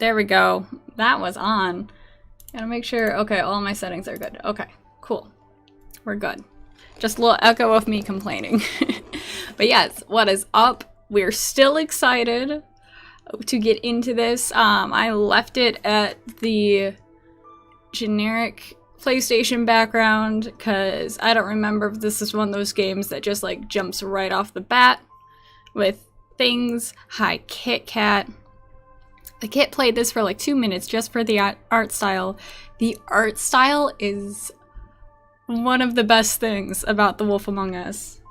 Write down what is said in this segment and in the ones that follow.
There we go. That was on. Gotta make sure. Okay, all my settings are good. Okay, cool. We're good. Just a little echo of me complaining. But yes, what is up? We're still excited to get into this. I left it at the generic PlayStation background because I don't remember if this is one of those games that just like jumps right off the bat with things. Hi, Kit Kat. The kid played this for like 2 minutes just for the art style. The art style is one of the best things about The Wolf Among Us.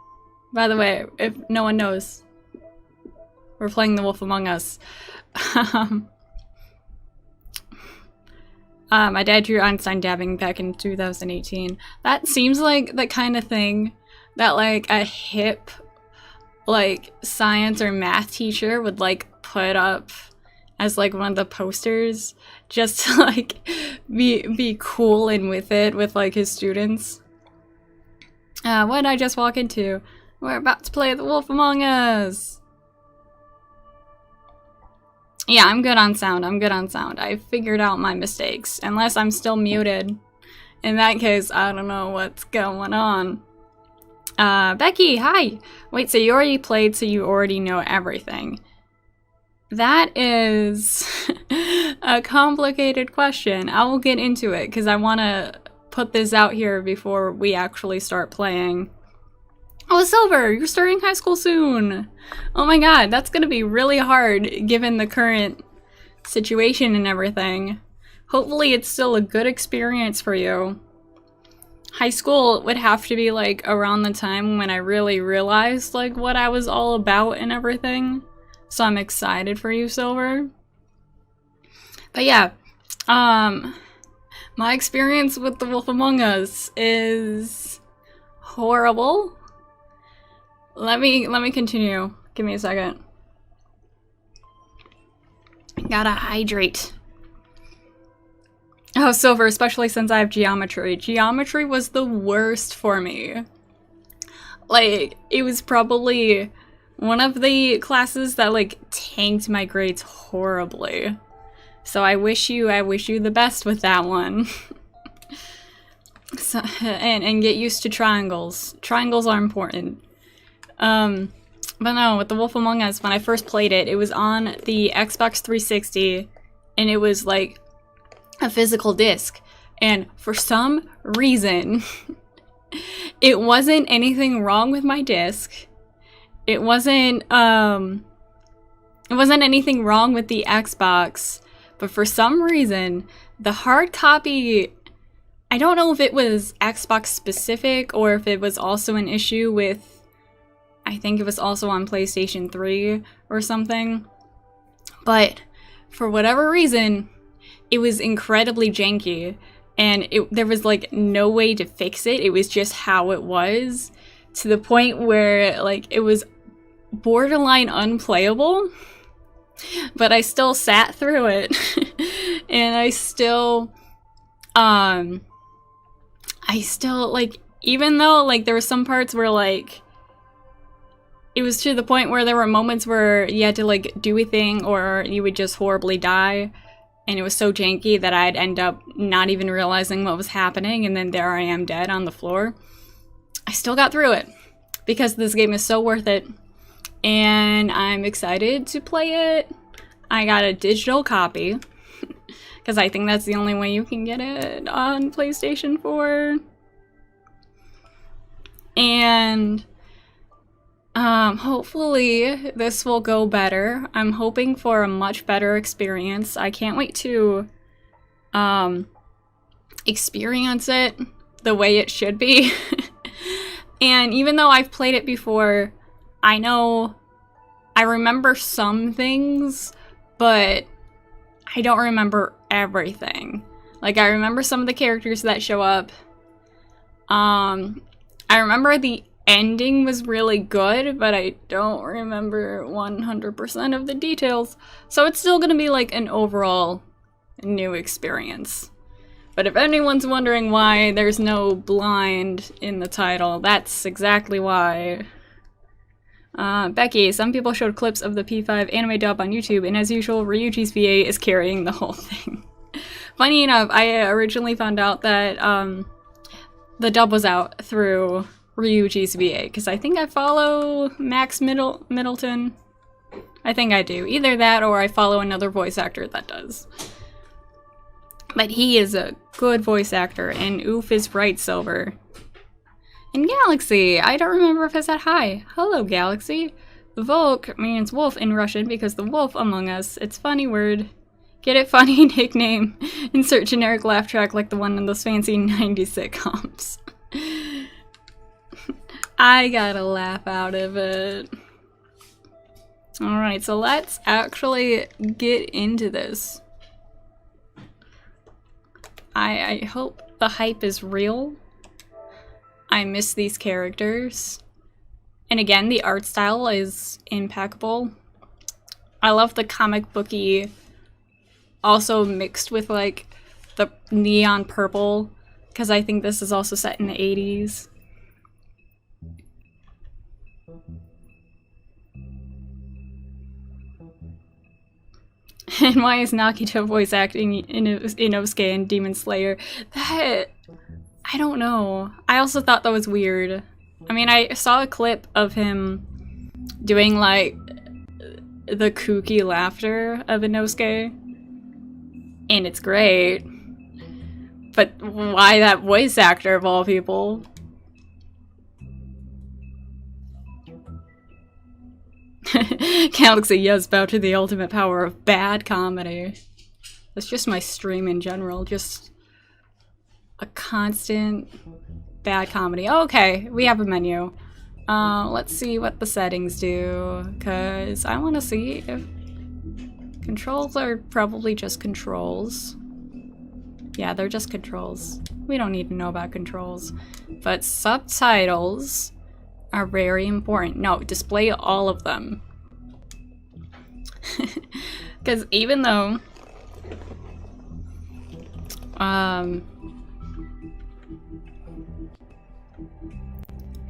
By the way, if no one knows, we're playing The Wolf Among Us. My dad drew Einstein dabbing back in 2018. That seems like the kind of thing that like a hip like science or math teacher would like put up as like one of the posters just to like be cool and with it with like his students. What did I just walk into? We're about to play The Wolf Among Us. Yeah, I'm good on sound. I figured out my mistakes. Unless I'm still muted. In that case, I don't know what's going on. Becky, hi! Wait, so you already played, so you already know everything. That is a complicated question. I will get into it because I want to put this out here before we actually start playing. Oh, Silver, you're starting high school soon. Oh my god, that's going to be really hard given the current situation and everything. Hopefully it's still a good experience for you. High school would have to be like around the time when I really realized like what I was all about and everything. So I'm excited for you, Silver. But yeah, my experience with The Wolf Among Us is horrible. Let me continue. Give me a second. Gotta hydrate. Oh, Silver, especially since I have geometry. Geometry was the worst for me. Like, it was probably one of the classes that like tanked my grades horribly. So I wish you the best with that one. So, and get used to triangles. Triangles are important. But no, with The Wolf Among Us, when I first played it, it was on the Xbox 360, and it was like a physical disc. And for some reason, it wasn't anything wrong with my disc. It wasn't anything wrong with the Xbox, but for some reason, the hard copy, I don't know if it was Xbox specific or if it was also an issue with, I think it was also on PlayStation 3 or something, but for whatever reason, it was incredibly janky, and there was like no way to fix it. It was just how it was, to the point where like it was borderline unplayable, but I still sat through it. And I still like, even though like there were some parts where like it was to the point where there were moments where you had to like do a thing or you would just horribly die, and it was so janky that I'd end up not even realizing what was happening, and then there I am dead on the floor. I still got through it because this game is so worth it, and I'm excited to play it. I got a digital copy because I think that's the only way you can get it on PlayStation 4. And hopefully this will go better. I'm hoping for a much better experience. I can't wait to experience it the way it should be. And even though I've played it before, I remember some things, but I don't remember everything. Like, I remember some of the characters that show up. I remember the ending was really good, but I don't remember 100% of the details. So it's still gonna be like an overall new experience. But if anyone's wondering why there's no blind in the title, that's exactly why. Becky, some people showed clips of the P5 anime dub on YouTube, and as usual, Ryuji's VA is carrying the whole thing. Funny enough, I originally found out that the dub was out through Ryuji's VA, because I think I follow Max Middleton. I think I do. Either that or I follow another voice actor that does. But he is a good voice actor, and oof is right, Silver. And Galaxy, I don't remember if I said hi. Hello, Galaxy. Volk means wolf in Russian because the wolf among us. It's funny word. Get it? Funny nickname. Insert generic laugh track like the one in those fancy 90s sitcoms. I got a laugh out of it. Alright, so let's actually get into this. I hope the hype is real. I miss these characters. And again, the art style is impeccable. I love the comic booky, also mixed with like the neon purple, because I think this is also set in the 80s. And why is Nakito voice acting Inosuke and Demon Slayer? That... I don't know. I also thought that was weird. I mean, I saw a clip of him doing, like, the kooky laughter of Inosuke, and it's great. But why that voice actor of all people? Galaxy, yes, bow to the ultimate power of bad comedy. That's just my stream in general, just a constant bad comedy. Oh, okay, we have a menu. Let's see what the settings do, because I want to see if controls are probably just controls. Yeah, they're just controls. We don't need to know about controls. But subtitles are very important. No, display all of them. Because even though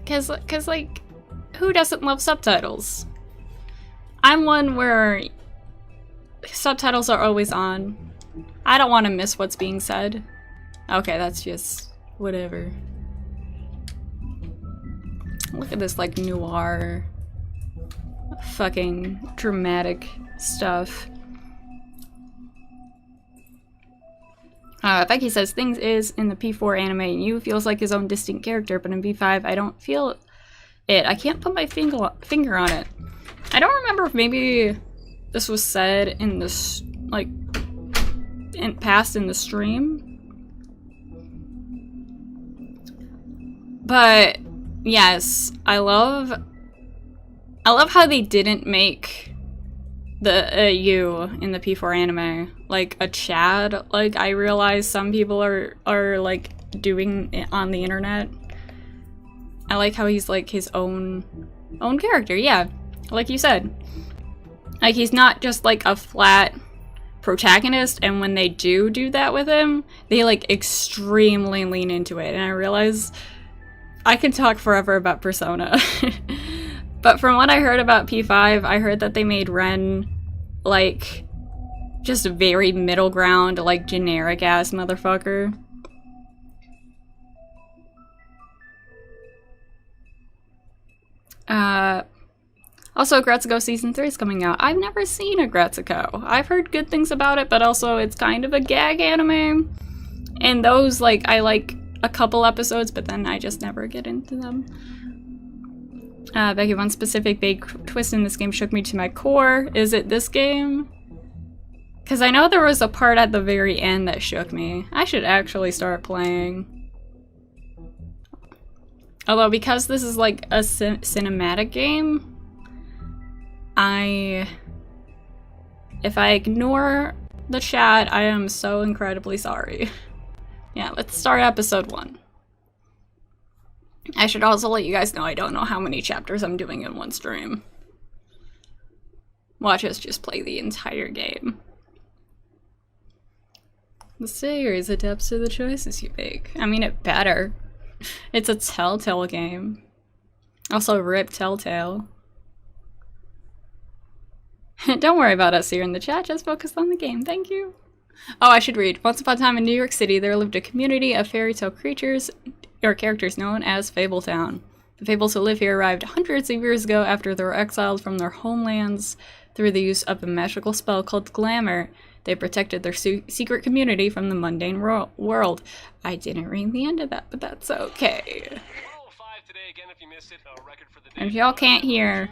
cause like, who doesn't love subtitles? I'm one where subtitles are always on. I don't want to miss what's being said. Okay, that's just whatever. Look at this, like, noir, fucking dramatic stuff. Becky says, things is in the P4 anime, Yu feels like his own distinct character, but in P5, I don't feel it. I can't put my finger on it. I don't remember if maybe this was said in this, like, past in the stream. But yes, I love how they didn't make the Yu in the P4 anime like a Chad. Like, I realize some people are like doing it on the internet. I like how he's like his own character. Yeah, like you said, like he's not just like a flat protagonist, and when they do that with him, they like extremely lean into it. And I realize I can talk forever about Persona. But from what I heard about P5, I heard that they made Ren like just a very middle ground, like generic ass motherfucker. Also, Gretsuko Season 3 is coming out. I've never seen a Gretsuko. I've heard good things about it, but also it's kind of a gag anime. And those, like, I like a couple episodes, but then I just never get into them. Becky, one specific big twist in this game shook me to my core. Is it this game? Because I know there was a part at the very end that shook me. I should actually start playing. Although, because this is like a cinematic game, if I ignore the chat, I am so incredibly sorry. Yeah, let's start episode 1. I should also let you guys know I don't know how many chapters I'm doing in one stream. Watch us just play the entire game. The series adapts to the choices you make. I mean, it better. It's a Telltale game. Also, rip Telltale. Don't worry about us here in the chat, just focus on the game. Thank you. Oh, I should read. Once upon a time in New York City, there lived a community of fairy tale creatures or characters known as Fabletown. The fables who live here arrived hundreds of years ago after they were exiled from their homelands through the use of a magical spell called Glamour. They protected their secret community from the mundane world. I didn't read the end of that, but that's okay. And if y'all can't hear,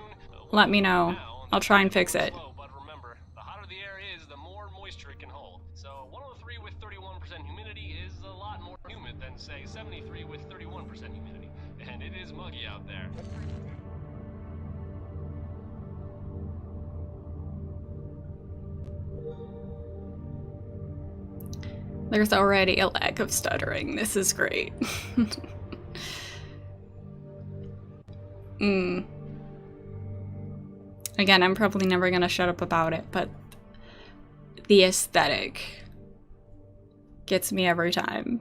let me know. I'll try and fix it. But remember, the hotter the air is, the more moisture it can hold. So 103 with 31% humidity is a lot more humid than, say, 73 with 31% humidity. And it is muggy out there. There's already a lack of stuttering. This is great. Again, I'm probably never gonna shut up about it, but the aesthetic gets me every time.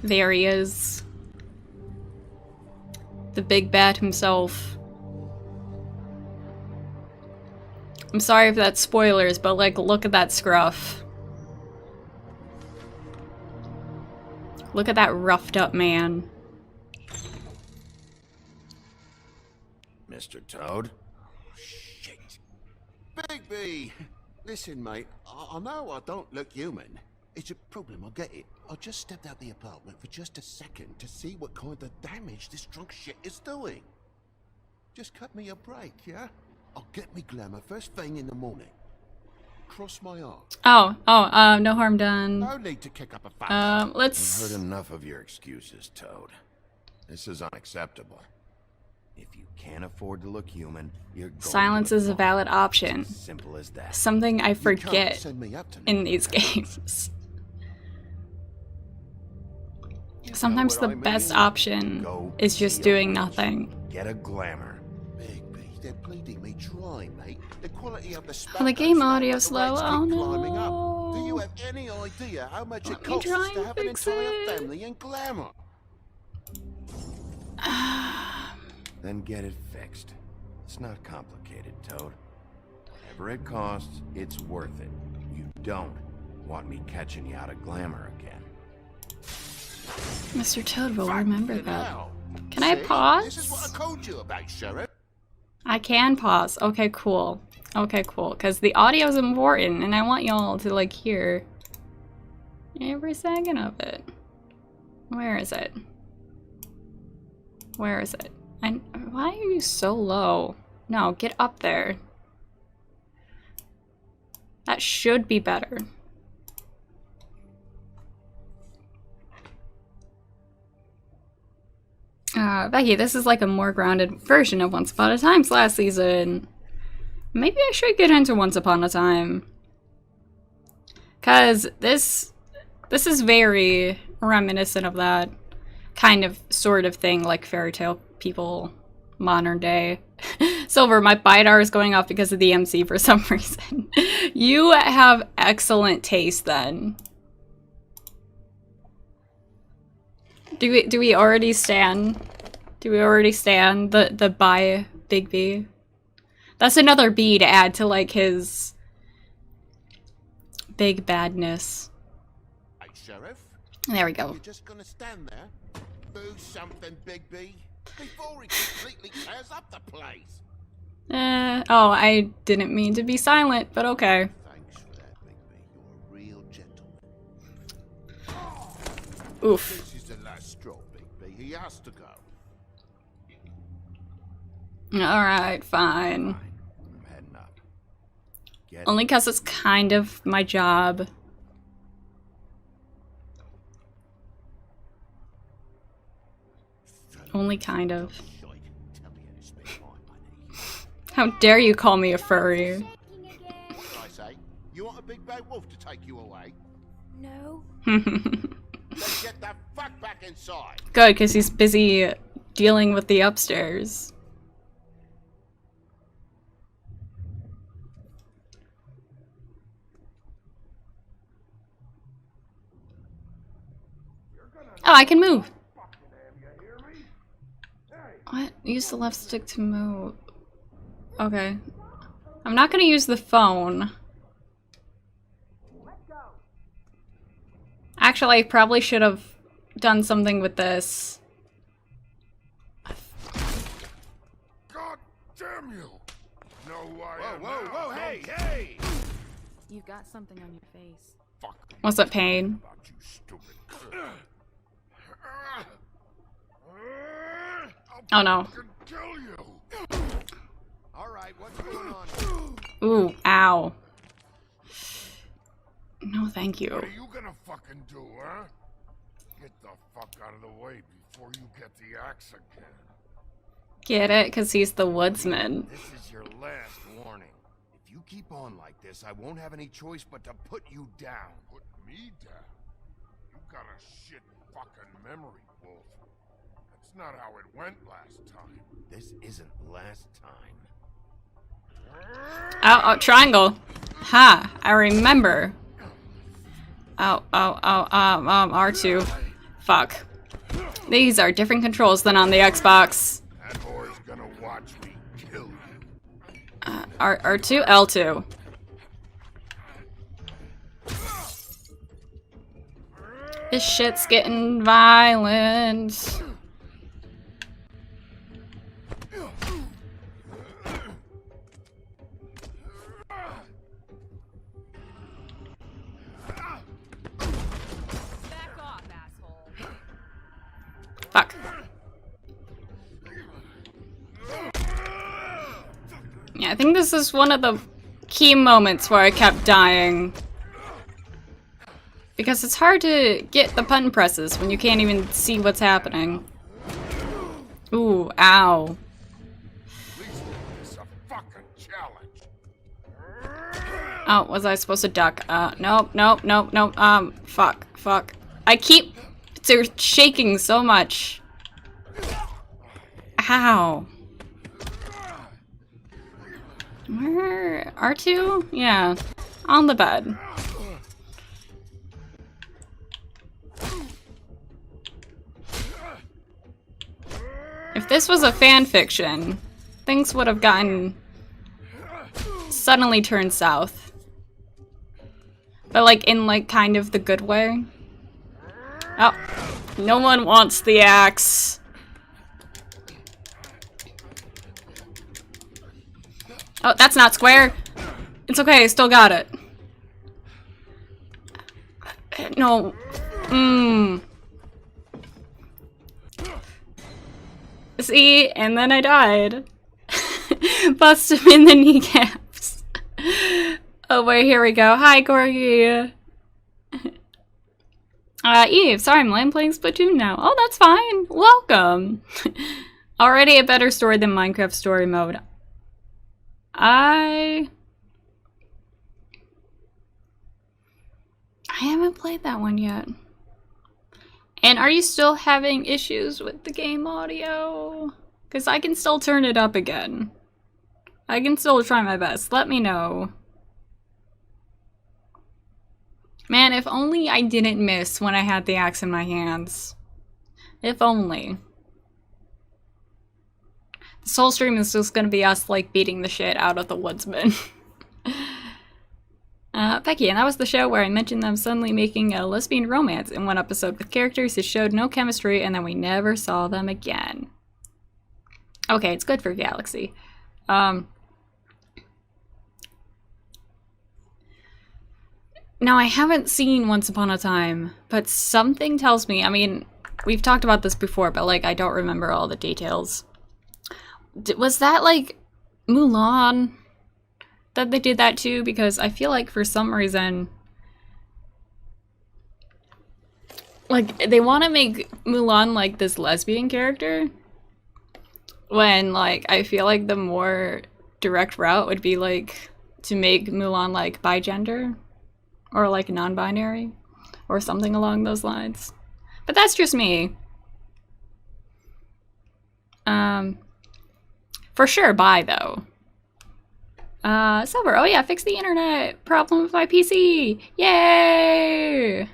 There he is. The big bad himself. I'm sorry if that's spoilers, but like, look at that scruff. Look at that roughed up man. Mr. Toad? Oh, shit. Bigby! Listen, mate, I know I don't look human. It's a problem, I get it. I just stepped out the apartment for just a second to see what kind of damage this drunk shit is doing. Just cut me a break, yeah? I'll get me glamour first thing in the morning. Cross my heart. No harm done. No need to kick up a fuss. Let's... I've heard enough of your excuses, Toad. This is unacceptable. If you can't afford to look human, you're going Silence is a valid option. Simple as that. Something I forget Send me up to in these games. Sometimes the best option is just doing nothing. Get a glamour. Bigby, they're bleeding me dry, mate. The quality of the Oh, the game audio slow. Oh no. Do you have any idea how much Let it me costs try to and have an fix entire it. family in glamour? Then get it fixed. It's not complicated, Toad. Whatever it costs, it's worth it. You don't want me catching you out of glamour again. Mr. Toad will remember that. Hell. Can I pause? This is what I called you about, Sheriff. I can pause. Okay, cool. Okay, cool. Because the audio is important, and I want y'all to, like, hear every second of it. Where is it? Where is it? Why are you so low? No, get up there. That should be better. Becky, this is like a more grounded version of Once Upon a Time's last season. Maybe I should get into Once Upon a Time. Cause this is very reminiscent of that kind of sort of thing, like fairy tale people, modern day. Silver, my BIDAR is going off because of the MC for some reason. You have excellent taste then. Do we already stand? Do we already stand the by Bigby? That's another B to add to like his big badness. Hey, Sheriff. There we go. You're just gonna stand there? Do something, Bigby, before he completely tears up the place. Oh, I didn't mean to be silent, but okay. Thanks for that, Bigby. You're a real gentleman. Oof. This is the last straw, Bigby. He has to go. Alright, fine. I'm heading up. Get Only because it's kind of my job. Only kind of. shite. Tell me how to speak my money. How dare you call me a furry? What did I say? You want a big bad wolf to take you away? No. Then get the fuck back inside. Good, because he's busy dealing with the upstairs. Oh, I can move. What? Use the left stick to move. Okay. I'm not gonna use the phone. Actually, I probably should have done something with this. God damn you! Know who I am Whoa, now, whoa, hey, don't hey! You've got something on your face. Fuck What's that pain? about you, stupid. Oh no. I'll kill you. Alright, what's going on? Ooh, ow. No, thank you. What are you gonna fucking do, huh? Get the fuck out of the way before you get the axe again. Get it? Because he's the woodsman. This is your last warning. If you keep on like this, I won't have any choice but to put you down. Put me down? You got a shit fucking memory, Wolf. That's not how it went last time. This isn't last time. Oh, triangle. Ha, I remember. R2. Fuck. These are different controls than on the Xbox. That whore's gonna watch me kill you. R2, L2. This shit's getting violent. Fuck. Yeah, I think this is one of the key moments where I kept dying. Because it's hard to get the button presses when you can't even see what's happening. Ooh, ow. It's a fucking challenge. Oh, was I supposed to duck? Nope. Fuck. They're shaking so much. Ow. Where? R2? Yeah. On the bed. If this was a fan fiction, things would have gotten suddenly turned south. But like in like kind of the good way. Oh, no one wants the axe. Oh, that's not square. It's okay, I still got it. No. See, and then I died. Bust him in the kneecaps. Oh wait, here we go. Hi, Corgi. Eve, sorry, I'm playing Splatoon now. Oh, that's fine. Welcome. Already a better story than Minecraft story mode. I haven't played that one yet. And are you still having issues with the game audio? Because I can still turn it up again. I can still try my best. Let me know. Man, if only I didn't miss when I had the axe in my hands. If only. This whole stream is just gonna be us, like, beating the shit out of the woodsman. Becky, and that was the show where I mentioned them suddenly making a lesbian romance in one episode with characters who showed no chemistry and then we never saw them again. Okay, it's good for Galaxy. Now, I haven't seen Once Upon a Time, but something tells me, I mean, we've talked about this before, but, like, I don't remember all the details. Was that, like, Mulan that they did that too? Because I feel like for some reason, like, they want to make Mulan, like, this lesbian character, when, like, I feel like the more direct route would be, like, to make Mulan, like, bigender. Or, like, non-binary. Or something along those lines. But that's just me. For sure, bi, though. Silver. Oh, yeah, fix the internet problem with my PC. Yay!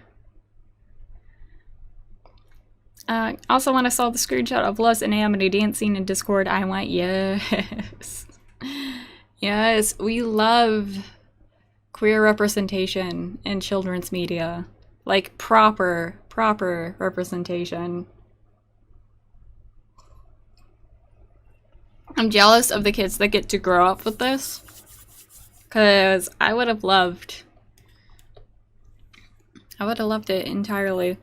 Also, when I saw the screenshot of Lost and Amity dancing in Discord, I went, yes. Yes, we love queer representation in children's media. Like, proper representation. I'm jealous of the kids that get to grow up with this. Because I would have loved it entirely.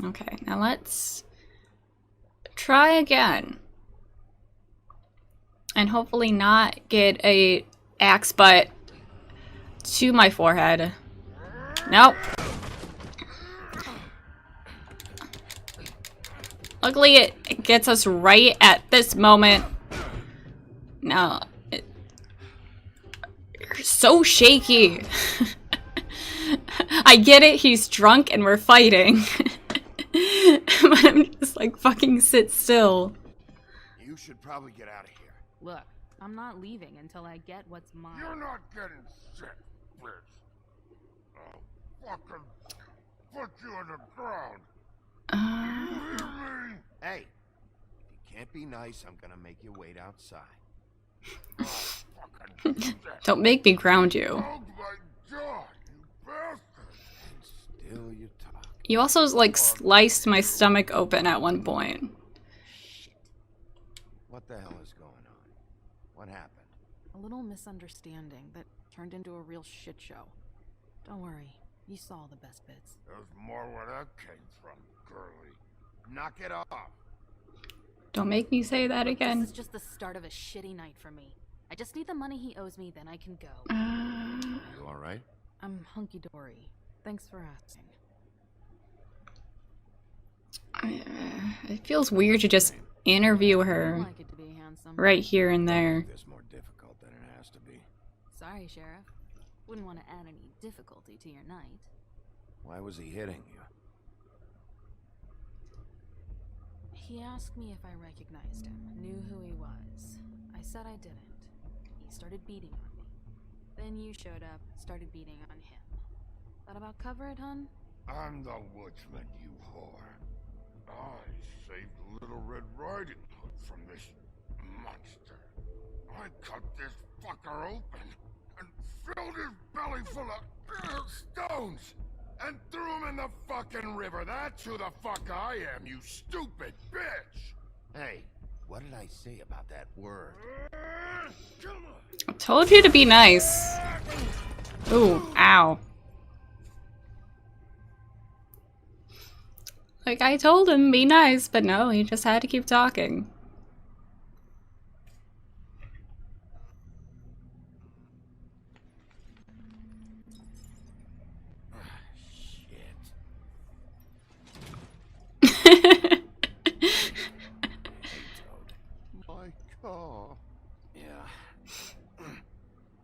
Okay, now let's try again. And hopefully not get a axe butt to my forehead. Nope. Luckily it gets us right at this moment. Now, you're so shaky. I get it, he's drunk and we're fighting. But I'm just like, fucking sit still. You should probably get out of here. Look, I'm not leaving until I get what's mine. You're not getting shit, bitch. I'll fucking put you in the ground. You hear me? Hey, if you can't be nice, I'm gonna make you wait outside. Oh, fucking shit. Don't make me ground you. Oh my god, you bastard. Still you talk. You also, like, sliced my stomach open at one point. Shit. What the hell is going on? What happened? A little misunderstanding that turned into a real shit show. Don't worry, you saw the best bits. There's more where that came from, girly. Knock it off. Don't make me say that again. This is just the start of a shitty night for me. I just need the money he owes me, then I can go. You alright? I'm hunky-dory. Thanks for asking. It feels weird to just interview I her like it to be handsome. right here and there. This more difficult than it has to be. Sorry, Sheriff. Wouldn't want to add any difficulty to your night. Why was he hitting you? He asked me if I recognized him, knew who he was. I said I didn't. He started beating on me. Then you showed up, started beating on him. That about cover it, hun? I'm the woodsman, you whore. I saved Little Red Riding Hood from this monster. I cut this fucker open and filled his belly full of stones and threw him in the fucking river. That's who the fuck I am, you stupid bitch. Hey, what did I say about that word? Come on. I told you to be nice. Ooh, ow. Like, I told him, be nice, but no, he just had to keep talking. My car. Yeah.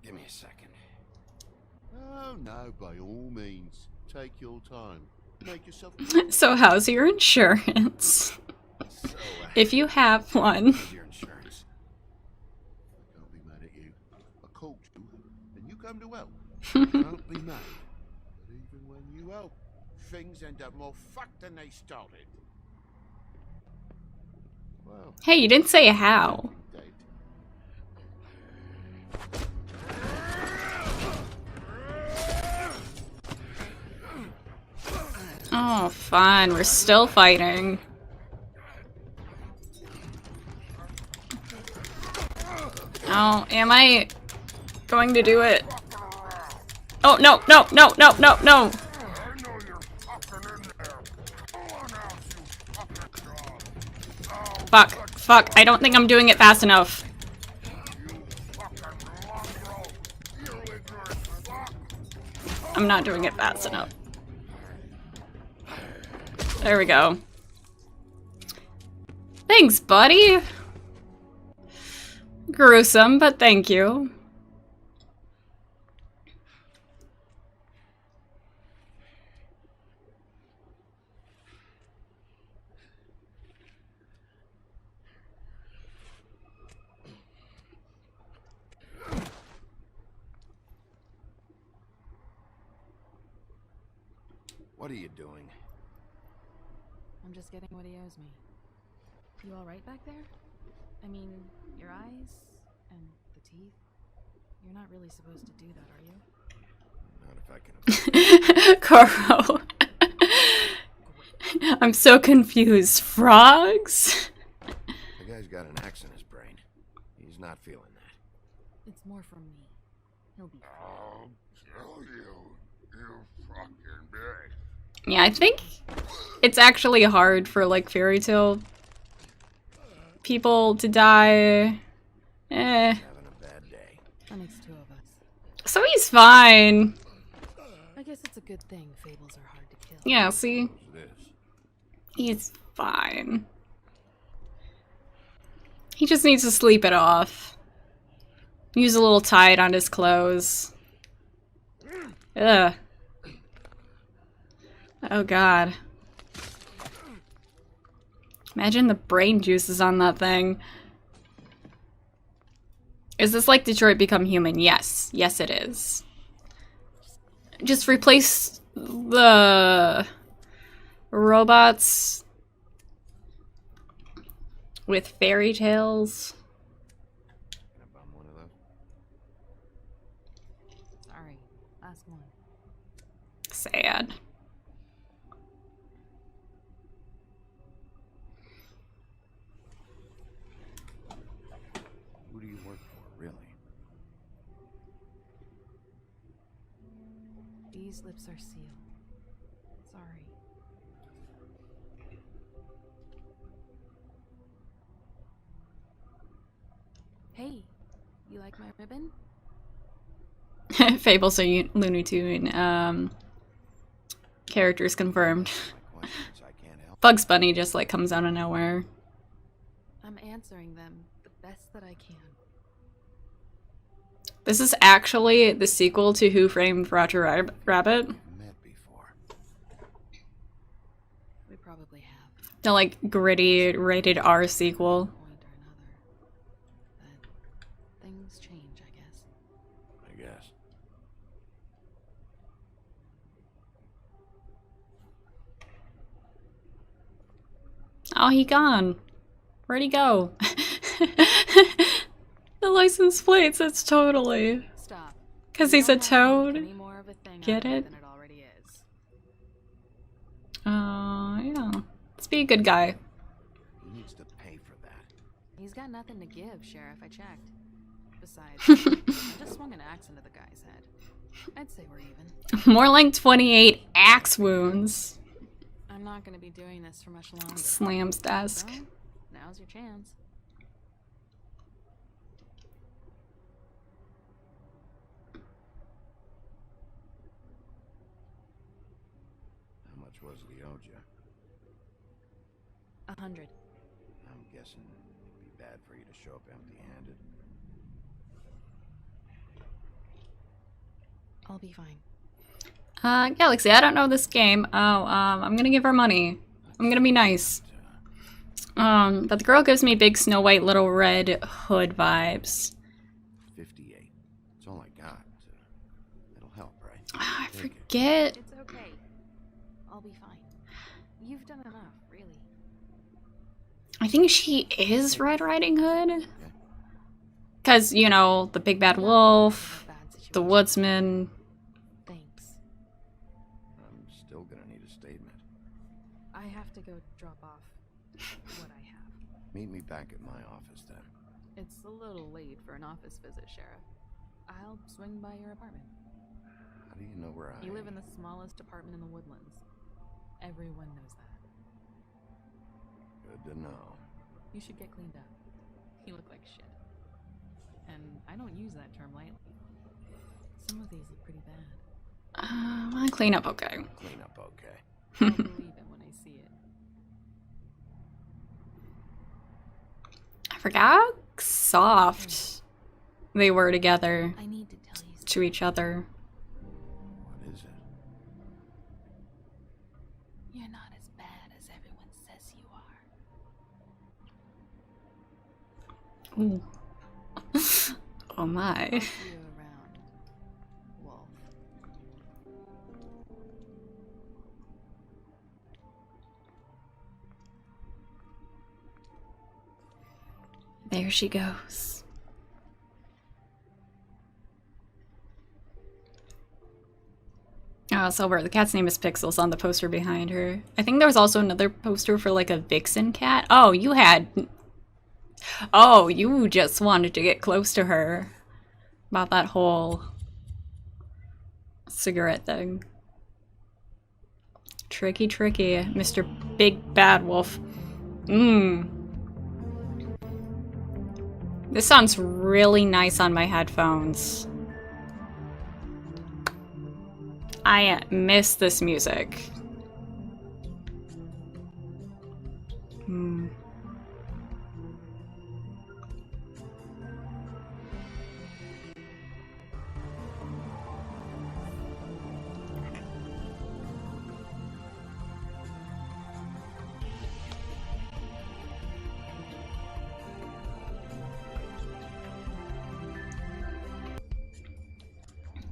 Give me a second. Oh no, by all means. Take your time. Make yourself. So how's your insurance? So, If you have one. how's your insurance? I can't be mad at you. I called you, and you come to help. Can't be mad. But even when you help, things end up more fucked than they started. Well, Hey, you didn't say how. dead. Oh, fine, we're still fighting. Oh, am I going to do it? Oh, no, no, no, no, no, no! I know you're fucking in there. Go on out, you fucking dog. Oh, Fuck, I don't think I'm doing it fast enough. you fucking mongrel. You ignorant fuck. I'm not doing it fast enough. There we go. Thanks, buddy. Gruesome, but thank you. What are you doing? I'm just getting what he owes me. You alright back there? I mean, your eyes and the teeth. You're not really supposed to do that, are you? Not if I can. Koro. I'm so confused. Frogs? The guy's got an axe in his brain. He's not feeling that. It's more from me. He'll be I'll kill you, you fucking bitch. Yeah, I think it's actually hard for, like, fairy tale people to die. Having a bad day. That makes two of us. So he's fine. I guess it's a good thing fables are hard to kill. Yeah, see? It is. He's fine. He just needs to sleep it off. Use a little tide on his clothes. Ugh. Oh god. Imagine the brain juices on that thing. Is this like Detroit Become Human? Yes. Yes, it is. Just replace the robots with fairy tales. Can I bum one of those? Sorry, last one. Sad. Who do you work for, really? These lips are sealed. Sorry. Hey, you like my ribbon? Fables are Looney Tune characters confirmed. My questions, I can't help. Bugs Bunny just like comes out of nowhere. I'm answering them the best that I can. This is actually the sequel to Who Framed Roger Rabbit. We've met before. We probably have. The like gritty rated R sequel. Point or another. But things change, I guess. I guess. Oh, he gone. Where'd he go? The license plates, it's totally. Stop. Because You he's a don't have to make toad. any more of a thing Get out of it? than it already is. Yeah. Let's be a good guy. He needs to pay for that. He's got nothing to give, Sheriff. I checked. Besides, I just swung an axe into the guy's head. I'd say we're even. More like 28 axe wounds. I'm not gonna be doing this for much longer. Slams desk. So, now's your chance. How much was it he owed you? 100. I'm guessing it'd be bad for you to show up empty-handed. I'll be fine. Galaxy, I don't know this game. Oh, I'm gonna give her money. I'm gonna be nice. But the girl gives me big Snow White Little Red Hood vibes. 58. That's all I got. It'll help, right? I Take it. forget. It's okay. I'll be fine. You've done enough, really. I think she is Red Riding Hood. Because, you know, the Big Bad Wolf, Bad the situation. Woodsman. Thanks. I'm still gonna need a statement. I have to go drop off what I have. Meet me back at my office then. It's a little late for an office visit, Sheriff. I'll swing by your apartment. How do you know where I You live in the smallest apartment in the Woodlands. Everyone knows that. Good to know. You should get cleaned up. You look like shit. And I don't use that term lightly. Some of these look pretty bad. I'll clean up okay. Clean up okay. I'll believe it when I see it. I forgot how soft they were together I need to tell you to something. each other. What is it? You're not as bad as everyone says you are. Ooh. Oh my. I'll see you around, Wolf. There she goes. Oh, Silver. The cat's name is Pixels on the poster behind her. I think there was also another poster for like a vixen cat. Oh, you had... Oh, you just wanted to get close to her. About that whole cigarette thing. Tricky, tricky, Mr. Big Bad Wolf. This sounds really nice on my headphones. I miss this music.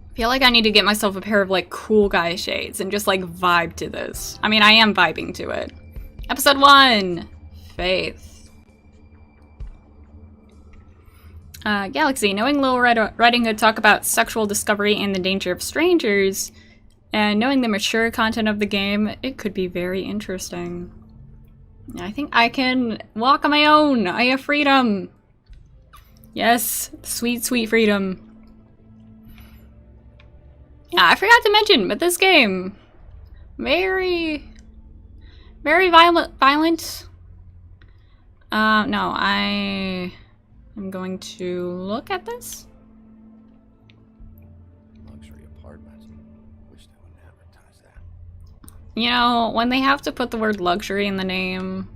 I feel like I need to get myself a pair of like cool guy shades and just like vibe to this. I mean, I am vibing to it. Episode 1! Faith. Galaxy. Knowing Little Riding Hood talk about sexual discovery and the danger of strangers, and knowing the mature content of the game, it could be very interesting. I think I can walk on my own. I have freedom. Yes, sweet, sweet freedom. I forgot to mention, but this game, very violent. No, I am going to look at this. Luxury apartment. Wish they wouldn't advertise that. You know, when they have to put the word luxury in the name,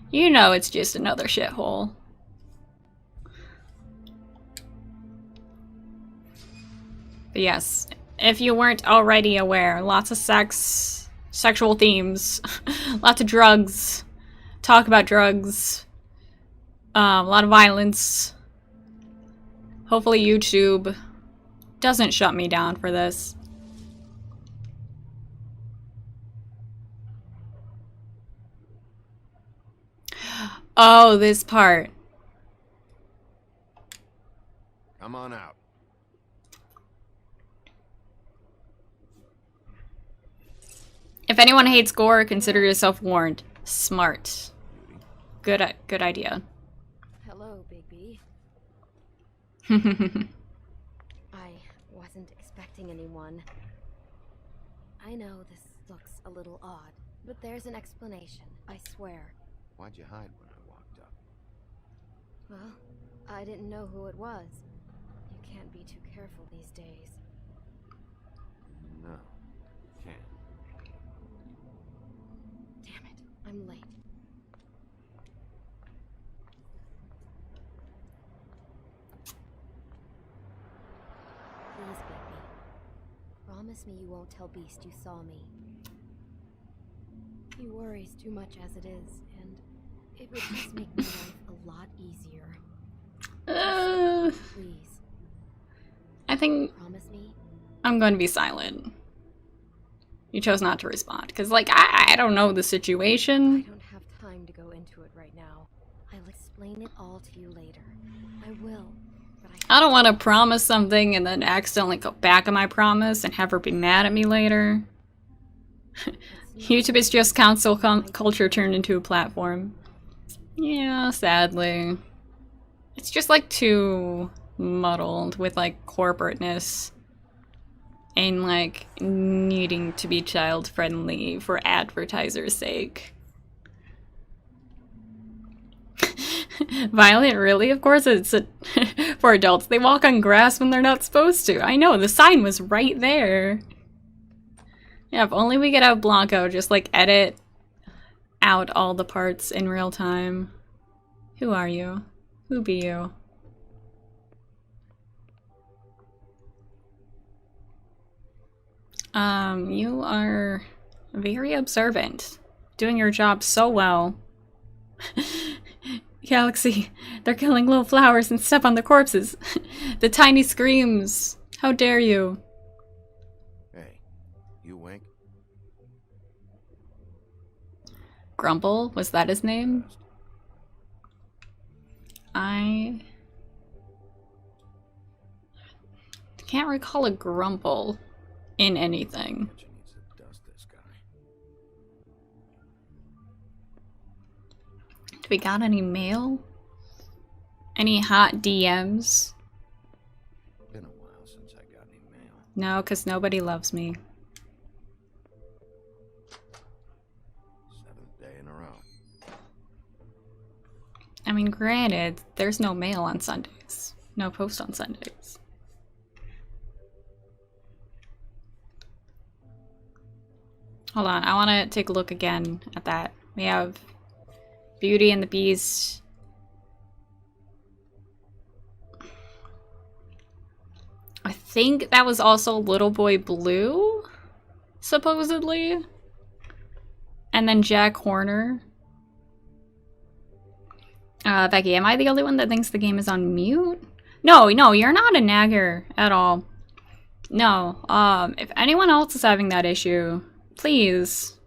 you know it's just another shithole. But yes. If you weren't already aware, lots of sex, sexual themes, lots of drugs, talk about drugs, a lot of violence. Hopefully YouTube doesn't shut me down for this. Oh, this part. Come on out. If anyone hates gore, consider yourself warned. Smart. Good idea. Hello, Bigby. I wasn't expecting anyone. I know this looks a little odd, but there's an explanation, I swear. Why'd you hide when I walked up? Well, I didn't know who it was. You can't be too careful these days. No, can't. Damn it, I'm late. Please, Bigby. Promise me you won't tell Beast you saw me. He worries too much as it is, and it would just make my life a lot easier. Please. I think Promise me? I'm going to be silent. You chose not to respond, because, like, I don't know the I situation. don't have time to go into it right now. I'll explain it all to you later. I will, but I don't want to promise something and then accidentally go back on my promise and have her be mad at me later. YouTube is just council culture turned into a platform. Yeah, sadly. It's just, like, too muddled with, like, corporateness. And, like, needing to be child-friendly for advertisers' sake. Violent, really? Of course it's for adults. They walk on grass when they're not supposed to. I know, the sign was right there. Yeah, if only we could have Blanco just, like, edit out all the parts in real time. Who are you? Who be you? You are very observant. Doing your job so well. Galaxy, they're killing little flowers and step on the corpses. The tiny screams. How dare you? Hey, you Wink? Grumble? Was that his name? I can't recall a grumble in anything. She needs to dust this guy. Do we got any mail? Any hot DMs? Been a while since I got any mail. No, because nobody loves me. 7th day in a row. I mean, granted, there's no mail on Sundays. No post on Sundays. Hold on, I want to take a look again at that. We have Beauty and the Beast. I think that was also Little Boy Blue, supposedly. And then Jack Horner. Becky, am I the only one that thinks the game is on mute? No, you're not a nagger at all. No, if anyone else is having that issue, please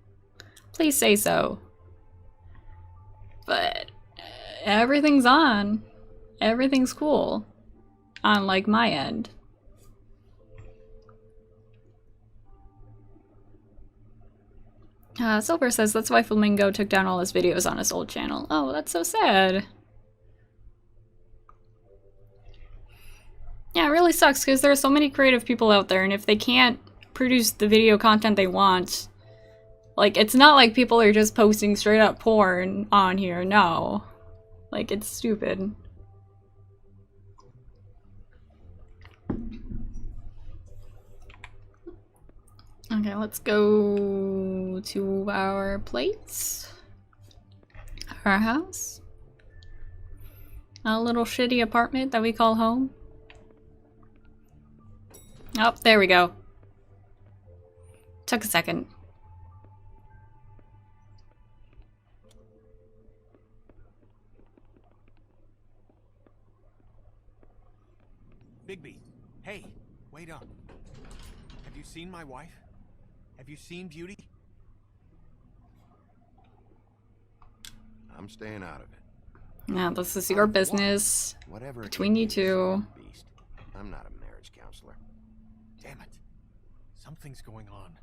say so. But everything's on. Everything's cool. On, like, my end. Silver says that's why Flamingo took down all his videos on his old channel. Oh, that's so sad. Yeah, it really sucks because there are so many creative people out there, and if they can't produce the video content they want, like, it's not like people are just posting straight up porn on here, no. Like, it's stupid. Okay, let's go to our place. Our house. A little shitty apartment that we call home. Oh, there we go. Took a second. Bigby, hey, wait up. Have you seen my wife? Have you seen Beauty? I'm staying out of it. Yeah, this is your business. Whatever Between you two. Beast. I'm not a marriage counselor. Damn it. Something's going on.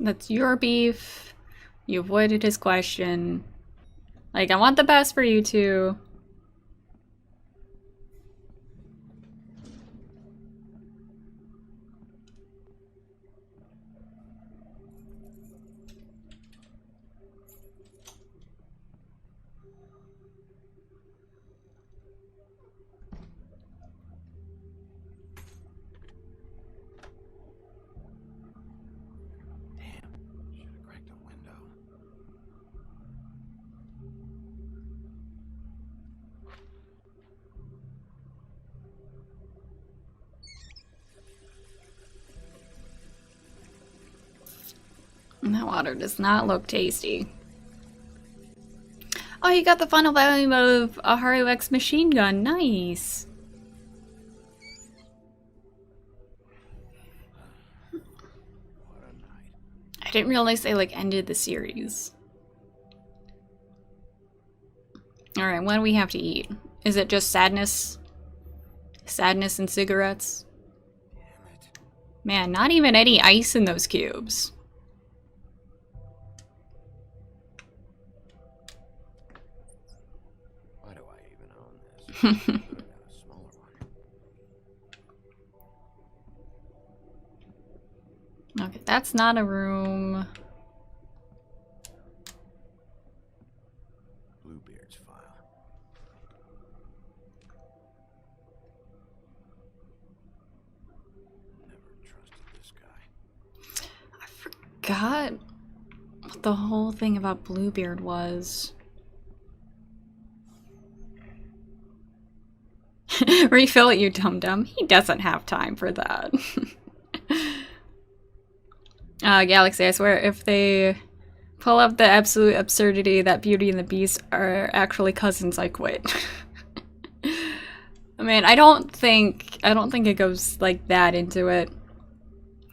That's your beef. You avoided his question. Like, I want the best for you two. That water does not look tasty. Oh, you got the final volume of a Haru X machine gun. Nice. What a night. I didn't realize they, like, ended the series. Alright, what do we have to eat? Is it just sadness? Sadness and cigarettes? Damn it. Man, not even any ice in those cubes. Why do I even own this? I got a smaller one. Okay, that's not a room. Bluebeard's file. Never trusted this guy. I forgot what the whole thing about Bluebeard was. Refill it, you dum-dum. He doesn't have time for that. Galaxy, I swear, if they pull up the absolute absurdity that Beauty and the Beast are actually cousins, I quit. I mean, I don't think it goes like that into it.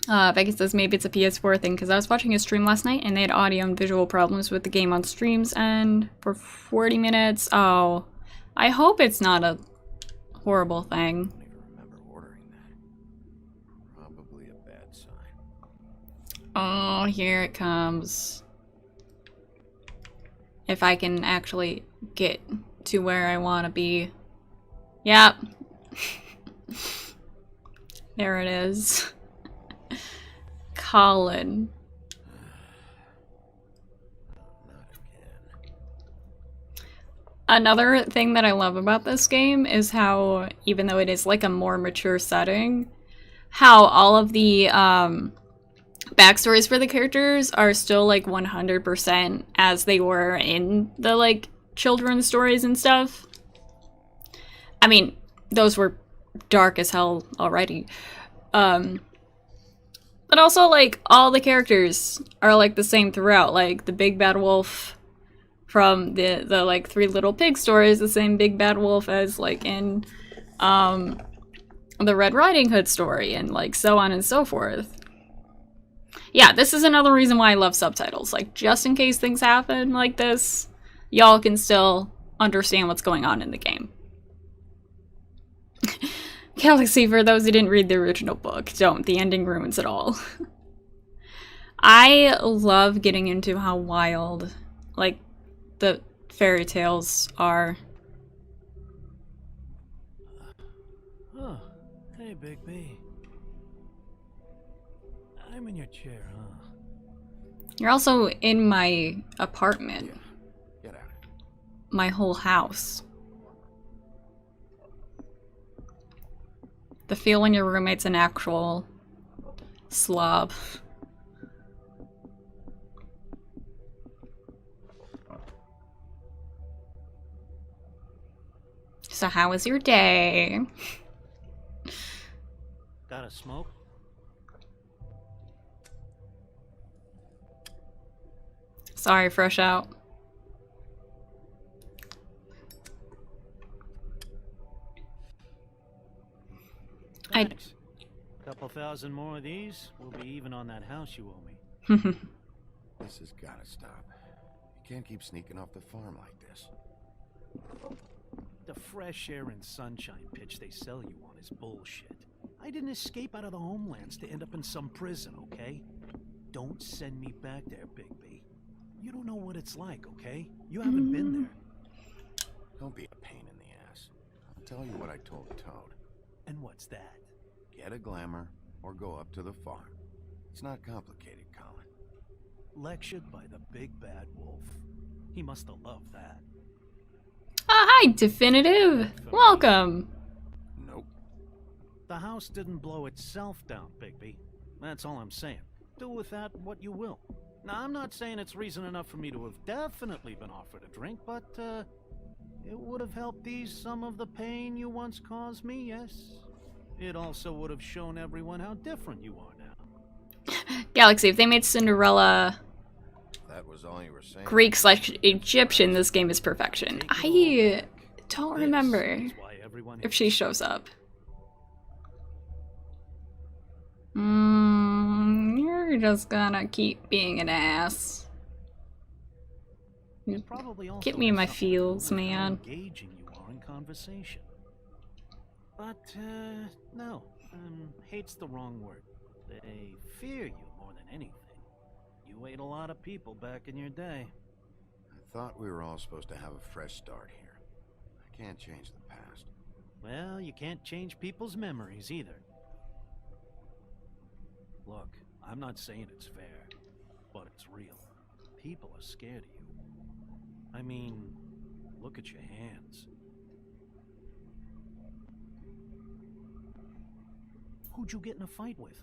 Becky says maybe it's a PS4 thing because I was watching a stream last night and they had audio and visual problems with the game on streams and for 40 minutes. Oh, I hope it's not a horrible thing. I don't even remember ordering that. Probably a bad sign. Oh, here it comes. If I can actually get to where I want to be. Yep. There it is. Colin. Another thing that I love about this game is how, even though it is like a more mature setting, how all of the backstories for the characters are still like 100% as they were in the like children's stories and stuff. I mean, those were dark as hell already. But also, like, all the characters are, like, the same throughout. Like, the Big Bad Wolf from the like, Three Little Pigs story is the same Big Bad Wolf as, like, in, the Red Riding Hood story, and, like, so on and so forth. Yeah, this is another reason why I love subtitles. Like, just in case things happen like this, y'all can still understand what's going on in the game. Galaxy, for those who didn't read the original book, don't. The ending ruins it all. I love getting into how wild, like, the fairy tales are. Oh, hey, Bigby. I'm in your chair, huh? You're also in my apartment. Get out. My whole house. The feel when your roommate's an actual slob. So how was your day? Got a smoke? Sorry, fresh out. Thanks. Couple thousand more of these, we'll be even on that house you owe me. This has gotta stop. You can't keep sneaking off the farm like this. The fresh air and sunshine pitch they sell you on is bullshit. I didn't escape out of the homelands to end up in some prison, okay? Don't send me back there, Bigby. You don't know what it's like, okay? You haven't been there. Don't be a pain in the ass. I'll tell you what I told Toad. And what's that? Get a glamour or go up to the farm. It's not complicated, Colin. Lectured by the big bad wolf. He must have loved that. Hi, Definitive. Welcome. Nope. The house didn't blow itself down, Bigby. That's all I'm saying. Do with that what you will. Now, I'm not saying it's reason enough for me to have definitely been offered a drink, but, it would have helped ease some of the pain you once caused me, yes? It also would have shown everyone how different you are now. Galaxy, if they made Cinderella That was all you were saying. Greek/Egyptian, this game is perfection. I don't remember if she shows up. You're just gonna keep being an ass. Get me in my feels, man. Engaging you are in conversation. But, no. Hate's the wrong word. They fear you more than anything. You ate a lot of people back in your day. I thought we were all supposed to have a fresh start here. I can't change the past. Well, you can't change people's memories either. Look, I'm not saying it's fair, but it's real. People are scared of you. I mean, look at your hands. Who'd you get in a fight with?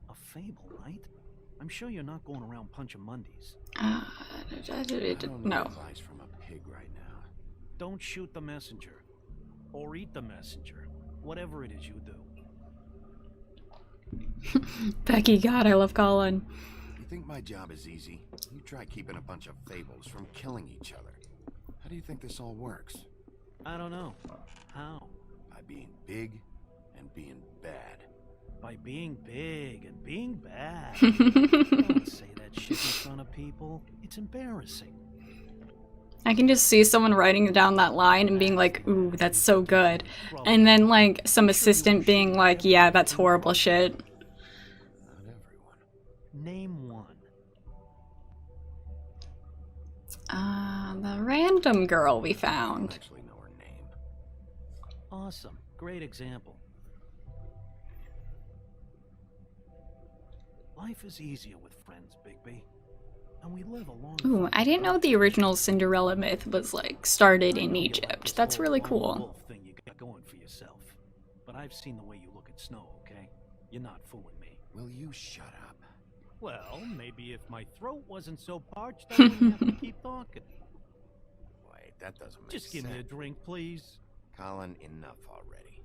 A fable, right? I'm sure you're not going around punching Mondays. I don't need No. advice from a pig right now. Don't shoot the messenger. Or eat the messenger. Whatever it is you do. Becky, God, I love Colin. You think my job is easy? You try keeping a bunch of fables from killing each other. How do you think this all works? I don't know. How? By being big and being bad. by being big and being bad. Don't say that shit in front of people. It's embarrassing. I can just see someone writing down that line and being like, ooh, that's so good. And then, like, some assistant being like, yeah, that's horrible shit. Not everyone. Name one. The random girl we I don't found. actually know her name. Awesome. Great example. Life is easier with friends, Bigby. And we live a long Ooh, I didn't know the original Cinderella myth was, like, started in Egypt. That's really cool. Wolf thing you got going for yourself. But I've seen the way you look at snow, okay? You're not fooling me. Will you shut up? Well, maybe if my throat wasn't so parched, I wouldn't have to keep talking. Wait, that doesn't make Just give me a drink, please. Colin, enough already.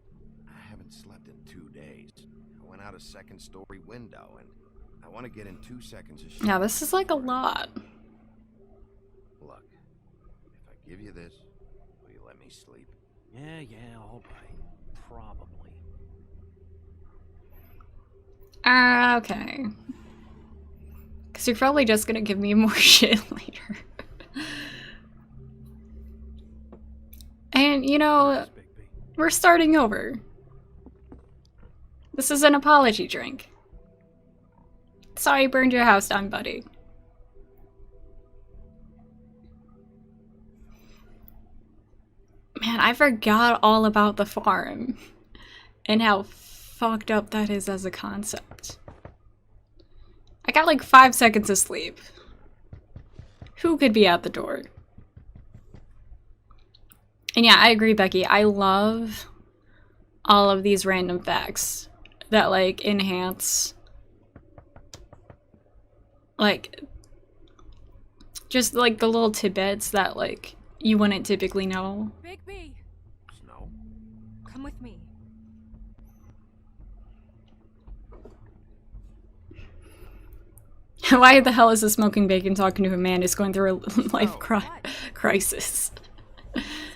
I haven't slept in 2 days. I went out a second-story window, and I want to get in 2 seconds of shit. Yeah, this is like a lot. Look, if I give you this, will you let me sleep? Yeah, all right. Probably. Okay. Because you're probably just gonna give me more shit later. And, you know, Thanks, Bigby. we're starting over. This is an apology drink. Sorry you burned your house down, buddy. Man, I forgot all about the farm. And how fucked up that is as a concept. I got like 5 seconds of sleep. Who could be at the door? And yeah, I agree, Becky. I love all of these random facts that like enhance, like, just like the little tidbits that like you wouldn't typically know. Bigby, Snow? come with me. Why the hell is a smoking bacon talking to a man who's going through a life What? crisis?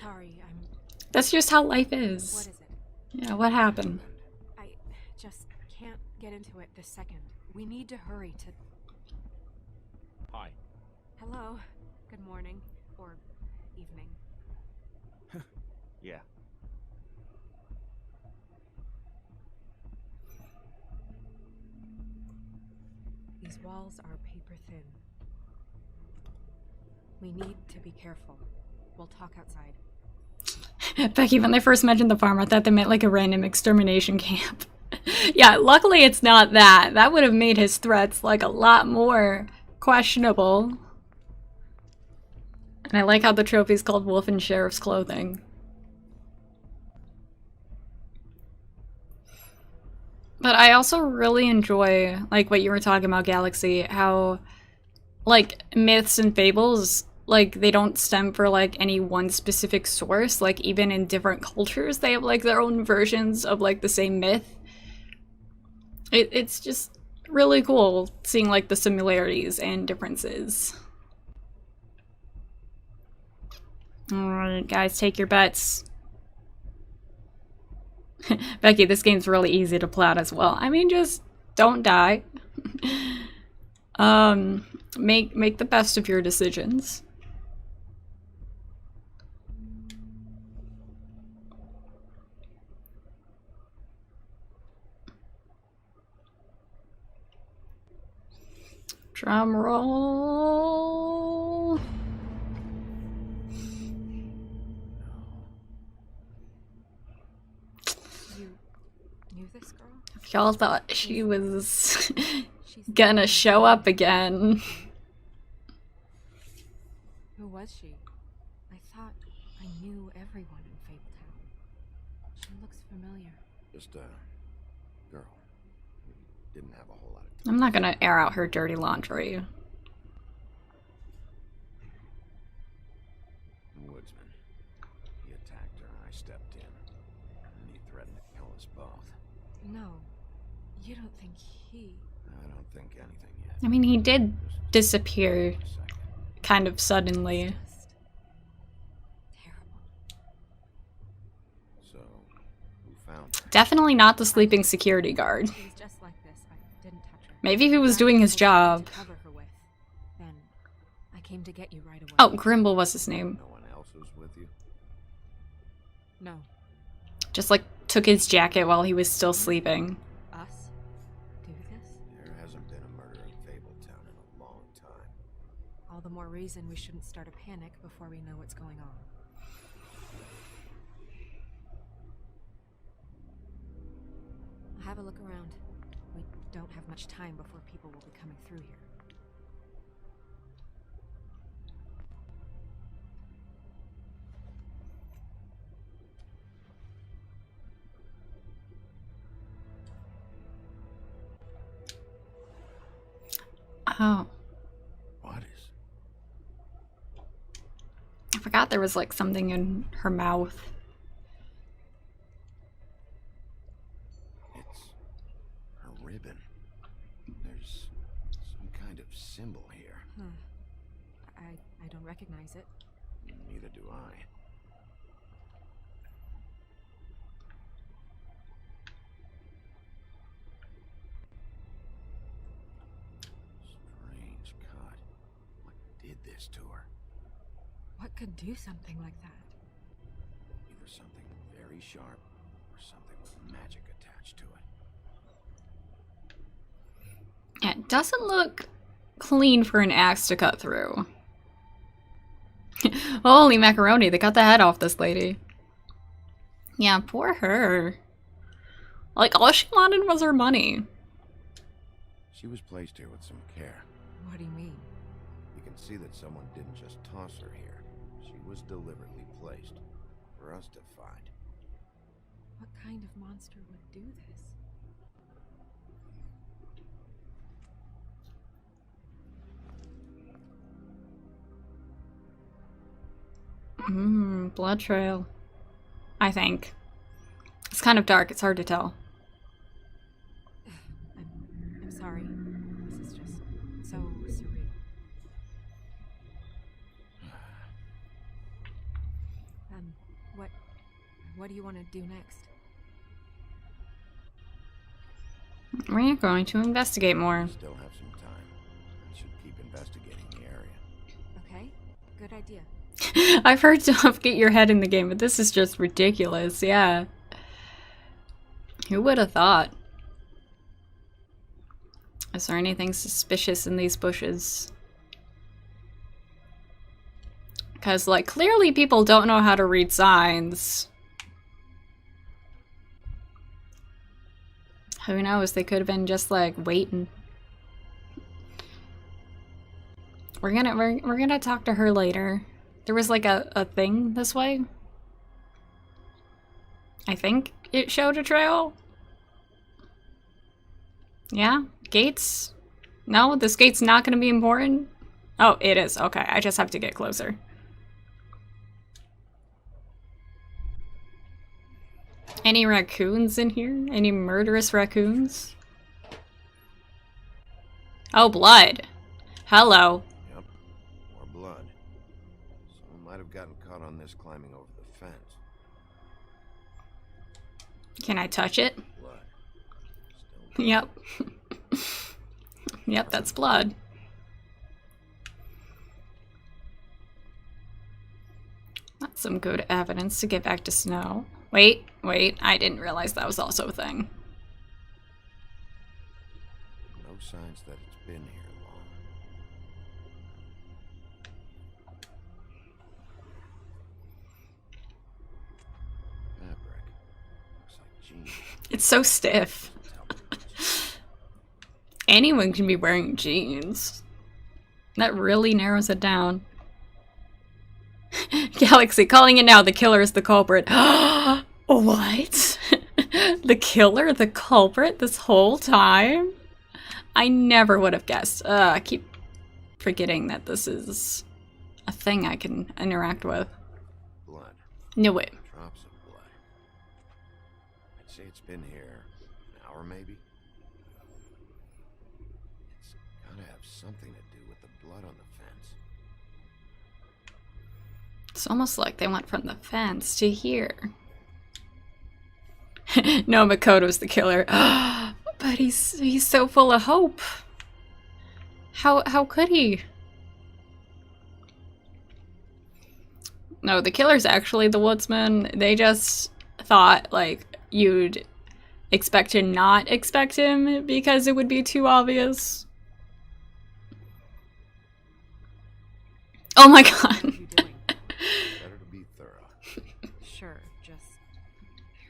Sorry, That's just how life what is. is it? Yeah, what happened? I just can't get into it this second. We need to hurry to... Hi. Hello. Good morning. Or evening. Yeah. These walls are paper thin. We need to be careful. We'll talk outside. Becky, when they first mentioned the farm, I thought they meant like a random extermination camp. Yeah, luckily it's not that. That would have made his threats like a lot more questionable. And I like how the trophy's called Wolf in Sheriff's Clothing. But I also really enjoy, like, what you were talking about, Galaxy, how, like, myths and fables, like, they don't stem for, like, any one specific source. Like, even in different cultures, they have, like, their own versions of, like, the same myth. It's just really cool seeing, like, the similarities and differences. Alright, guys, take your bets. Becky, this game's really easy to plot as well. I mean, just don't die. Make the best of your decisions. Drum roll. This girl? If y'all thought she was She's gonna show up again. Who was she? I thought I knew everyone in Fabletown. She looks familiar. Just a girl. We didn't have a whole lot of time. I'm not gonna air out her dirty laundry. Woodsman. He attacked her, I stepped in. And he threatened to kill us both. No, you don't think he... I don't think anything yet. I mean, he did disappear Just a second. kind of suddenly. Just... terrible. So, who found her? Definitely not the sleeping security guard. She was Maybe he was doing his job. To cover her with. Then I came to get you right away. Oh, Grimble was his name. No one else was with you? No. Just like took his jacket while he was still sleeping. Us? Do this? There hasn't been a murder in Fabletown in a long time. All the more reason we shouldn't start a panic before we know what's going on. Have a look around. We don't have much time before people will be coming through here. Oh. What is? I forgot there was like something in her mouth. It's a ribbon. There's some kind of symbol here. I don't recognize it. Neither do I. Strange cut. What did this to her? What could do something like that? Either something very sharp or something with magic attached to it. Yeah, it doesn't look clean for an axe to cut through. Holy macaroni, they cut the head off this lady. Yeah, poor her. Like, all she wanted was her money. She was placed here with some care. What do you mean? You can see that someone didn't just toss her here. She was deliberately placed for us to find. What kind of monster would do this? Blood trail. I think. It's kind of dark, it's hard to tell. I'm sorry. This is just so surreal. What do you want to do next? We're going to investigate more. Still have some time. I should keep investigating the area. Okay, good idea. I've heard don't get your head in the game, but this is just ridiculous, yeah. Who would have thought? Is there anything suspicious in these bushes? Because, like, clearly people don't know how to read signs. Who knows? They could have been just, like, waiting. We're gonna talk to her later. There was like a thing this way. I think it showed a trail. Yeah? Gates? No, this gate's not gonna be important? Oh, it is. Okay, I just have to get closer. Any raccoons in here? Any murderous raccoons? Oh, blood. Hello. Yep, more blood. Someone might have gotten caught on this climbing over the fence. Can I touch it? Blood. Still Yep. Yep, that's blood. That's some good evidence to get back to Snow. Wait, I didn't realize that was also a thing. no signs that it's been here long. Fabric. Looks like jeans. It's so stiff. Anyone can be wearing jeans. That really narrows it down. Galaxy, calling it now, the killer is the culprit. What? The killer, the culprit this whole time? I never would have guessed. I keep forgetting that this is a thing I can interact with. Blood. No way. Drops of blood. I'd say it's been here an hour maybe. It's gotta have something to do with the blood on the fence. It's almost like they went from the fence to here. No, Makoto's the killer. But he's so full of hope. How could he? No, the killer's actually the woodsman. They just thought like you'd expect to not expect him because it would be too obvious. Oh my god. What are you doing? Better to be thorough. Sure, just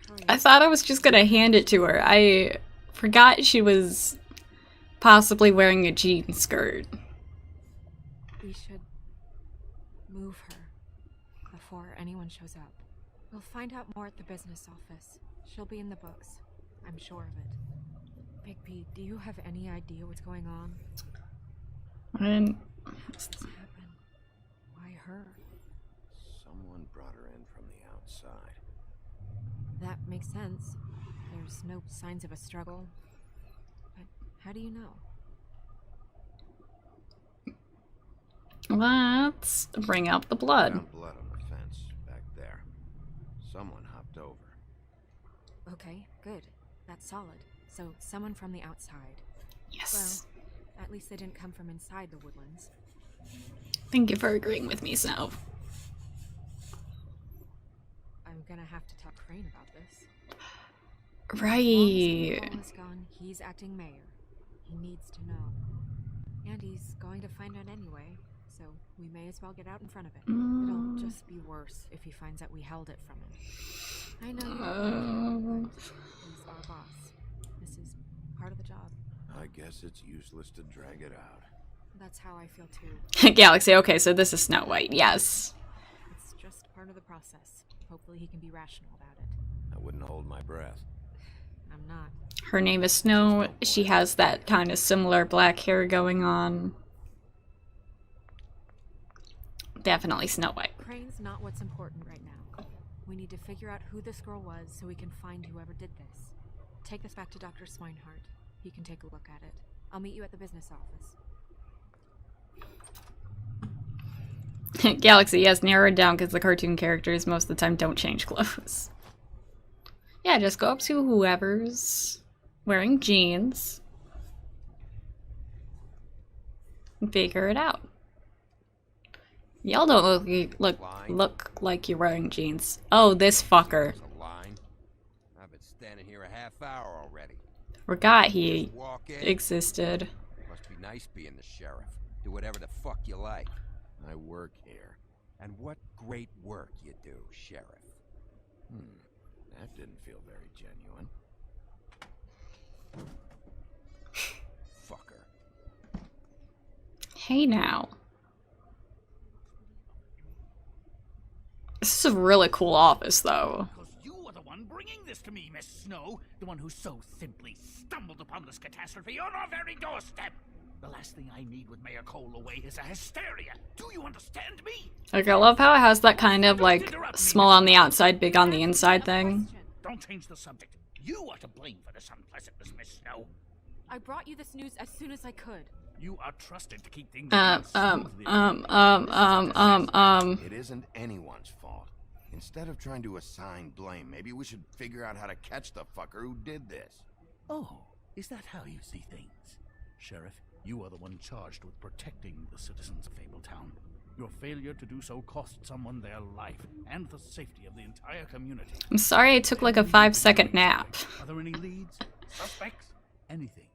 hurry I up. thought I was just gonna hand it to her. I forgot she was possibly wearing a jean skirt. We should move her before anyone shows up. We'll find out more at the business office. She'll be in the books. I'm sure of it. Bigby, do you have any idea what's going on? And How did this happen? Why her? Someone brought her in from the outside. That makes sense. There's no signs of a struggle. But how do you know? let's bring out the blood. Found blood on the fence back there. Someone hopped over. Okay, good. That's solid. So, someone from the outside. Yes. Well, at least they didn't come from inside the woodlands. Thank you for agreeing with me, Snow. I'm gonna have to talk Crane about this. Right. As long as gone, he's acting mayor. He needs to know. And he's going to find out anyway, so we may as well get out in front of it. It'll just be worse if he finds out we held it from him. I know you don't like it, but he's our boss. This is part of the job. I guess it's useless to drag it out. That's how I feel too. Galaxy, okay, so this is Snow White, yes. It's just part of the process. Hopefully he can be rational about it. I wouldn't hold my breath. I'm not. Her name is Snow. She has that kind of similar black hair going on. Definitely Snow White. Crane's not what's important right now. We need to figure out who this girl was so we can find whoever did this. Take this back to Dr. Swinehart. He can take a look at it. I'll meet you at the business office. Galaxy, yes, narrow it down because the cartoon characters most of the time don't change clothes. Yeah, just go up to whoever's wearing jeans and figure it out. Y'all don't look like you're wearing jeans. Oh, this fucker. There's a line. I've been standing here a half hour already. Forgot he Just walk in. existed. Must be nice being the sheriff. Do whatever the fuck you like. I work here. And what great work you do, sheriff. That didn't feel very genuine. Fucker. Hey now. This is a really cool office, though. Because you are the one bringing this to me, Miss Snow. The one who so simply stumbled upon this catastrophe on our very doorstep. The last thing I need with Mayor Cole away is a hysteria. Do you understand me? Like, I love how it has that kind of, like, small on the outside, big on the inside thing. Don't change the subject. You are to blame for this unpleasantness, Miss Snow. I brought you this news as soon as I could. You are trusted to keep things It isn't anyone's fault. Instead of trying to assign blame, maybe we should figure out how to catch the fucker who did this. Oh, is that how you see things? Sheriff, you are the one charged with protecting the citizens of Fabletown. Your failure to do so cost someone their life and the safety of the entire community. I'm sorry I took like a 5-second nap. Are there any leads? Suspects? Anything.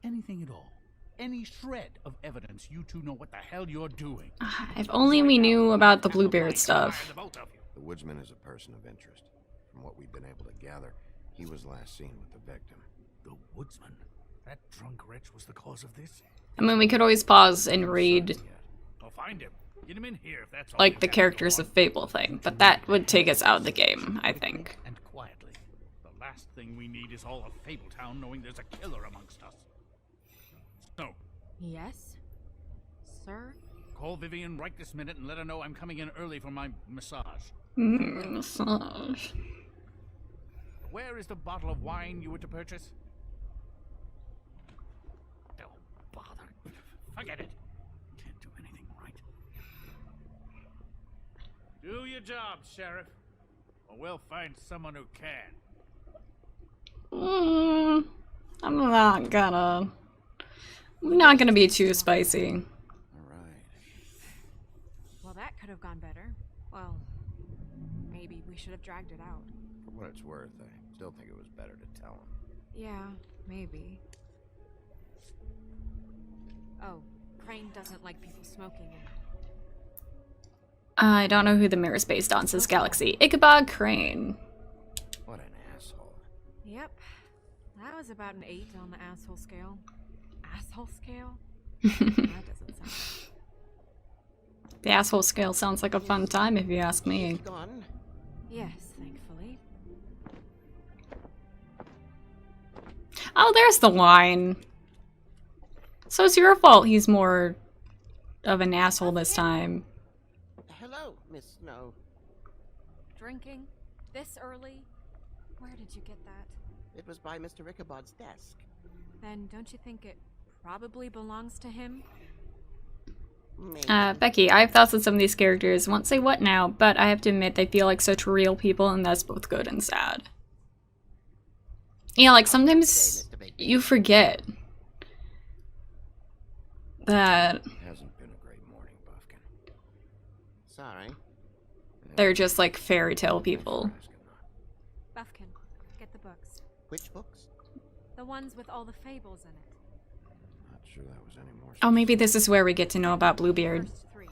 Anything at all. Any shred of evidence you two know what the hell you're doing. If only we knew about the Bluebeard stuff. The woodsman is a person of interest. From what we've been able to gather, he was last seen with the victim. The woodsman? That drunk wretch was the cause of this? I mean, we could always pause and read, I'll find him. Get him in here if that's all. like, the characters of Fable thing, but that would take us out of the game, I think. And quietly. The last thing we need is all of Fabletown knowing there's a killer amongst us. So, Yes? Sir? call Vivian right this minute and let her know I'm coming in early for my massage. Massage. Where is the bottle of wine you were to purchase? Oh, bother. Forget it. Can't do anything right. Do your job, Sheriff. Or we'll find someone who can. I'm not gonna be too spicy. Alright. Well, that could have gone better. Well, maybe we should have dragged it out. For what it's worth, I still think it was better to tell him. Yeah, maybe. Oh, Crane doesn't like people smoking in. I don't know who the mirror is based on, says Galaxy. Ichabod Crane. What an asshole. Yep. That was about an 8 on the asshole scale. Asshole scale? That doesn't sound... The asshole scale sounds like a fun time if you ask me. Gone. Yes, thankfully. Oh, there's the line. So it's your fault he's more of an asshole this time. Hello, Miss Snow. Drinking? This early? Where did you get that? It was by Mr. Ichabod's desk. Then don't you think it probably belongs to him? Becky, I have thoughts on some of these characters. Won't say what now, but I have to admit they feel like such real people, and that's both good and sad. Yeah, like sometimes you forget that Hasn't been a great morning, Buffkin. Sorry. they're just like fairy tale people. Buffkin, get the books. Which books? The ones with all the fables in it. Not sure that was any more. Oh, maybe this is where we get to know about Bluebeard. First 3.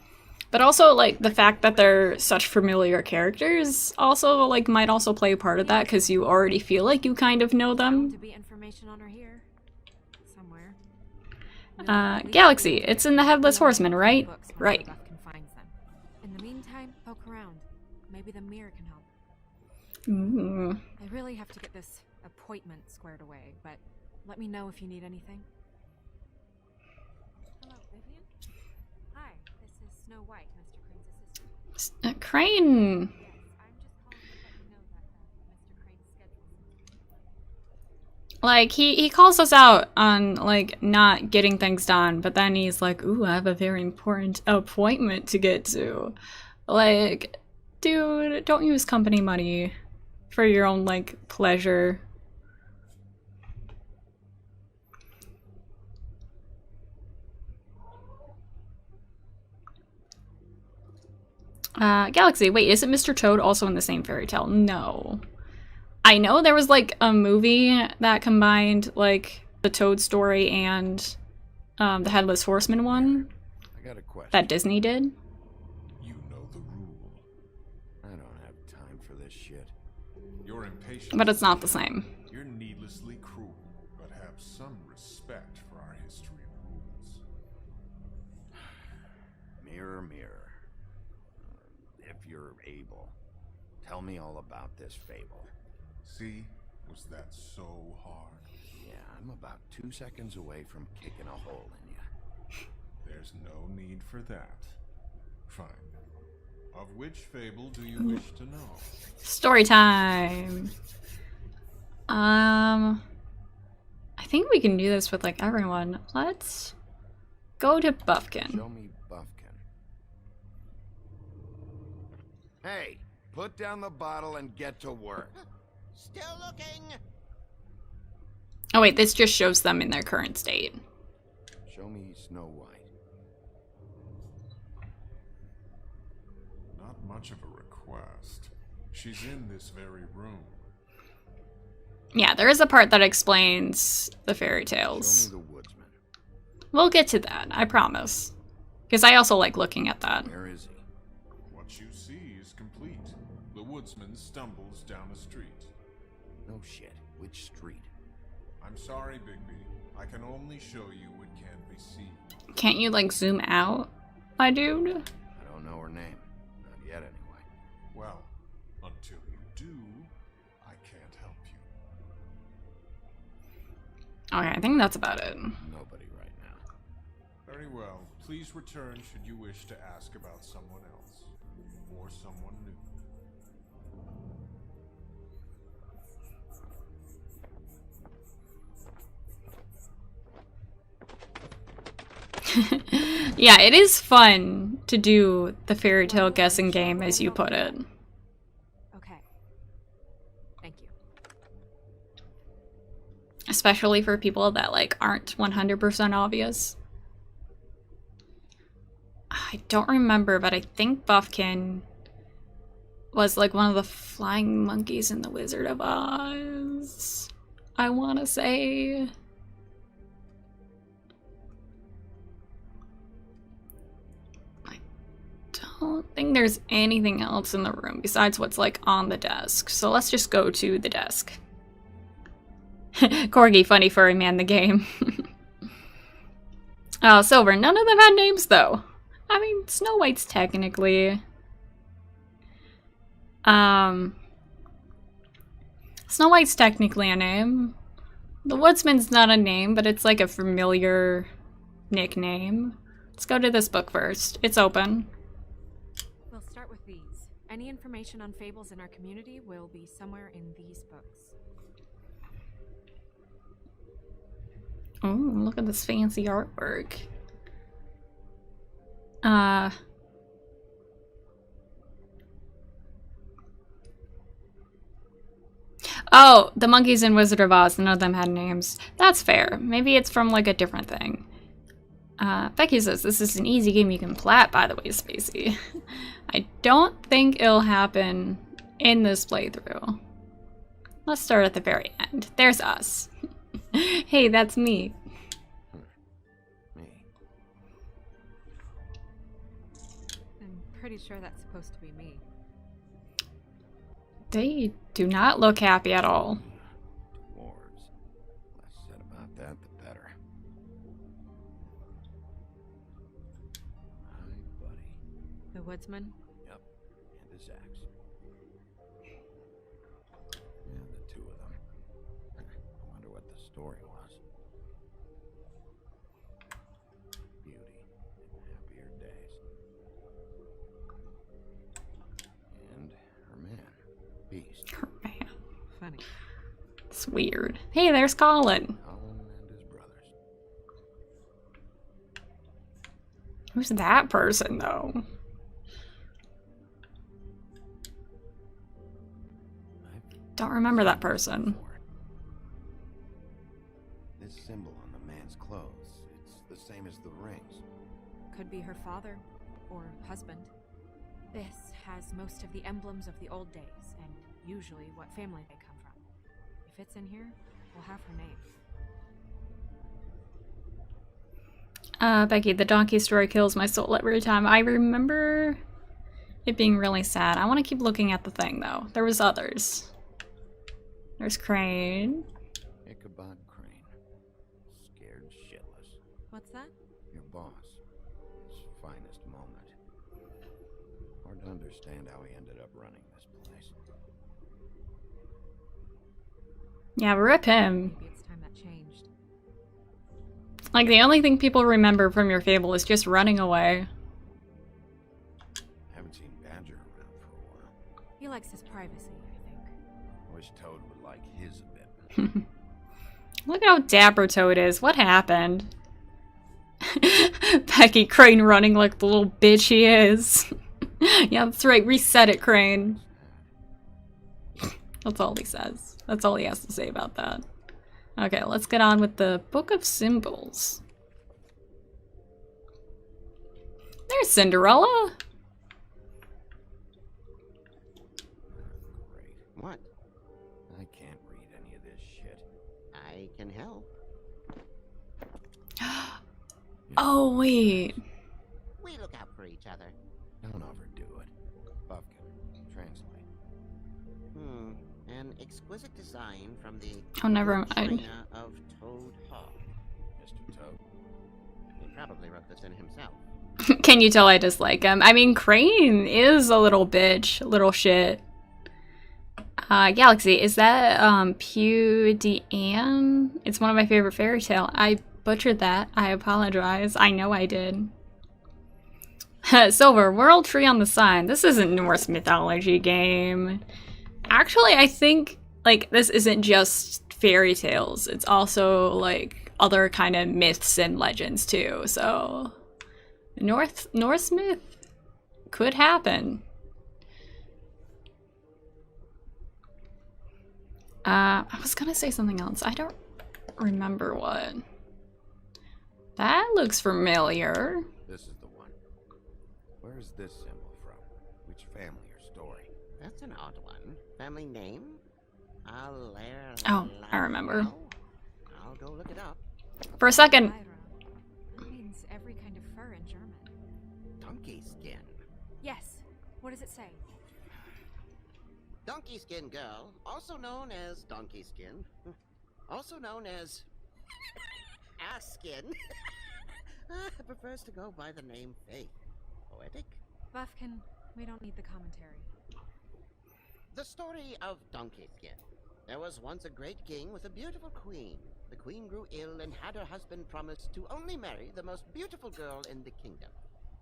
But also, like, the fact that they're such familiar characters also, like, might also play a part of that, because you already feel like you kind of know To them. be information on her here. Somewhere. Galaxy, it's in the Headless Horseman, right? Right. Buffkin finds them. In the meantime, poke around. Maybe the mirror can help. Ooh. I really have to get this appointment squared away, but let me know if you need anything. Hello, Vivian? Hi, this is Snow White, Mr. Crane's assistant. Crane. Yes, I'm just calling to let you know that Mr. Crane's schedule. Like, he calls us out on, like, not getting things done, but then he's like, ooh, I have a very important appointment to get to. Like, dude, don't use company money for your own, like, pleasure. Galaxy, wait, isn't Mr. Toad also in the same fairy tale? No. I know there was, like, a movie that combined, like, the Toad story and the Headless Horseman one I got a question. that Disney did. You know the rule. I don't have time for this shit. You're impatient. But it's not the same. You're needlessly cruel, but have some respect for our history and rules. Mirror, mirror. If you're able, tell me all about this fable. See? Was that so hard? Yeah, I'm about 2 seconds away from kicking a hole in you. There's no need for that. Fine. Of which fable do you wish to know? Story time. I think we can do this with, like, everyone. Let's go to Buffkin. Show me Buffkin. Hey, put down the bottle and get to work. Still looking. Oh wait, this just shows them in their current state. Show me Snow White. Not much of a request. She's in this very room. Yeah, there is a part that explains the fairy tales. Show me the woodsman. We'll get to that, I promise. Because I also like looking at that. Where is he? What you see is complete. The woodsman stumbles down a street. No shit. Which street? I'm sorry, Bigby. I can only show you what can be seen. Can't you, like, zoom out, my dude? I don't know her name. Not yet, anyway. Well, until you do, I can't help you. Okay, I think that's about it. Nobody right now. Very well. Please return should you wish to ask about someone else. Or someone new. Yeah, it is fun to do the fairy tale guessing game, as you put it. Okay. Thank you. Especially for people that, like, aren't 100% obvious. I don't remember, but I think Buffkin was, like, one of the flying monkeys in The Wizard of Oz. I want to say... I don't think there's anything else in the room besides what's, like, on the desk. So let's just go to the desk. Corgi, funny furry man, the game. Silver. None of them had names, though. I mean, Snow White's technically... Snow White's technically a name. The Woodsman's not a name, but it's like a familiar nickname. Let's go to this book first. It's open. We'll start with these. Any information on fables in our community will be somewhere in these books. Oh, look at this fancy artwork. Oh, the monkeys in Wizard of Oz, none of them had names. That's fair. Maybe it's from, like, a different thing. Becky says, this is an easy game you can plat, by the way, Spacey. I don't think it'll happen in this playthrough. Let's start at the very end. There's us. Hey, that's me. Me. I'm pretty sure that's supposed to be me. They do not look happy at all. Dwarves. Less said about that, the better. Hi, buddy. The Woodsman? Yep. And his axe. Yeah, the two of them. I wonder what the story was. Beauty and happier days. And her man, Beast. Her man. Funny. It's weird. Hey, there's Colin. Colin and his brothers. Who's that person, though? Don't remember that person. This symbol on the man's clothes, it's the same as the rings. Could be her father or husband. This has most of the emblems of the old days and usually what family they come from. If it's in here, we'll have her name. Becky, the donkey story kills my soul every time. I remember it being really sad. I want to keep looking at the thing, though. There was others. There's Crane. Ichabod Crane. Scared shitless. What's that? Your boss. His finest moment. Hard to understand how he ended up running this place. Yeah, rip him. Maybe it's time that changed. Like, the only thing people remember from your fable is just running away. Haven't seen Badger around for a while. He likes his privacy, I think. I wish Toad would like his a bit. Look how dapper Toad is. What happened? Becky, Crane running like the little bitch he is. Yeah, that's right. Reset it, Crane. That's all he says. That's all he has to say about that. Okay, let's get on with the Book of Symbols. There's Cinderella. Great. What? I can't read any of this shit. I can help. Oh, wait. We look out for each other. Don't overdo it. Buffkin, translate. An exquisite design from the Oh, never mind. China of Toad Hall. Mr. Toad. He probably wrote this in himself. Can you tell I dislike him? I mean, Crane is a little bitch, a little shit. Galaxy, is that Pew Deanne? It's one of my favorite fairy tale. I butchered that. I apologize. I know I did. Silver, World Tree on the sign. This isn't Norse mythology game. Actually, I think, like, this isn't just fairy tales. It's also, like, other kind of myths and legends, too. So, Norse myth could happen. I was gonna say something else. I don't remember what. That looks familiar. This is the one. Where is this symbol from? Which family or story? That's an odd one. Family name? Oh, I remember. I'll go look it up. For a second. That means every kind of fur in German. Donkey skin. Yes. What does it say? Donkey skin girl, also known as donkey skin, also known as ass skin, prefers to go by the name Faith. Poetic? Buffkin, we don't need the commentary. The story of Donkey Skin. There was once a great king with a beautiful queen. The queen grew ill and had her husband promise to only marry the most beautiful girl in the kingdom.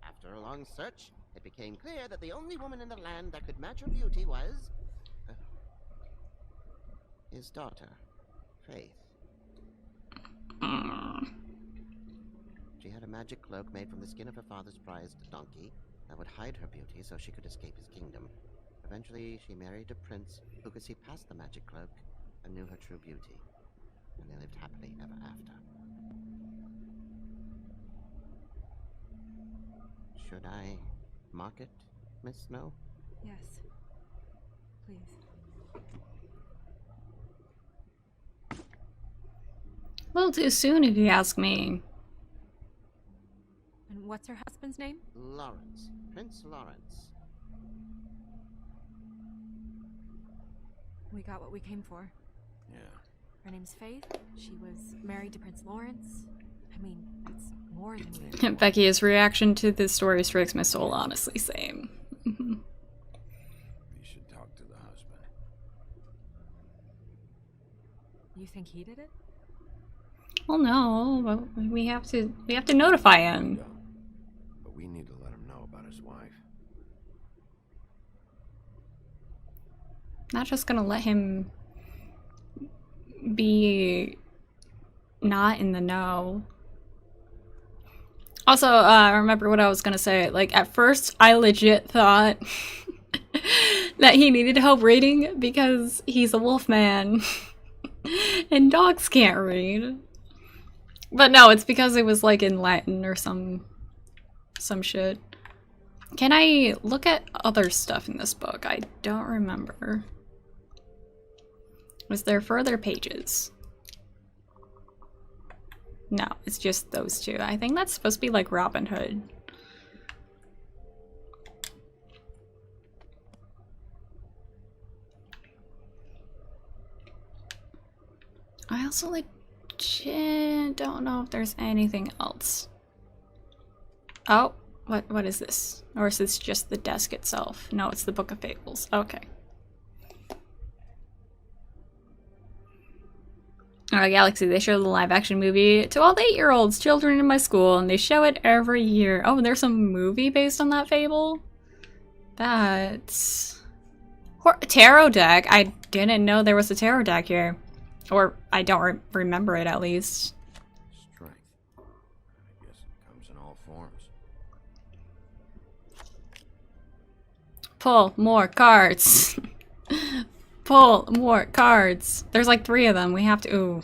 After a long search, it became clear that the only woman in the land that could match her beauty was his daughter, Faith. She had a magic cloak made from the skin of her father's prized donkey that would hide her beauty so she could escape his kingdom. Eventually, she married a prince who could see past the magic cloak and knew her true beauty. And they lived happily ever after. Should I mark it, Miss Snow? Yes. Please. A little too soon if you ask me. And what's her husband's name? Lawrence. Prince Lawrence. We got what we came for. Yeah. Her name's Faith. She was married to Prince Lawrence. I mean, it's more than we... Becky's reaction to this story strikes my soul, honestly, same. You should talk to the husband. You think he did it? Well, no, but we have to notify him. Yeah. But we need to let him know about his wife. Not just gonna let him be not in the know. Also, I remember what I was gonna say. Like, at first, I legit thought that he needed help reading because he's a wolf man and dogs can't read. But no, it's because it was like in Latin or some shit. Can I look at other stuff in this book? I don't remember. Was there further pages? No, it's just those two. I think that's supposed to be like Robin Hood. I also like don't know if there's anything else. Oh, what is this? Or is this just the desk itself? No, it's the Book of Fables. Okay. Galaxy, they show the live-action movie to all the 8-year-olds, children in my school, and they show it every year. Oh, there's a movie based on that fable? That's... Tarot deck? I didn't know there was a tarot deck here. Or, I don't remember it, at least. Strength. I guess it comes in all forms. Pull more cards. Pull more cards. There's like 3 of them. We have to... Ooh.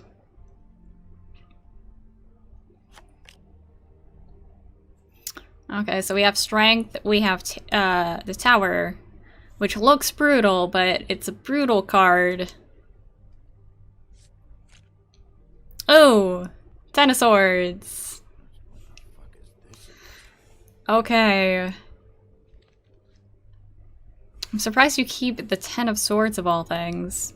Okay, so we have strength. We have the tower, which looks brutal, but it's a brutal card. Oh, 10 of Swords. Okay. I'm surprised you keep the 10 of Swords of all things.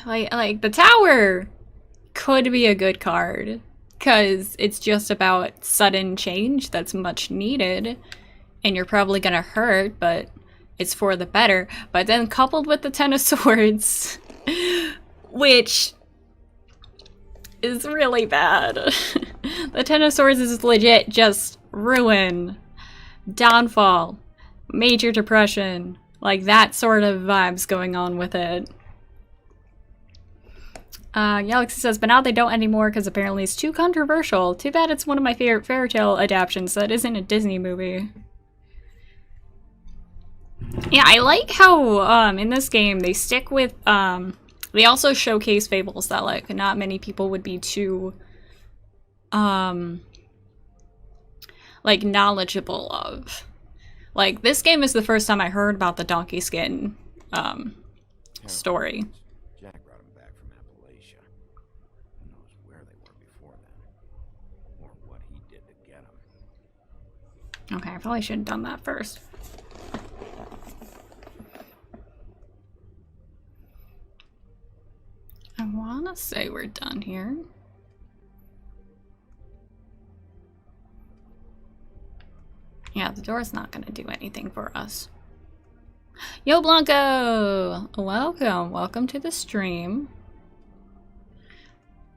Like the tower could be a good card because it's just about sudden change that's much needed, and you're probably gonna hurt, but it's for the better. But then coupled with the 10 of Swords, which is really bad. The 10 of Swords is legit just ruin, downfall, major depression, like that sort of vibes going on with it. Galaxy says, but now they don't anymore because apparently it's too controversial. Too bad it's one of my favorite fairy tale adaptations that isn't a Disney movie. Yeah, I like how in this game they stick with They also showcase fables that, like, not many people would be too, like, knowledgeable of. Like, this game is the first time I heard about the donkey skin, story. Jack brought him back from Appalachia. Who knows where they were before then, or what he did to get them. Okay, I probably should have done that first. I want to say we're done here. Yeah, the door's not going to do anything for us. Yo, Blanco! Welcome. Welcome to the stream.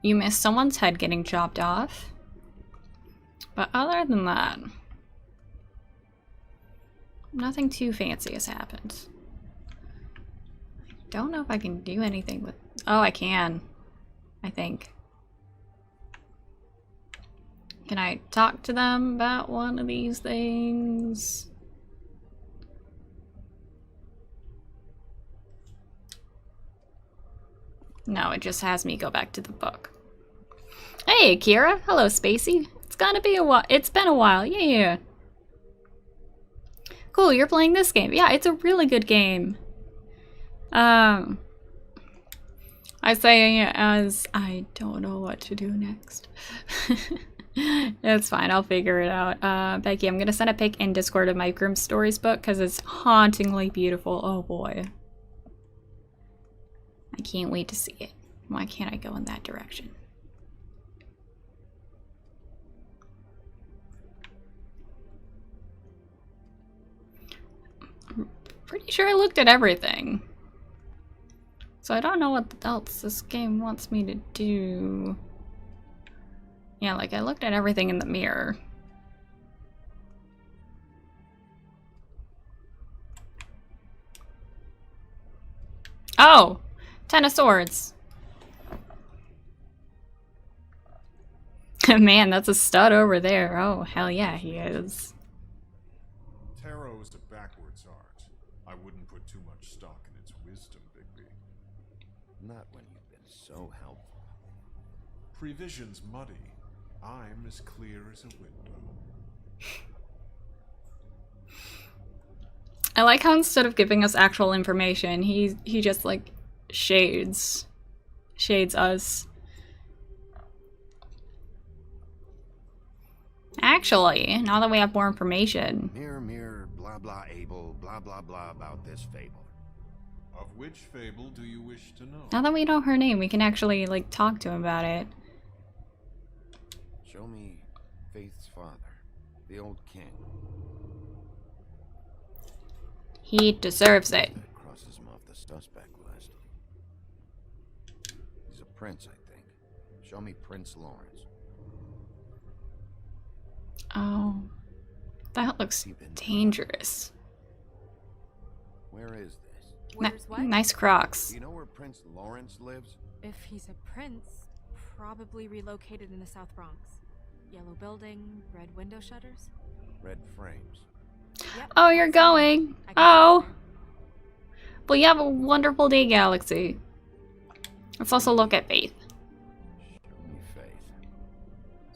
You missed someone's head getting chopped off. But other than that, nothing too fancy has happened. Don't know if I can do anything with... Oh, I can. I think. Can I talk to them about one of these things? No, it just has me go back to the book. Hey, Kira. Hello, Spacey. It's gonna be a while. It's been a while. Yeah. Cool, you're playing this game. Yeah, it's a really good game. I say as I don't know what to do next. It's fine, I'll figure it out. Becky, I'm gonna send a pic in Discord of my Grim Stories book because it's hauntingly beautiful. Oh boy. I can't wait to see it. Why can't I go in that direction? I'm pretty sure I looked at everything. So I don't know what else this game wants me to do. Yeah, like I looked at everything in the mirror. Oh! 10 of Swords. Man, that's a stud over there. Oh, hell yeah, he is. Tarot is a backwards art. I wouldn't put too much stock in its wisdom, Bigby. Not when you've been so helpful. Prevision's muddy. I'm as clear as a window. I like how instead of giving us actual information, he just like shades us. Actually, now that we have more information. Mirror, mirror, blah blah able, blah blah blah about this fable. Of which fable do you wish to know? Now that we know her name, we can actually like talk to him about it. Show me Faith's father, the old king. He deserves it. That crosses him off the suspect list. He's a prince, I think. Show me Prince Lawrence. Oh, that looks dangerous. Where is this? Where's what? Nice Crocs. Do you know where Prince Lawrence lives? If he's a prince, probably relocated in the South Bronx. Yellow building, red window shutters. Red frames. Yep, Oh, you're going. Oh. Well, you have a wonderful day, Galaxy. Let's also look at Faith. Show me Faith.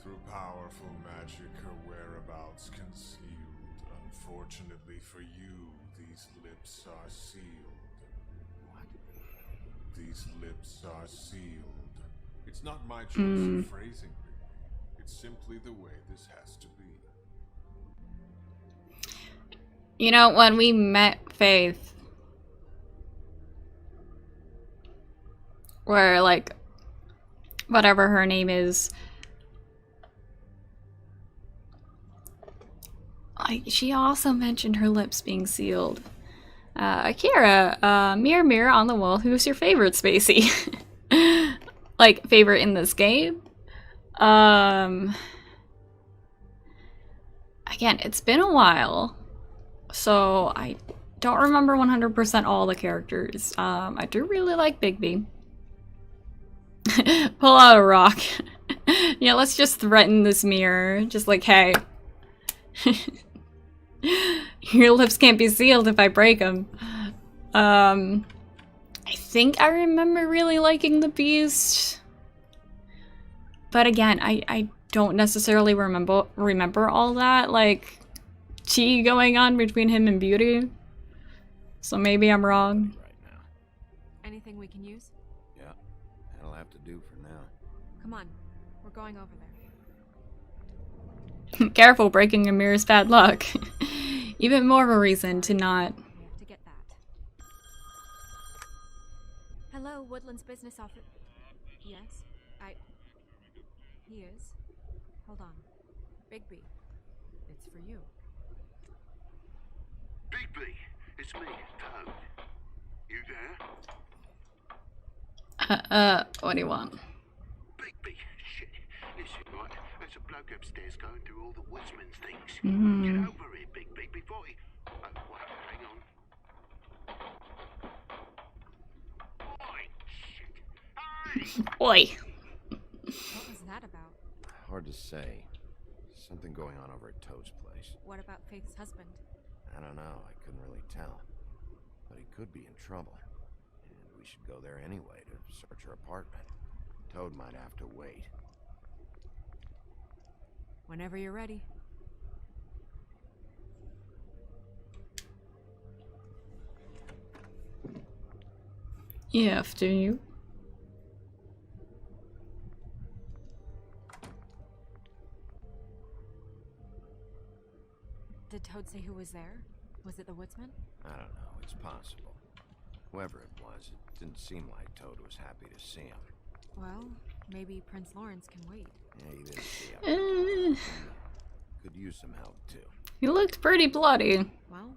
Through powerful magic, her whereabouts concealed. Unfortunately for you, these lips are sealed. What? These lips are sealed. It's not my choice of phrasing, Bigby. It's simply the way this has to be. You know, when we met Faith, where like, whatever her name is, like, she also mentioned her lips being sealed. Akira, mirror, mirror on the wall, who's your favorite, Spacey? Like, favorite in this game? Again, it's been a while, so I don't remember 100% all the characters. I do really like Bigby. Pull out a rock. Yeah, let's just threaten this mirror. Just like, hey. Your lips can't be sealed if I break them. I think I remember really liking the Beast. But again, I don't necessarily remember all that, like, tea going on between him and Beauty. So maybe I'm wrong. Right now. Anything we can use? Yeah, that'll have to do for now. Come on, we're going over there. Careful, breaking a mirror's bad luck. Even more of a reason to not. We have to get that. Hello, Woodland's business office. Yes, He is. Hold on. Bigby, it's for you. Bigby, it's me, Toad. You there? What do you want? Bigby, shit. Listen, right, there's a bloke upstairs going through all the woodsman's things. Mm. Get over here, Bigby, before he... Oh, wait, hang on. Oi, shit. Hey! Oi. What was that about? Hard to say. Something going on over at Toad's place. What about Faith's husband? I don't know. I couldn't really tell. But he could be in trouble. And we should go there anyway to search her apartment. Toad might have to wait. Whenever you're ready. Yeah, after you. Did Toad say who was there? Was it the woodsman? I don't know. It's possible. Whoever it was, it didn't seem like Toad was happy to see him. Well, maybe Prince Lawrence can wait. Yeah, he didn't see him. Uh, Could use some help, too. he looked pretty bloody. Well,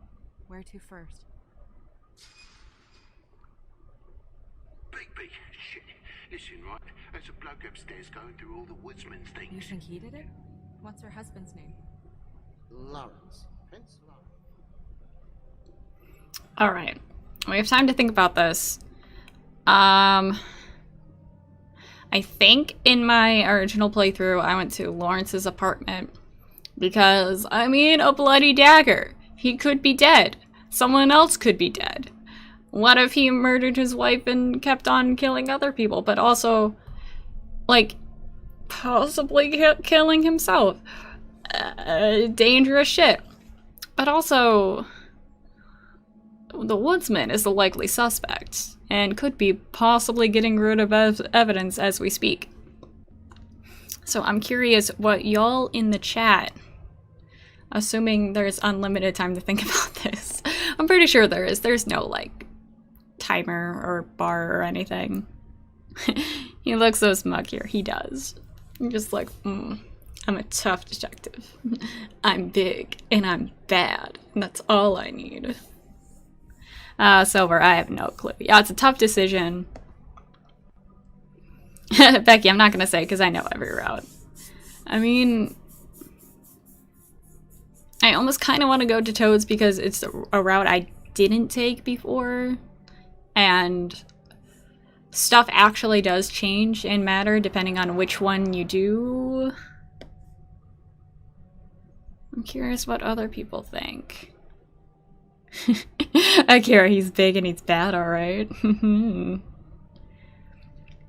where to first? Bigby, shit. Listen, right, there's a bloke upstairs going through all the woodsman's You things. think he did it? What's her husband's name? Lawrence. Prince Lawrence. Alright. We have time to think about this. I think in my original playthrough, I went to Lawrence's apartment because, I mean, a bloody dagger. He could be dead. Someone else could be dead. What if he murdered his wife and kept on killing other people, but also, like, possibly killing himself? Dangerous shit. But also, the woodsman is the likely suspect and could be possibly getting rid of evidence as we speak. So I'm curious what y'all in the chat, assuming there's unlimited time to think about this. I'm pretty sure there is. There's no, like, timer or bar or anything. He looks so smug here. He does. I'm just like, I'm a tough detective. I'm big and I'm bad. And that's all I need. Silver, I have no clue. Yeah, it's a tough decision. Becky, I'm not gonna say because I know every route. I mean, I almost kind of want to go to Toad's because it's a route I didn't take before. And stuff actually does change and matter depending on which one you do. I'm curious what other people think. Akira, he's big and he's bad, alright.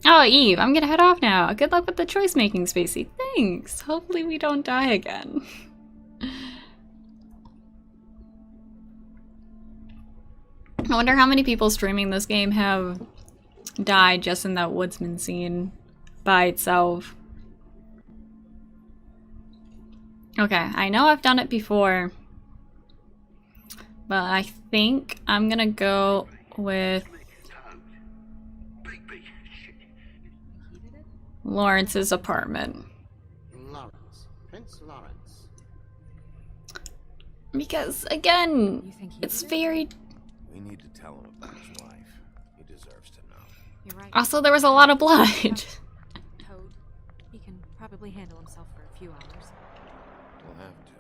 Oh, Eve, I'm gonna head off now. Good luck with the choice making, Spacey. Thanks. Hopefully we don't die again. I wonder how many people streaming this game have died just in that woodsman scene by itself. Okay, I know I've done it before, but I think I'm gonna go with Lawrence's apartment. Lawrence. Prince Lawrence. Because, again, it's very... We need to tell him about his wife. He deserves to know. You're right. Also, there was a lot of blood. Toad. He can probably handle himself for a few hours. We'll have to.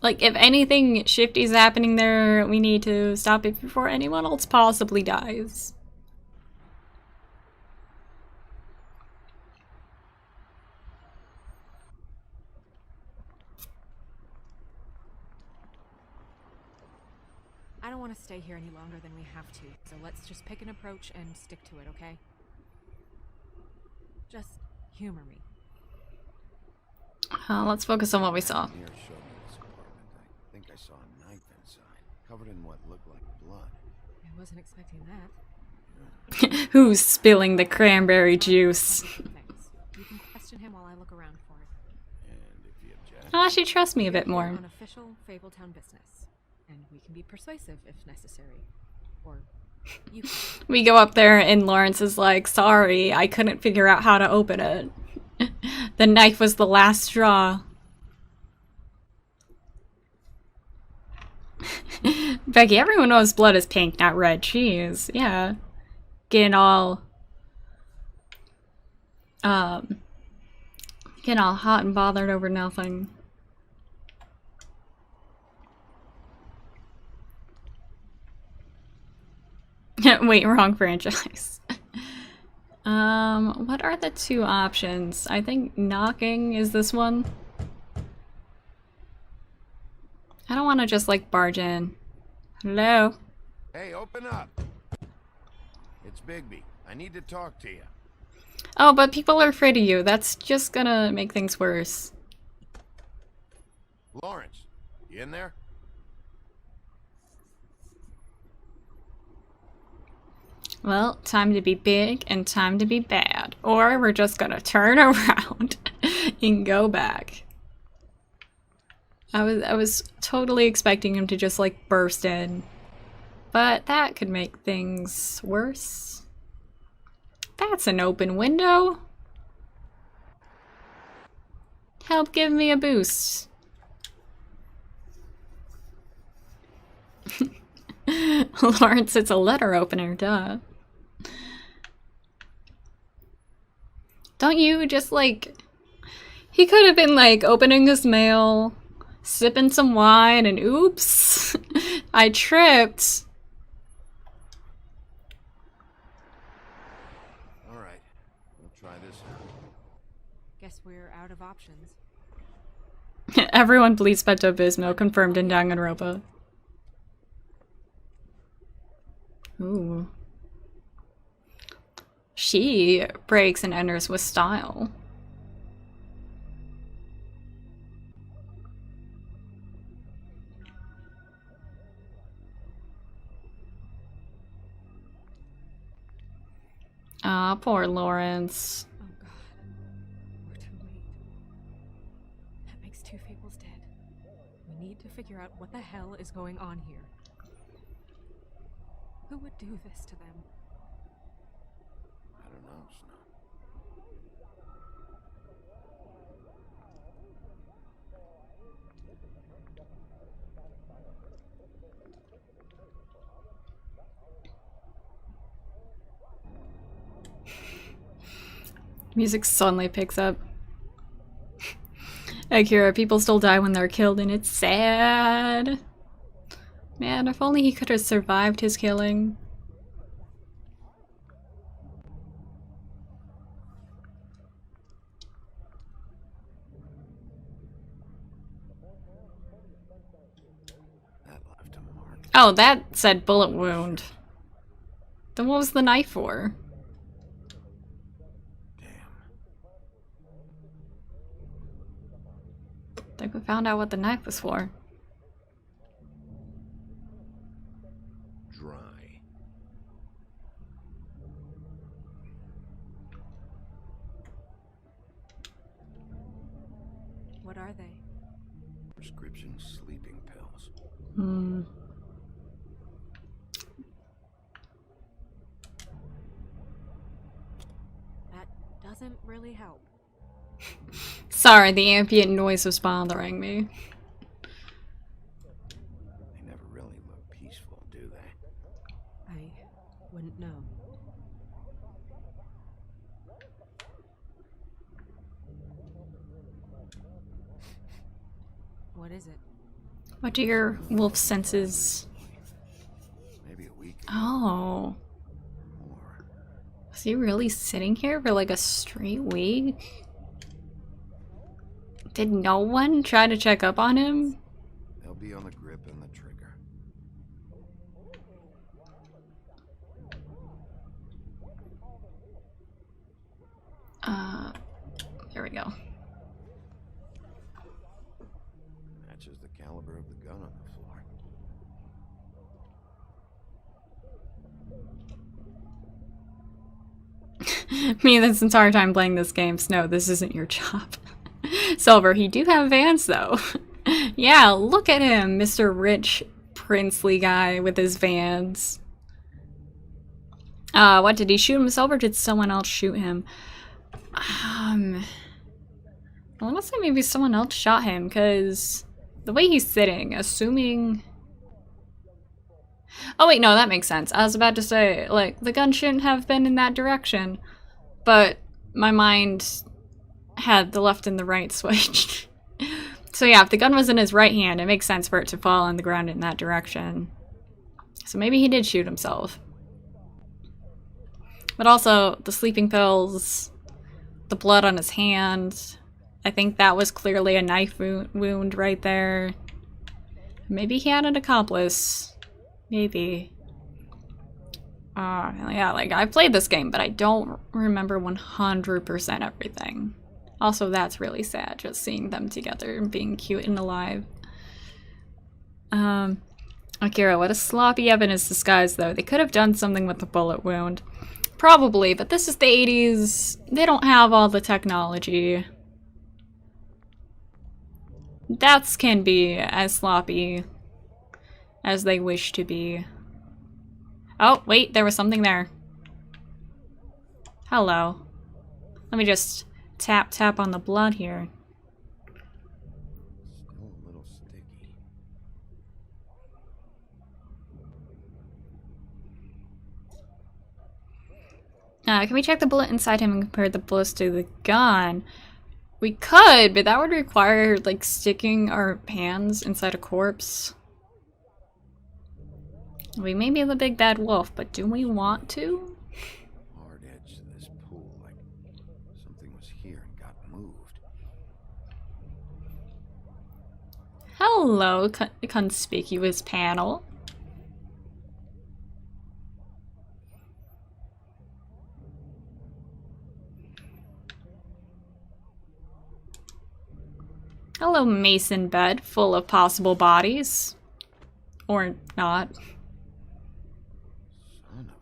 Like, if anything shifty is happening there, we need to stop it before anyone else possibly dies. I don't want to stay here any longer than we have to, so let's just pick an approach and stick to it, okay? Just humor me. Let's focus on what we saw. Here showed me this apartment. I think I saw a knife inside, covered in what looked like blood. I wasn't expecting that. Who's spilling the cranberry juice? You can question him while I look around for it. And if you object, Ah, she trusts me a bit more. On official Fabletown business, and we can be persuasive if necessary. Or you can. We go up there and Lawrence is like, sorry, I couldn't figure out how to open it. The knife was the last straw. Becky, everyone knows blood is pink, not red. Jeez, yeah. Getting all hot and bothered over nothing. Wait, wrong franchise. What are the two options? I think knocking is this one. I don't want to just like barge in. Hello? hey, open up. It's Bigby. I need to talk to you. Oh, but people are afraid of you. That's just gonna make things worse. Lawrence, you in there? Well, time to be big and time to be bad. Or we're just gonna turn around and go back. I was totally expecting him to just like burst in. But that could make things worse. That's an open window. Help give me a boost. Lawrence, it's a letter opener, duh. Don't you just like... He could have been like opening his mail, sipping some wine, and oops, I tripped. Alright, we'll try this out. Guess we're out of options. Everyone bleeds Pepto-Bismol, confirmed in Danganronpa. Ooh. She breaks and enters with style. Ah, poor Lawrence. Oh god. We're too late. That makes two Fables dead. We need to figure out what the hell is going on here. Who would do this to them? I don't know, Snow. Music suddenly picks up. Akira, people still die when they're killed and it's sad. Man, if only he could have survived his killing. That left a mark. Oh, that said bullet wound. Then what was the knife for? I think we found out what the knife was for. Dry. What are they? Prescription sleeping pills. Hmm. That doesn't really help. Sorry, the ambient noise was bothering me. They never really look peaceful, do they? I wouldn't know. What is it? What do your wolf senses? Maybe a week. Oh. More. Was he really sitting here for like a straight week? Did no one try to check up on him? They'll be on the grip and the trigger. Here we go. Matches the caliber of the gun on the floor. Me this entire time playing this game. Snow, this isn't your job. Silver, he do have Vans though. Yeah, look at him, Mr. Rich princely guy with his Vans. What, did he shoot himself or did someone else shoot him? I want to say maybe someone else shot him, because the way he's sitting, assuming... Oh wait, no, that makes sense. I was about to say, like, the gun shouldn't have been in that direction, but my mind had the left and the right switched. So yeah, if the gun was in his right hand, it makes sense for it to fall on the ground in that direction. So maybe he did shoot himself. But also, the sleeping pills, the blood on his hand, I think that was clearly a knife wound right there. Maybe he had an accomplice. Maybe. Yeah, like, I've played this game, but I don't remember 100% everything. Also, that's really sad, just seeing them together and being cute and alive. Akira, what a sloppy evidence disguise, though. They could have done something with the bullet wound. Probably, but this is the 80s. They don't have all the technology. Deaths can be as sloppy as they wish to be. Oh, wait, there was something there. Hello. Let me just tap on the blood here. Still a little sticky. Can we check the bullet inside him and compare the bullets to the gun? We could, but that would require, like, sticking our hands inside a corpse. We may be the big bad wolf, but do we want to? Hard edge to this pool, like something was here and got moved. Hello, conspicuous panel. Hello, mason bed full of possible bodies. Or not. Son of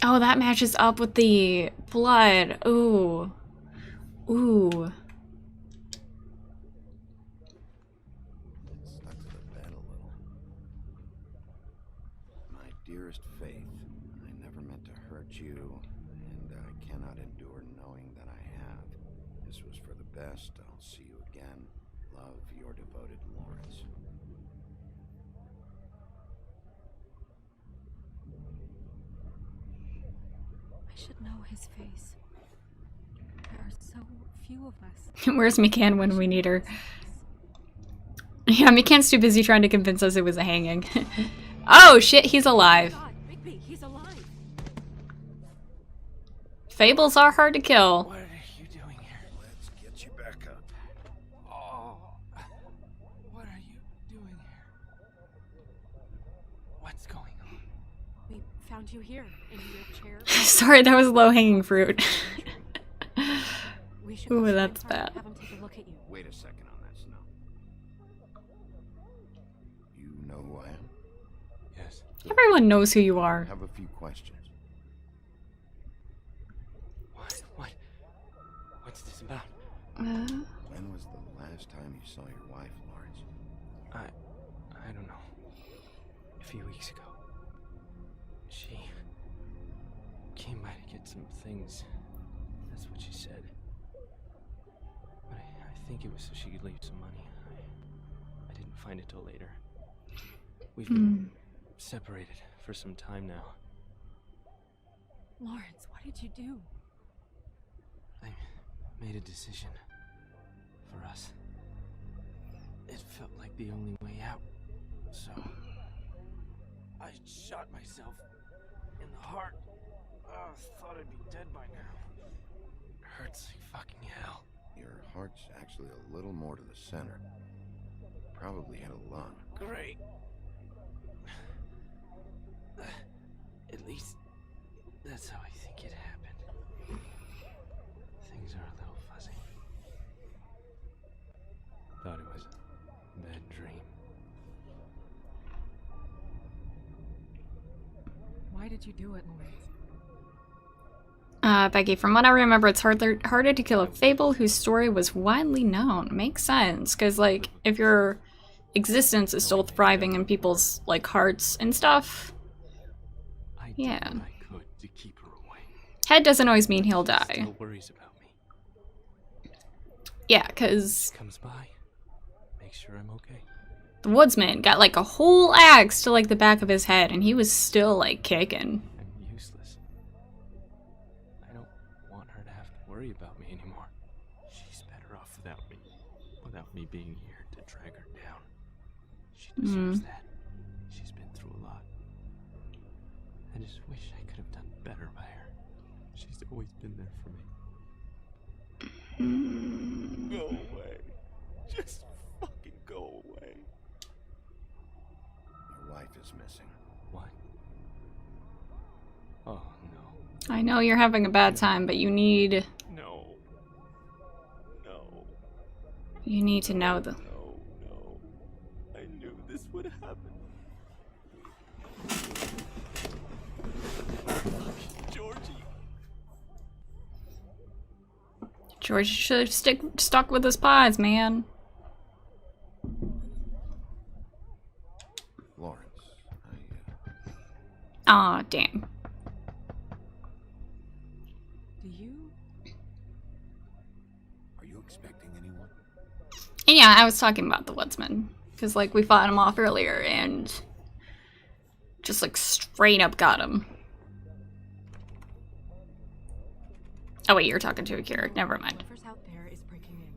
a... Oh, that matches up with the blood. Ooh. Ooh. Stuck to the bed a little. My dearest Faith, I never meant to hurt you, and I cannot endure knowing that I have. This was for the best. I'll see you again. Love, your devoted Lawrence. I should know his face. There are so few of us. Where's McCann when we need her? Yeah, McCann's too busy trying to convince us it was a hanging. Oh shit, he's alive. God, Bigby, he's alive. Fables are hard to kill. What are you doing here? Let's get you back up. Oh, what are you doing here? What's going on? We found you here, in your chair. Sorry, that was low-hanging fruit. We should Ooh, go that's find her, bad. have him take a look at you. Wait a second on that, Snow. You know who I am? Yes. Everyone knows who you I are. have a few questions. What? What's this about? When was the last time you saw your wife, Lawrence? I don't know. A few weeks ago. She came by to get some things. That's what she said. But I think it was so she could leave some money. I didn't find it till later. We've been separated for some time now. Lawrence, what did you do? I made a decision for us. It felt like the only way out. So I shot myself in the heart. Oh, thought I'd be dead by now. Hurts like fucking hell. Your heart's actually a little more to the center. Probably had a lung. Great. At least that's how I think it happened. thought it was a bad dream. Why did you do it, Lawrence? Becky, from what I remember, it's harder to kill a fable whose story was widely known. Makes sense, because, like, if your existence is still thriving in people's, like, hearts and stuff, yeah. I did what I could to keep her away. Head doesn't always mean he'll She die. still worries about me. Yeah, because Comes by, make sure I'm okay. the woodsman got, like, a whole axe to, like, the back of his head, and he was still, like, kicking. I'm useless. I don't want her to have to worry about me anymore. She's better off without me being here to drag her down. She deserves that. She's been through a lot. I just wish I could have done better by her. She's always been there for me. Go away. Just fucking go away. Your wife is missing. What? Oh, no. I know you're having a bad time, but you need No. to know the... No. I knew this would happen. Georgie. George should have stuck with his pies, man. Lawrence, Aw, damn. Are you expecting anyone? And yeah, I was talking about the woodsman. Because, like, we fought him off earlier and just, like, straight up got him. Oh, wait, you're talking to a Kira. Never mind. Whoever's out there is breaking in.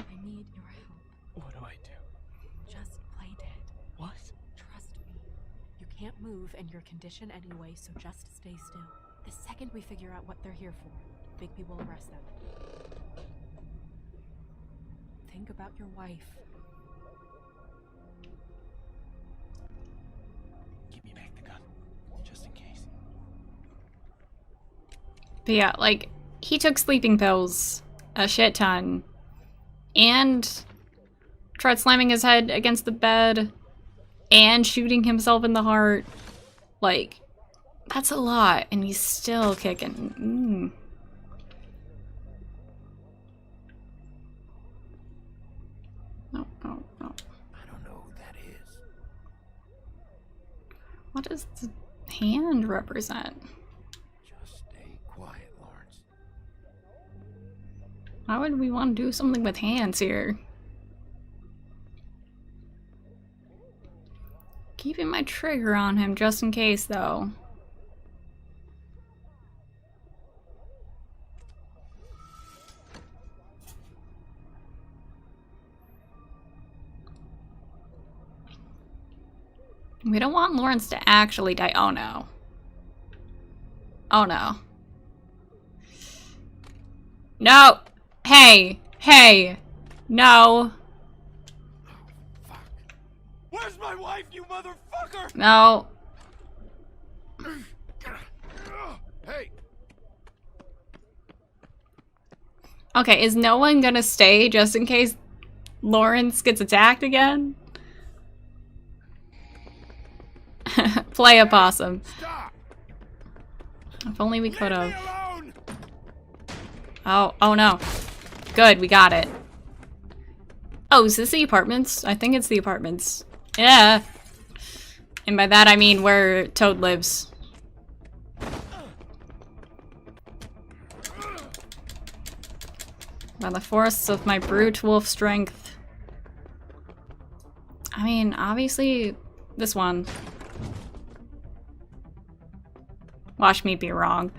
I need your help. What do I do? Just play dead. What? Trust me. You can't move in your condition anyway, so just stay still. The second we figure out what they're here for, Bigby will arrest them. Think about your wife. Give me back the gun, just in case. But yeah, like, he took sleeping pills a shit ton and tried slamming his head against the bed and shooting himself in the heart. Like, that's a lot, and he's still kicking. No. I don't know who that is. What does the hand represent? Just stay quiet, Lawrence. Why would we want to do something with hands here? Keeping my trigger on him just in case, though. We don't want Lawrence to actually die. Oh no. Oh no. No! Hey! Hey! No! Where's my wife, you motherfucker? No. Hey! Okay, is no one gonna stay just in case Lawrence gets attacked again? Play a possum. Stop! If only we could have. Oh no. Good, we got it. Oh, is this the apartments? I think it's the apartments. Yeah. And by that I mean where Toad lives. By the force of my brute wolf strength. I mean, obviously, this one. Watch me be wrong.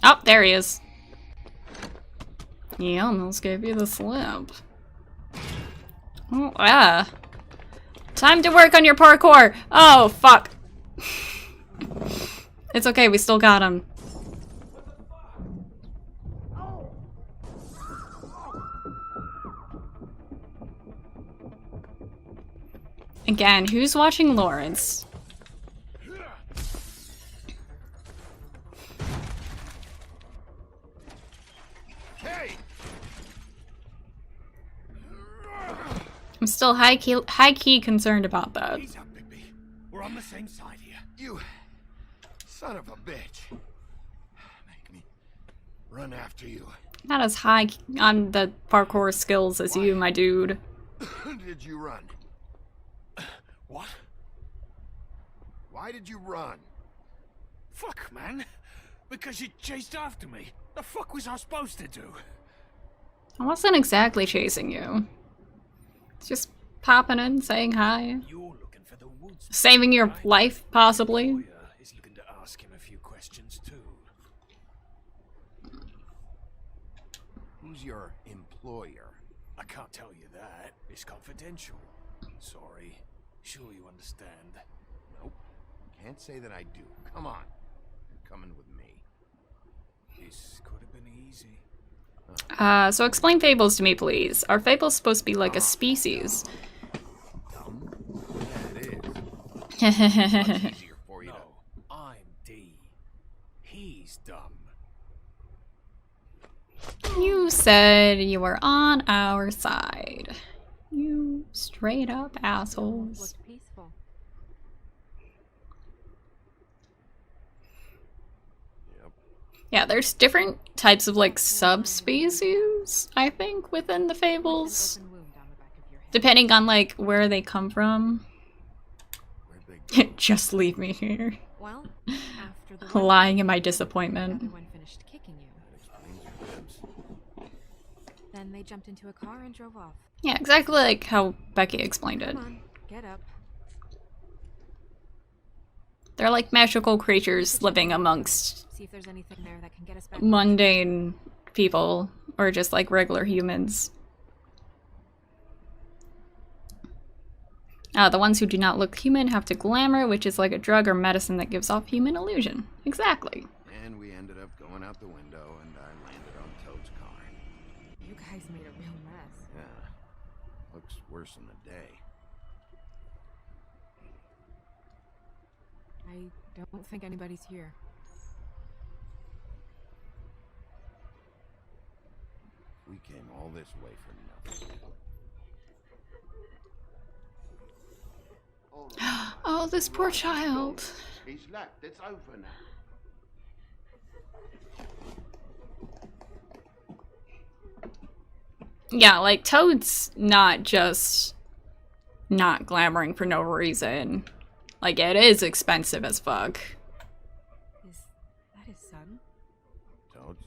Oh, there he is. He almost gave you the slip. Oh, yeah. Time to work on your parkour! Oh, fuck. It's okay, we still got him. Again, who's watching Lawrence? Hey! I'm still high key concerned about that. Ease up, Bigby. We're on the same side here. You son of a bitch. Make me run after you. Not as high on the parkour skills as you, my dude. Did you run? What? Why did you run? Fuck, man. Because you chased after me. The fuck was I supposed to do? I wasn't exactly chasing you. It's just popping in, saying hi. You're looking for the woods. Saving your life, possibly. Lawyer is looking to ask him a few questions too. Who's your employer? I can't tell you that. It's confidential. Sorry. Sure you understand. Nope. Can't say that I do. Come on. You're coming with me. This could have been easy. So explain fables to me, please. Are fables supposed to be like a species? Dumb? Yeah, it is. Much easier for you No, I'm D. He's dumb. You said you were on our side. You straight up assholes. Looked peaceful. Yep. Yeah, there's different types of like subspecies, I think, within the fables. Open wound on the back of your head. Depending on like where they come from. Where'd they go? Just leave me here. Well, after the Lying in my the disappointment. other one finished kicking you. Explains your ribs. Then they jumped into a car and drove off. Yeah, exactly like how Becky explained it. Come on, get up. They're like magical creatures living amongst See if there's anything there that can get us back. mundane people, or just like regular humans. The ones who do not look human have to glamour, which is like a drug or medicine that gives off human illusion. Exactly. And we ended up going out the window, and I landed on Toad's car. You guys made a real mess. Yeah. Looks worse in the day. I don't think anybody's here. We came all this way for nothing. Oh, this poor child. He's left. It's over now. Yeah, like Toad's not just not glamoring for no reason. Like, it is expensive as fuck. Is that his son? Toads?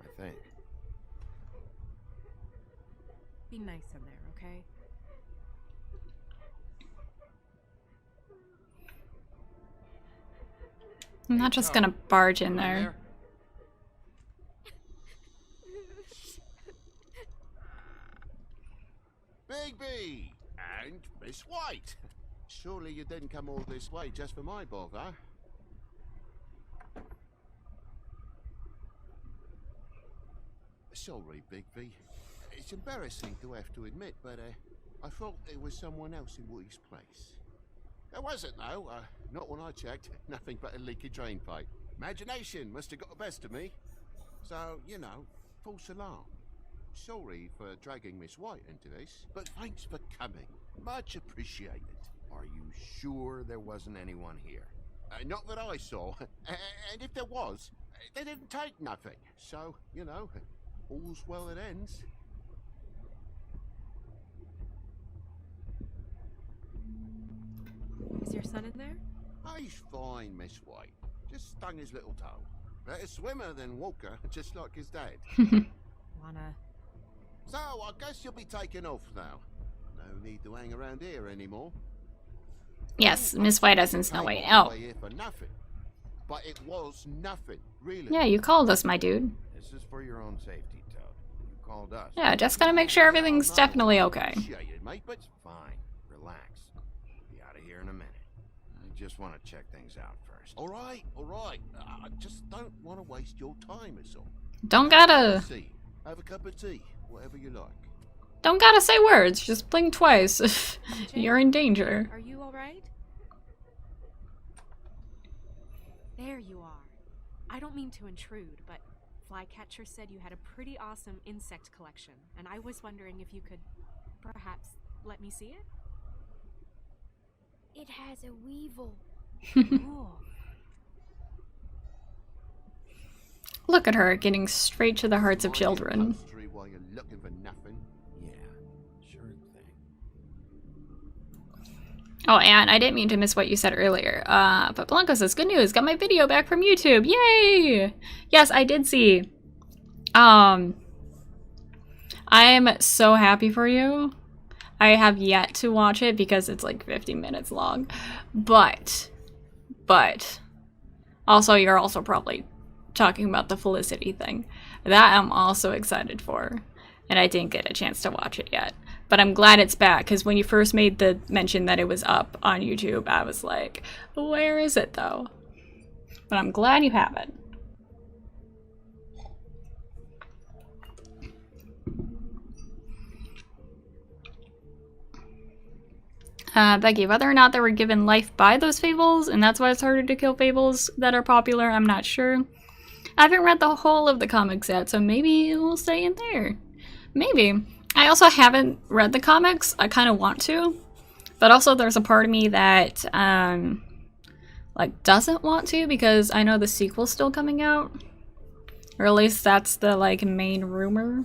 I think. Be nice in there, okay? I'm not just gonna barge in there. Bigby! And Miss White! Surely you didn't come all this way just for my bother? Sorry, Bigby. It's embarrassing to have to admit, but I thought there was someone else in Woody's place. There wasn't, though. Not when I checked. Nothing but a leaky drain pipe. Imagination must have got the best of me. So, you know, false alarm. Sorry for dragging Miss White into this, but thanks for coming. Much appreciated. Are you sure there wasn't anyone here? Not that I saw. And if there was, they didn't take nothing. So, you know, all's well that ends. Is your son in there? He's fine, Miss White. Just stung his little toe. Better swimmer than walker, just like his dad. Wanna... So, I guess you'll be taking off now. No need to hang around here anymore. Yes, Miss White as in Snow White. Oh. Here for nothing. But it was nothing, really. Yeah, you called us, my dude. This is for your own safety, Toad. You called us. Yeah, just gotta make sure everything's definitely okay. Appreciate it, mate, but It's fine. Relax. Be out of here in a minute. I just want to check things out first. all right, all right. I just don't want to waste your time, is all. Don't gotta Have a cup of tea, whatever you like. say words. Just blink twice if you're in danger. Are you alright? There you are. I don't mean to intrude, but Flycatcher said you had a pretty awesome insect collection, and I was wondering if you could perhaps Let me see it. It has a weevil. Cool. Look at her, getting straight to the hearts of children. While you're looking for nothing. Yeah, sure thing. Oh, and I didn't mean to miss what you said earlier. But Blanco says, good news, got my video back from YouTube. Yay! Yes, I did see. I am so happy for you. I have yet to watch it because it's like 50 minutes long. But, also, you're also probably talking about the Felicity thing. That I'm also excited for. And I didn't get a chance to watch it yet. But I'm glad it's back, because when you first made the mention that it was up on YouTube, I was like, where is it though? But I'm glad you have it. Becky, whether or not they were given life by those fables, and that's why it's harder to kill fables that are popular, I'm not sure. I haven't read the whole of the comics yet, so maybe it will stay in there. Maybe. I also haven't read the comics. I kind of want to. But also there's a part of me that, like, doesn't want to, because I know the sequel's still coming out. Or at least that's the, like, main rumor.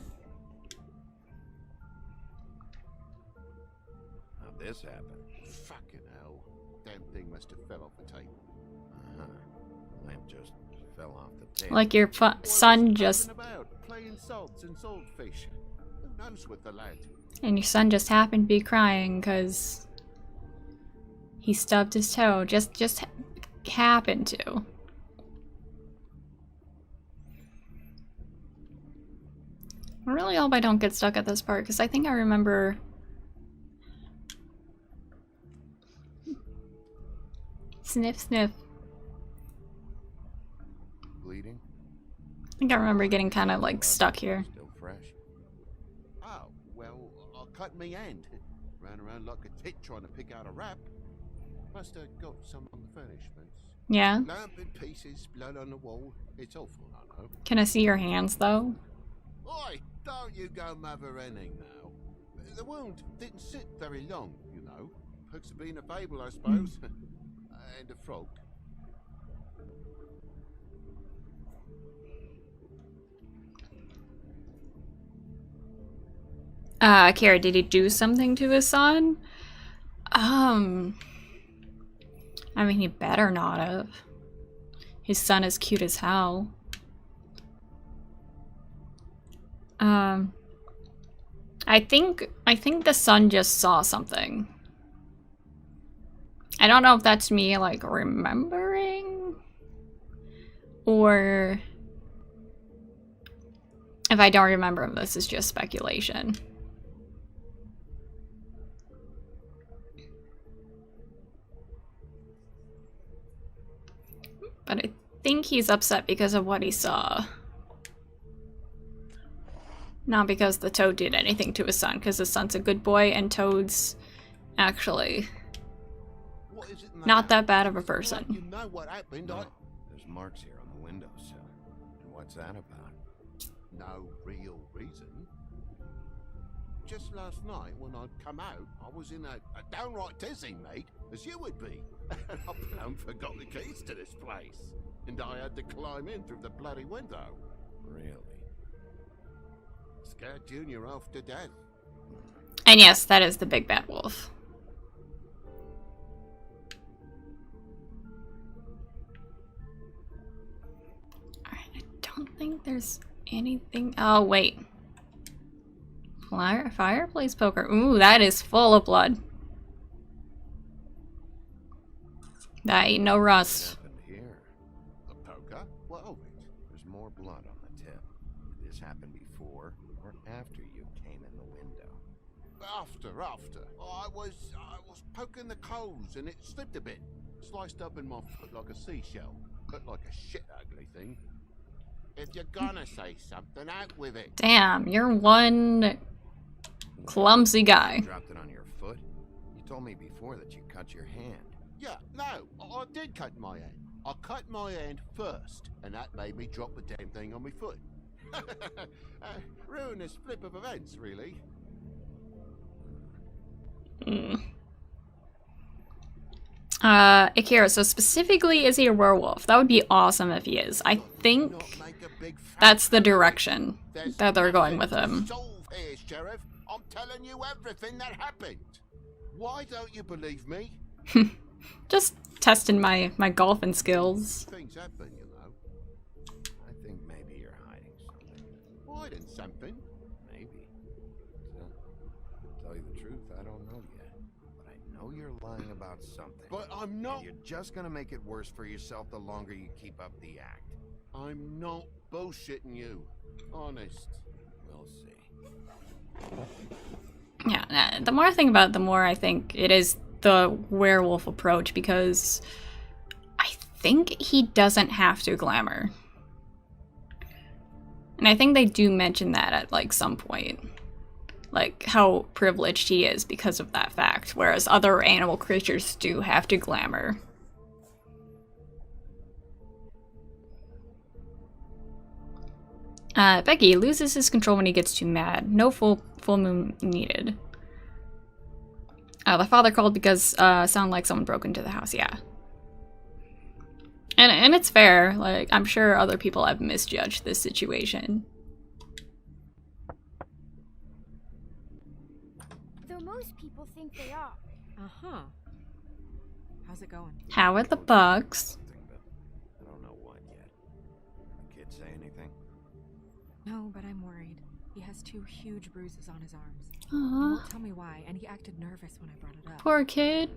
How'd this happen? Fucking hell. Damn thing must have fell off the table. Lamp just fell off the table. Like your son just... About, playing salts and swordfish. Who knows with the lad? And your son just happened to be crying because he stubbed his toe. Just happened to. I really hope I don't get stuck at this part, because I think I remember... Sniff, sniff. Bleeding? I think I remember getting kind of, like, stuck here. Still fresh? Oh, well, I cut me hand. Ran around like a tit trying to pick out a wrap. Must have got some on the furnishments. Yeah? Lamp in pieces, blood on the wall. It's awful, I know. Can I see your hands, though? Oi, don't you go mother-henning now. The wound didn't sit very long, you know. Perks of being a fable, I suppose. And a frog. Kara, did he do something to his son? I mean, he better not have. His son is cute as hell. I think the son just saw something. I don't know if that's me, like, remembering, or if I don't remember, this is just speculation. But I think he's upset because of what he saw. Not because the Toad did anything to his son, because his son's a good boy and Toad's actually not that bad of a person. You know what happened? No, there's marks here on the windowsill. And what's that about? No real reason. Just last night when I'd come out, I was in a downright tizzy, mate, as you would be. And I plumb forgot the keys to this place. And I had to climb in through the bloody window. Really? Scared Junior off to death. And yes, that is the big bad wolf. Alright, I don't think there's anything... Oh, wait. Fireplace poker. Ooh, that is full of blood. That ain't no rust. What happened here? A poker? What of it? There's more blood on the tip. Did this happen before or after you came in the window? After. I was poking the coals and it slipped a bit. Sliced up in my foot like a seashell. Looked like a shit ugly thing. If you're gonna say something, out with it. Damn, you're one clumsy guy. You dropped it on your foot? You told me before that you cut your hand. Yeah, no, I did cut my hand. I cut my hand first, and that made me drop the damn thing on my foot. Ruinous flip of events, really. Akira, so specifically, is he a werewolf? That would be awesome if he is. I think that's the direction that they're going with him. Here, Sheriff. I'm telling you everything that happened. Why don't you believe me? Just testing my golfing skills. Things happen, you know. I think maybe you're hiding something. Hiding something? Maybe. To tell you the truth, I don't know yet. But I know you're lying about something. But I'm not. And you're just gonna make it worse for yourself the longer you keep up the act. I'm not bullshitting you. Honest. We'll see. Yeah, the more I think about it, the more I think it is the werewolf approach, because I think he doesn't have to glamour. And I think they do mention that at, like, some point. Like, how privileged he is because of that fact, whereas other animal creatures do have to glamour. Becky loses his control when he gets too mad. No full moon needed. The father called because sounded like someone broke into the house. Yeah, and it's fair. Like, I'm sure other people have misjudged this situation. Though most people think they are. Uh-huh. How's it going? How are the bugs? I don't know what yet. The kid say anything? No, but I'm worried. He has 2 huge bruises on his arms. He Aww, won't tell me why, and he acted nervous when I brought it up. poor kid.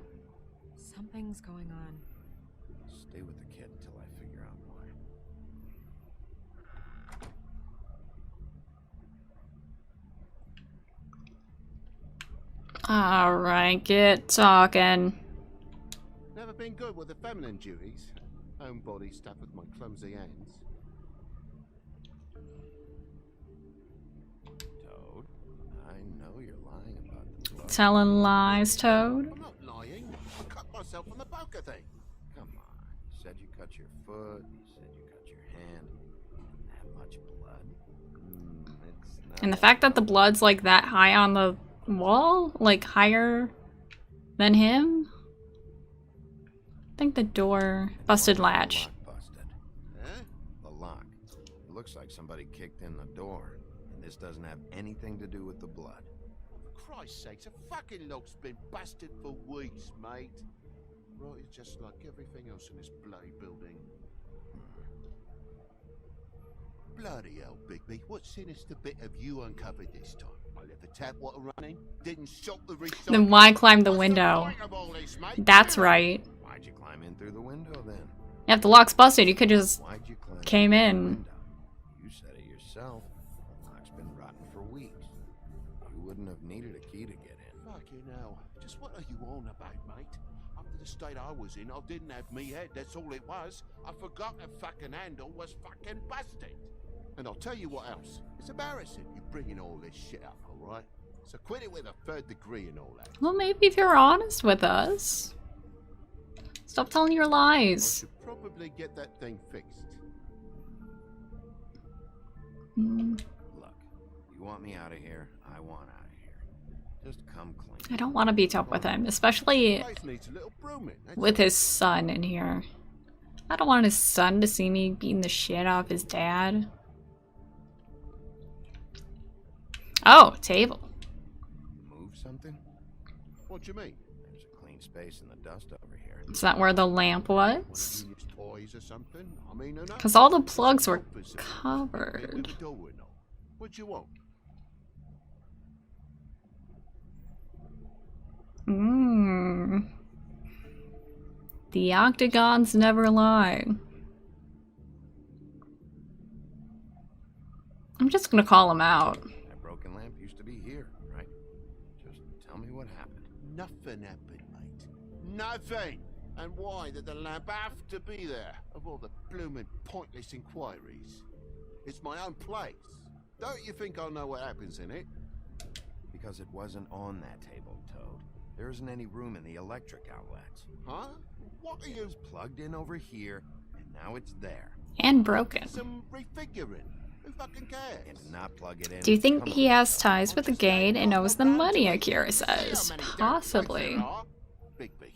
Something's going on. Stay with the kid until I figure out why. Alright, get talking. Never been good with the feminine duties. Own body stuff with my clumsy hands. Toad, I know you're lying about the blood. Telling lies, Toad. I'm not lying. I cut myself on the poker thing. Come on. You said you cut your foot. You said you cut your hand. That much blood? It's not. And the fact that the blood's like that high on the wall, like higher than him. I think the door busted latch. The lock busted. Huh? The lock. It looks like somebody kicked in the door, and this doesn't have anything to do with the blood. For Christ's sakes, a fucking lock's been busted for weeks, mate. Right, it's just like everything else in this bloody building. Bloody hell, Bigby. What sinister bit have you uncovered this time? I left the tap water running, didn't stop the recycling. Then why climb the What's window? point of all this, mate? That's right. Why'd you climb in through the window then? Yeah, if the lock's busted, you could just Why'd you climb came through the in. window? You said it yourself. The lock's been rotten for weeks. You wouldn't have needed a key to get in. Fucking hell. Just what are you on about, mate? After the state I was in, I didn't have me head, that's all it was. I forgot the fucking handle was fucking busted. And I'll tell you what else. It's embarrassing you bringing all this shit up, alright? So quit it with a 3rd degree and all that. Well, maybe if you're honest with us. Stop telling your I lies. should probably get that thing fixed. Mm, Look, you want me out of here? I want out of here. Just come clean. I don't want to beat up with him, especially Place needs a little brooming. That's with his son in here. I don't want his son to see me beating the shit out of his dad. Oh, table. Move something? What do you mean? There's a clean space in the dust over here. Is that where the lamp One of was? Junior's toys or something? I mean, no. Because all the plugs were Opposite. covered. With the door and all. What do you want? Mmm. The octagons never lie. I'm just gonna call him out. That broken lamp used to be here, right? Just tell me what happened. Nothing happened, mate. Nothing! And why did the lamp have to be there? Of all the blooming pointless inquiries. It's my own place. Don't you think I'll know what happens in it? Because it wasn't on that table, Toad. There isn't any room in the electric outlets. Huh? What are you... It's plugged in over here, and now it's there. And broken. Some refiguring. Who fucking cares? And not plug it in. Do you think Come he on. has ties with the gate and knows the money, Akira says? Possibly. Bigby,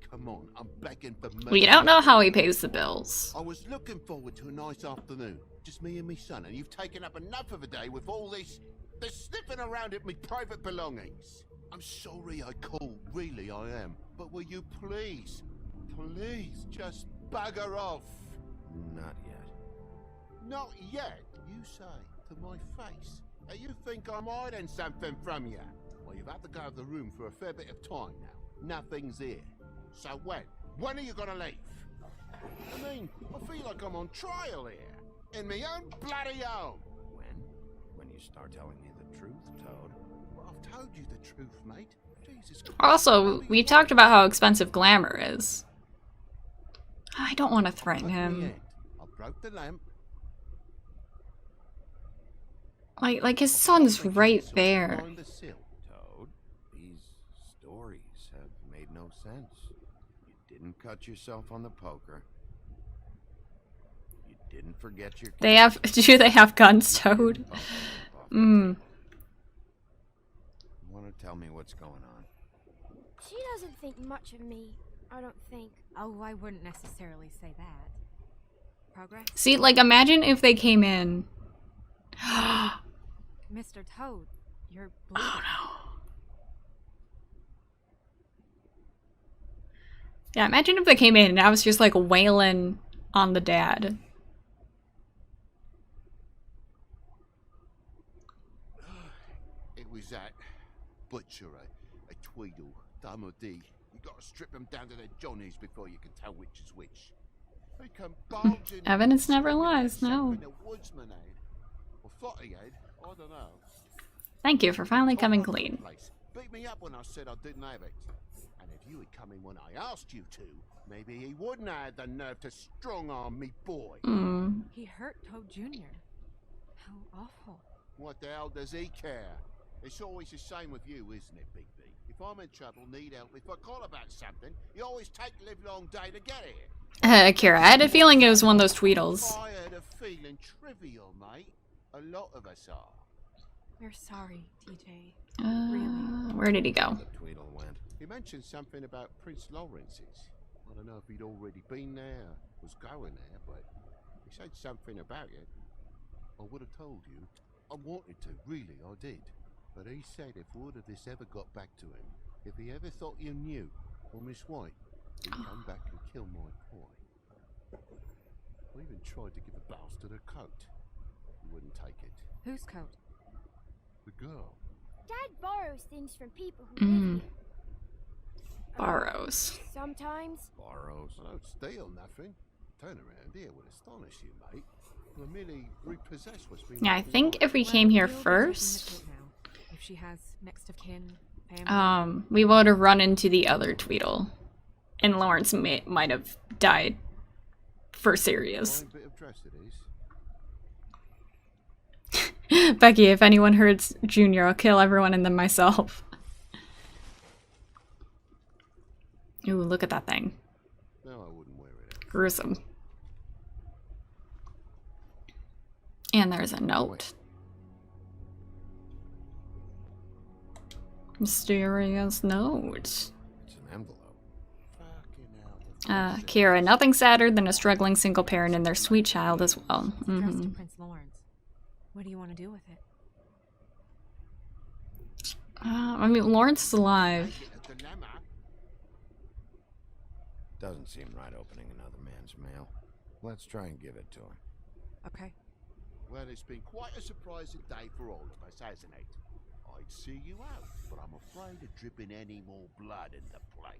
come on, I'm begging for money. We don't know how he pays the bills. I was looking forward to a nice afternoon, just me and me son, and you've taken up enough of a day with all this sniffing around at me private belongings. I'm sorry I called, really I am, but will you please just bugger off? Not yet. Not yet, you say, to my face. And you think I'm hiding something from you? Well, you've had to go out of the room for a fair bit of time now. Nothing's here. So when? When are you gonna leave? I mean, I feel like I'm on trial here. In my own bloody home. When you start telling me the truth, Toad. Well, I've told you the truth, mate. Jesus Christ. Also, we talked about how expensive glamour is. I don't want to threaten him. I broke the lamp. Like his son's right there. Toad, these stories have made no sense. You didn't cut yourself on the poker. You didn't forget your... They have... Do they have guns, Toad? You want to tell me what's going on? She doesn't think much of me, I don't think. Oh, I wouldn't necessarily say that. Progress? See, like, imagine if they came in... Mr. Toad, you're bleeding. Oh no. Yeah, imagine if they came in and I was just like wailing on the dad. It was that butcher, a Tweedle, Damo D. You gotta strip them down to their johnnies before you can tell which is which. They come bulging. Evidence never lies, no. Woodsman head, or Flotty head, I don't know. Thank you for finally coming clean. Beat me up when I said I didn't have it. And if you had come in when I asked you to, maybe he wouldn't have had the nerve to strong-arm me boy. He hurt Toad Jr. How awful. What the hell does he care? It's always the same with you, isn't it, Bigby? If I'm in trouble, need help, if I call about something, you always take the livelong day to get here. Akira, I had a feeling it was one of those Tweedles. I had a feeling trivial, mate. A lot of us are. We're sorry, TJ. Really. Where did he go? The Tweedle went. He mentioned something about Prince Lawrence's. I don't know if he'd already been there, was going there, but he said something about it. I would have told you. I wanted to, really, I did. But he said if word of this ever got back to him, if he ever thought you knew, or Miss White, he'd come back and kill my boy. I even tried to give the bastard a coat. He wouldn't take it. Whose coat? The girl. Dad borrows things from people who live here. Borrows. Sometimes. Borrows. I don't steal nothing. Turn around here would astonish you, mate. I merely repossess what's been... Yeah, I think if we came here first, If she has next of kin, family. we would have run into the other Tweedle. And Lawrence might have died for serious. Fine bit of dress it is. Becky, if anyone hurts Junior, I'll kill everyone and then myself. Ooh, look at that thing. No, I wouldn't wear it. Gruesome. And there's a note. Mysterious note. It's an envelope. Kira, nothing sadder than a struggling single parent and their sweet child as well. Addressed to Prince Lawrence. What do you want to do with it? I mean, Lawrence is alive. Doesn't seem right opening another man's mail. Let's try and give it to her. Okay. Well, it's been quite a surprising day for all of us, hasn't it? I'd see you out, but I'm afraid of dripping any more blood in the place.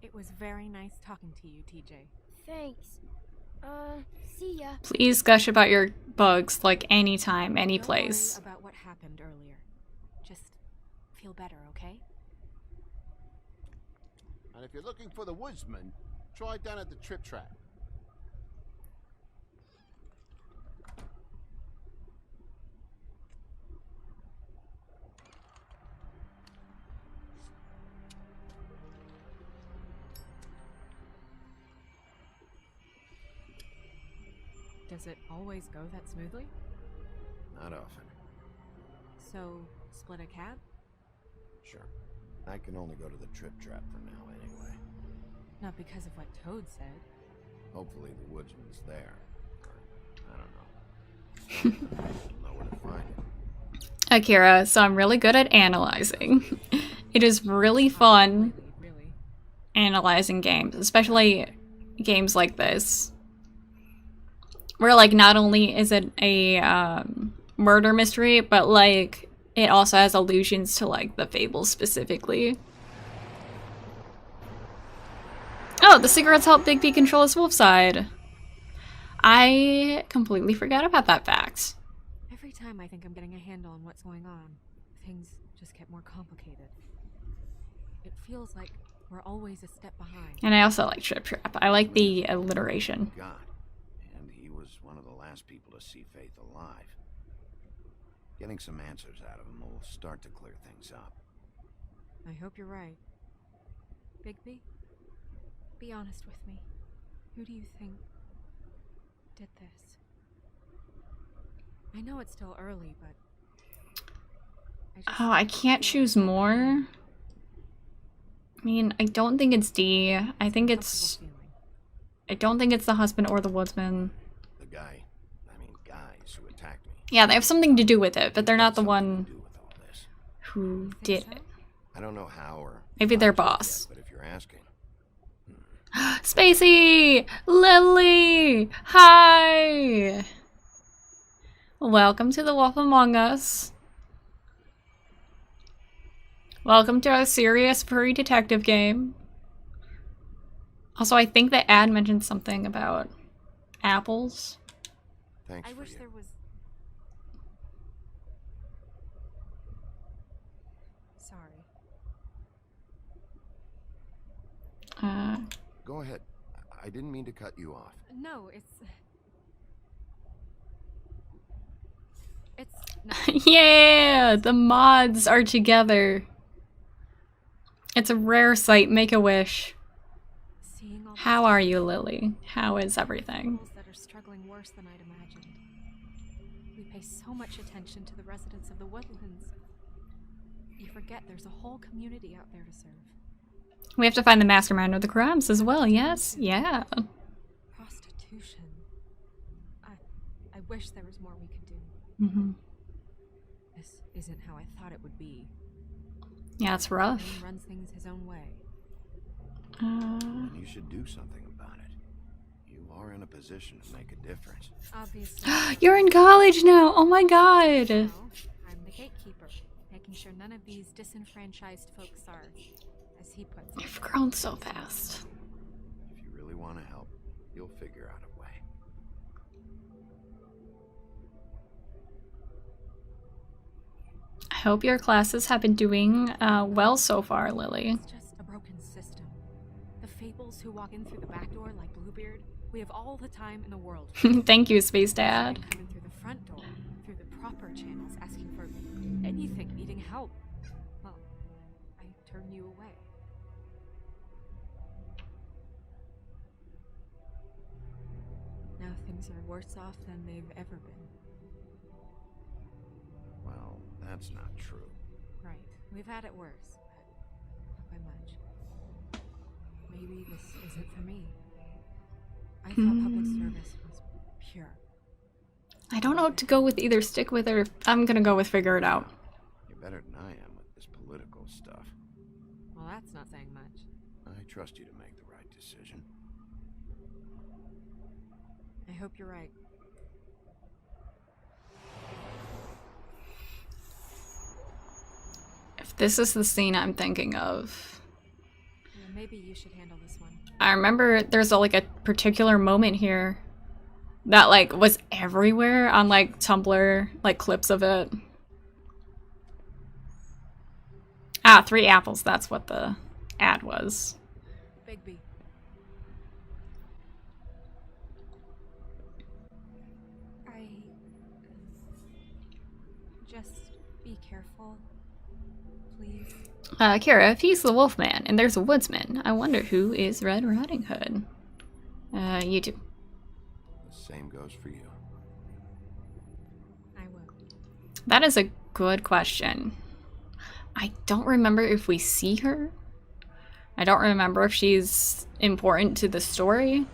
It was very nice talking to you, TJ. Thanks. See ya. Please gush about your bugs like anytime, any place. Don't worry about what happened earlier. Just feel better, okay? And if you're looking for the woodsman, try down at the Trip Trap. Does it always go that smoothly? Not often. So, split a cab? Sure. I can only go to the Trip Trap for now anyway. Not because of what Toad said. Hopefully the woodsman's there. Or, I don't know. I'll know where to find him. Akira, so I'm really good at analyzing. It is really fun analyzing games, especially games like this. Where, like, not only is it a murder mystery, but, like, it also has allusions to, like, the fables specifically. Oh, the cigarettes help Bigby control his wolf side. I completely forgot about that fact. Every time I think I'm getting a handle on what's going on, things just get more complicated. It feels like we're always a step behind. And I also like Trip Trap. I like the alliteration. God. And he was one of the last people to see Faith alive. Getting some answers out of him will start to clear things up. I hope you're right. Bigby, be honest with me. Who do you think did this? I know it's still early, but Oh, I can't choose more. I mean, I don't think it's D. I think it's... I don't think it's the husband or the woodsman. The guy, guys who attacked me. Yeah, they have something to do with it, but they're not the one who did it. I don't know how or... Maybe their boss. Yet, but if you're asking... Spacey! Lily! Hi! Welcome to the Wolf Among Us. Welcome to our serious furry detective game. Also, I think the ad mentioned something about apples. Thanks. I wish there was... Sorry. Go ahead. I didn't mean to cut you off. No, it's Yeah! The mods are together. It's a rare sight. Make a wish. How are you, Lily? How is everything? That are struggling worse than I'd imagined. We pay so much attention to the residents of the Woodlands. You forget there's a whole community out there to serve. We have to find the mastermind of the crimes as well, yes? Yeah. Prostitution. I wish there was more we could do. Mm-hmm. This isn't how I thought it would be. Yeah, it's rough. He runs things his own way. You should do something about it. You are in a position to make a difference. Obviously. You're in college now! Oh my god! I'm the gatekeeper, making sure none of these disenfranchised folks are, as he puts it. You've grown so fast. If you really want to help, you'll figure out a way. I hope your classes have been doing well so far, Lily. It's just a broken system. The fables who walk in through the back door like Bluebeard, we have all the time in the world. Thank you, Space Dad. Coming through the front door, through the proper channels, asking for anything, needing help. Well, I turn you away. Now things are worse off than they've ever been. Well, that's not true. Right. We've had it worse, but not by much. Maybe this isn't for me. I thought public service was pure. I don't know what to go with, either stick with it or I'm gonna go with figure it out. You're better than I am with this political stuff. Well, that's not saying much. I trust you to make the right decision. I hope you're right. If this is the scene I'm thinking of. Yeah, maybe you should handle this one. I remember there's like a particular moment here that like was everywhere on like Tumblr, like clips of it. Ah, 3 apples, that's what the ad was. Bigby. Just be careful, please. Kira, if he's the Wolfman and there's a woodsman, I wonder who is Red Riding Hood. You two. The Same goes for you. I will. That is a good question. I don't remember if we see her. I don't remember if she's important to the story.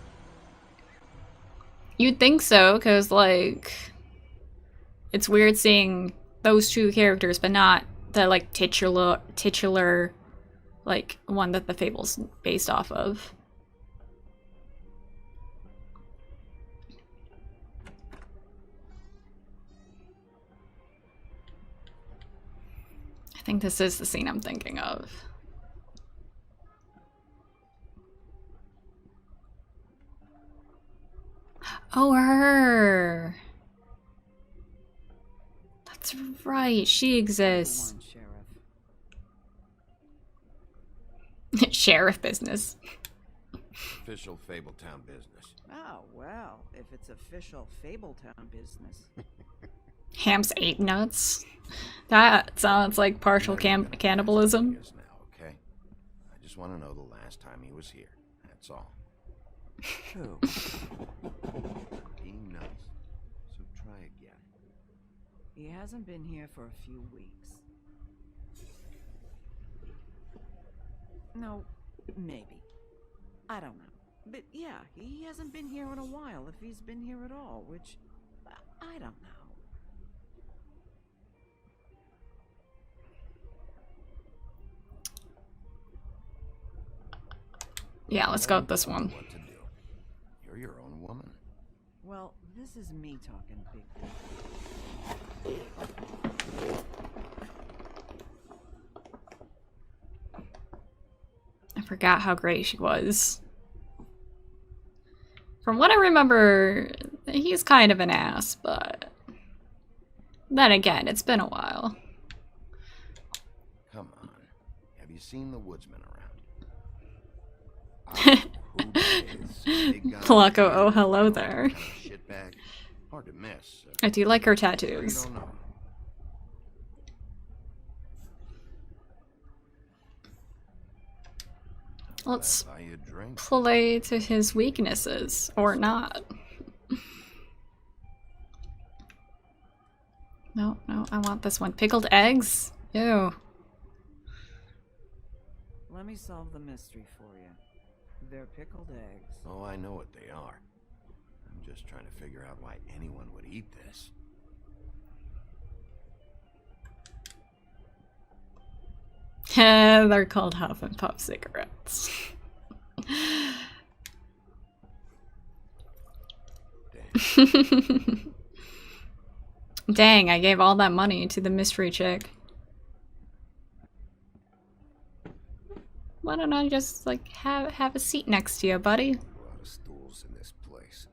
You'd think so, because, like, it's weird seeing those two characters, but not the, like, titular, like, one that the fable's based off of. I think this is the scene I'm thinking of. Oh, her! That's right, she exists. Sheriff business. Official Fabletown business. Oh, well, if it's official Fabletown business. Ham's ate nuts. That sounds like partial cannibalism. Now, okay? I just want to know the last time he was here. That's all. Who? Being nice. So try again. He hasn't been here for a few weeks. No, maybe. I don't know. But yeah, he hasn't been here in a while, if he's been here at all, which I don't know. Yeah, let's go with this one. What to do. You're your own woman. Well, this is me talking, Bigby. I forgot how great she was. From what I remember, he's kind of an ass, but then again, it's been a while. Come on. Have you seen the woodsman around? Flacco, oh hello there. Shitbag. Hard to miss. I do like her You tattoos. don't know. Let's Buy you a drink. play to his weaknesses, or not. No, no, I want this one. Pickled eggs? Ew. Let me solve the mystery for you. They're pickled eggs. Oh, I know what they are. I'm just trying to figure out why anyone would eat this. They're called Huff and Puff cigarettes. Dang, I gave all that money to the mystery chick. Why don't I just, like, have a seat next to you, buddy? A lot of stools in this place.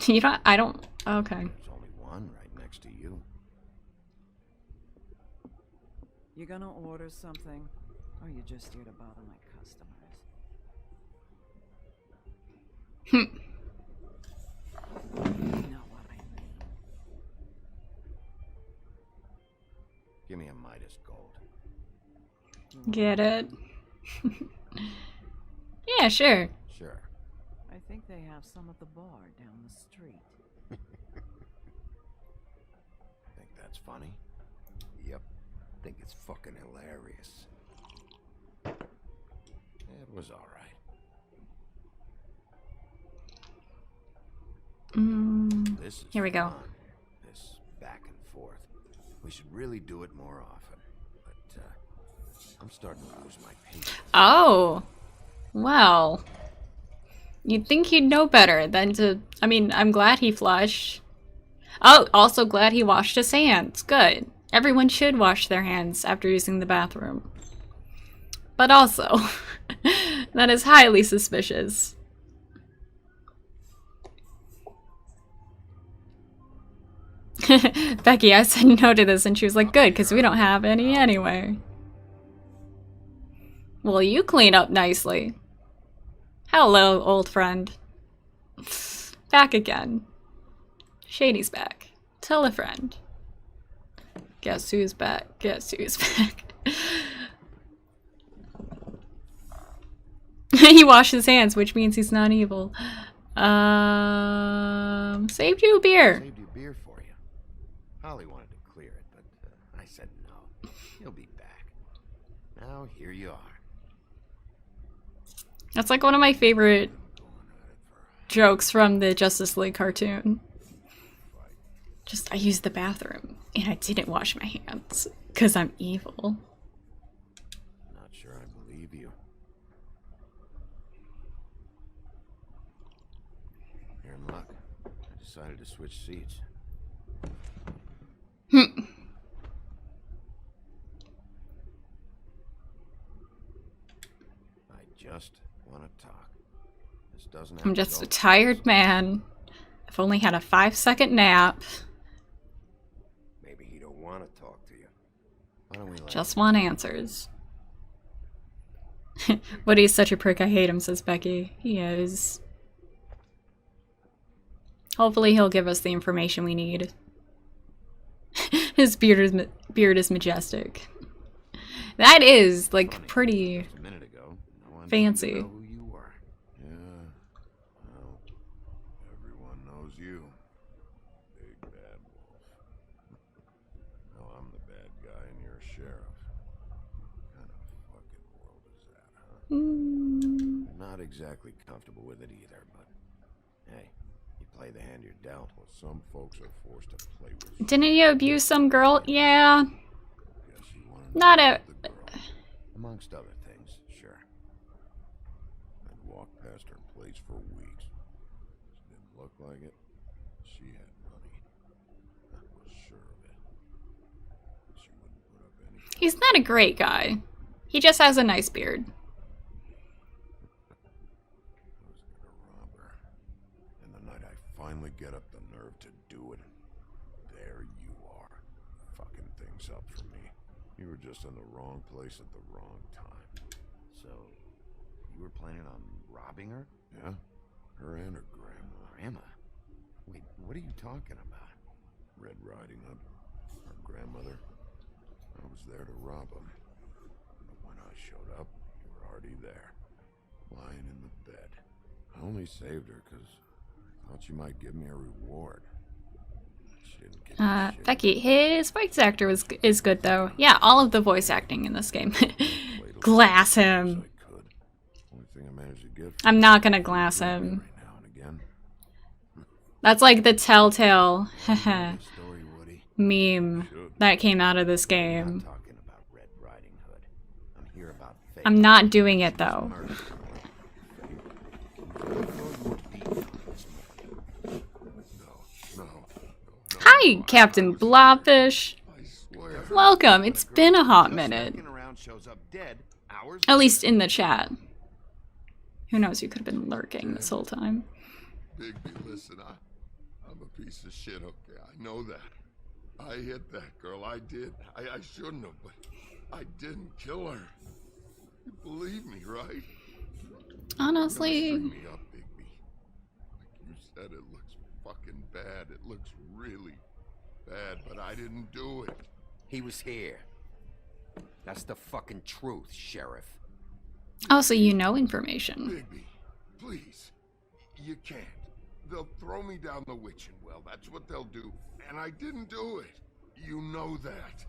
You don't, I don't, okay. There's only one right next to you. You gonna order something? Or you just here to bother my customers? You know what I mean. Give me a Midas gold. Get it? Yeah, sure. Sure. I think they have some at the bar down the street. Think that's funny? Yep. Think it's fucking hilarious. It was alright. This is Here we go. fun. This back and forth. We should really do it more often. But I'm starting to lose my patience. Oh, well. You'd think he'd know better than to, I mean, I'm glad he flushed. Oh, also glad he washed his hands. Good. Everyone should wash their hands after using the bathroom. But also, that is highly suspicious. Becky, I said no to this and she was like, good, because we don't have any anyway. Well, you clean up nicely. Hello, old friend. Back again. Shady's back. Tell a friend. Guess who's back? Guess who's back? He washed his hands, which means he's not evil. Saved you a beer. Saved you a beer for you. Holly wanted to clear it, but I said no. He'll be back. Now here you are. That's like one of my favorite jokes from the Justice League cartoon. Just, I used the bathroom and I didn't wash my hands because I'm evil. Not sure I believe you. You're in luck. I decided to switch seats. I just want to talk. This doesn't have I'm to just go a tired man. I've only had a 5-second nap. Maybe he don't want to talk to you. Why don't we let Just him? want answers. Woody's such a prick, I hate him, says Becky. He is. Hopefully he'll give us the information we need. His beard is majestic. That is, like, pretty Just a minute ago, no one fancy. seemed to know who you were. Yeah. Well, everyone knows you. Big bad wolf. No, I'm the bad guy and you're a sheriff. What kind of fucking world is that, huh? I'm not exactly comfortable with it either, but hey, you play the hand you're dealt. Well, some folks are forced to play with you. Didn't you abuse some girl? Yeah. Guess you wanted to Not be a... with the girl. Amongst other things, sure. I'd walked past her place for weeks. She didn't look like it. She had money. I was sure of it. But she wouldn't put up any. He's not a great guy. He just has a nice beard. I was gonna rob her. And the night I finally get up the nerve to do it, there you are, fucking things up for me. You were just in the wrong place at the wrong time. So, you were planning on robbing her? Yeah, her and her grandma. Grandma? Wait, what are you talking about? Red Riding Hood, her grandmother. I was there to rob them. But when I showed up, you were already there, lying in the bed. I only saved her because I thought you might give me a reward. She didn't give me shit. Becky, his voice actor is good though. Yeah, all of the voice acting in this game. Glass him. Only thing I managed to get I'm not gonna glass him. right now and again. That's like the telltale Story, Woody. meme that came out of this I'm game. not talking about Red Riding Hood. I'm here about Faith. I'm not doing it though. Murder. Hi, Captain Blobfish. Welcome. It's been a hot minute. Shows up dead hours. At least in the chat. Who knows, you could have been lurking this whole time. Bigby, listen, I'm a piece of shit, okay? I know that. I hit that girl, I did. I shouldn't have, but I didn't kill her. You believe me, right? Honestly. Don't string me up, Bigby. Like you said, it looks fucking bad. It looks really bad, but I didn't do it. He was here. That's the fucking truth, Sheriff. Oh, so you know information. Bigby, please. You can't. They'll throw me down the witching well. That's what they'll do. And I didn't do it. You know that.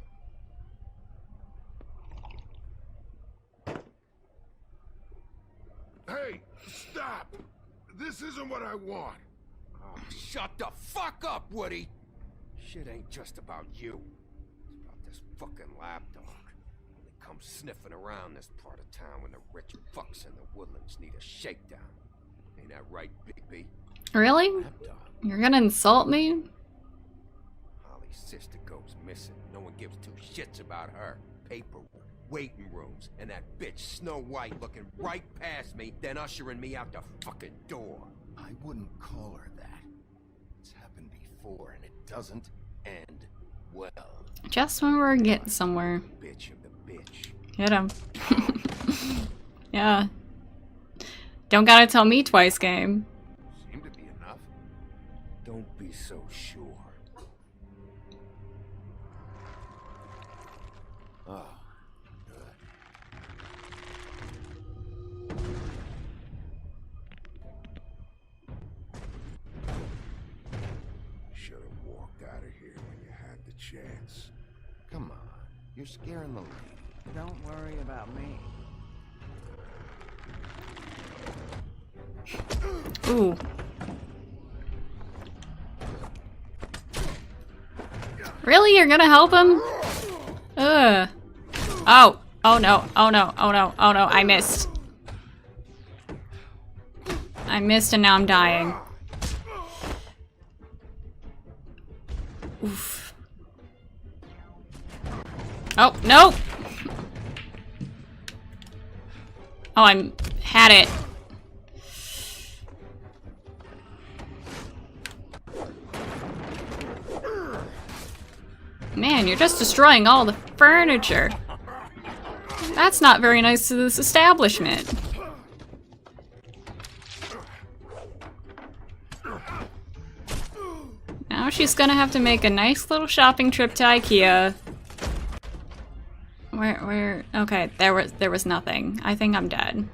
Hey, stop! This isn't what I want. Oh, shut the fuck up, Woody! Shit ain't just about you. It's about this fucking lapdog. They come sniffing around this part of town when the rich fucks in the Woodlands need a shakedown. Ain't that right, Bigby? Really? You're gonna insult me? Holly's sister goes missing. No one gives two shits about her. Paperwork, waiting rooms, and that bitch Snow White looking right past me, then ushering me out the fucking door. I wouldn't call her that. It's happened before, and it doesn't end well. Just when we're getting somewhere. Bitch of the bitch. Hit him. Yeah. Don't gotta tell me twice, game. Seemed to be enough. Don't be so sure. Oh, good. chance. Come on, you're scaring the lady. Don't worry about me. Ooh. Really? You're gonna help him? Ugh. Oh. Oh no. Oh no. Oh no. Oh no. I missed. I missed and now I'm dying. Oof. Oh, no! Oh, I had it. Man, you're just destroying all the furniture. That's not very nice to this establishment. Now she's gonna have to make a nice little shopping trip to IKEA. Where? Okay, there was nothing. I think I'm dead.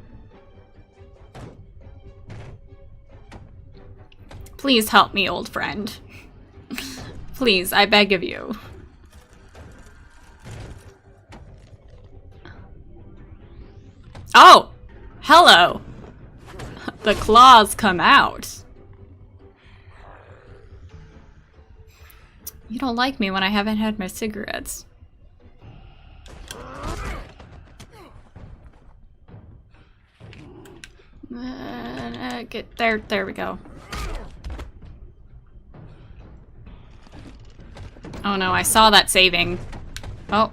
Please help me, old friend. Please, I beg of you. Oh! Hello! The claws come out. You don't like me when I haven't had my cigarettes. Get there. There we go. Oh no, I saw that saving. Oh.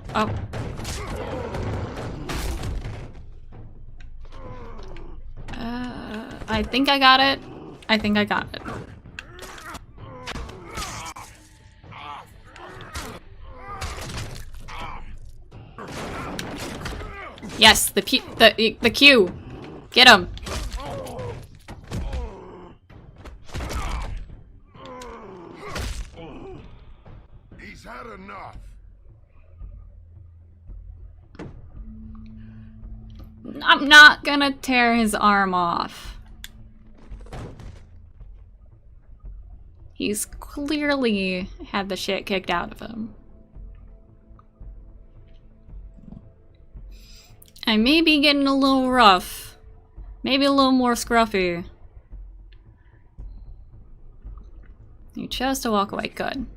I think I got it. I think I got it. Yes, the Q. Get him. He's had enough. I'm not gonna tear his arm off. He's clearly had the shit kicked out of him. I may be getting a little rough. Maybe a little more scruffy. You chose to walk away. Good.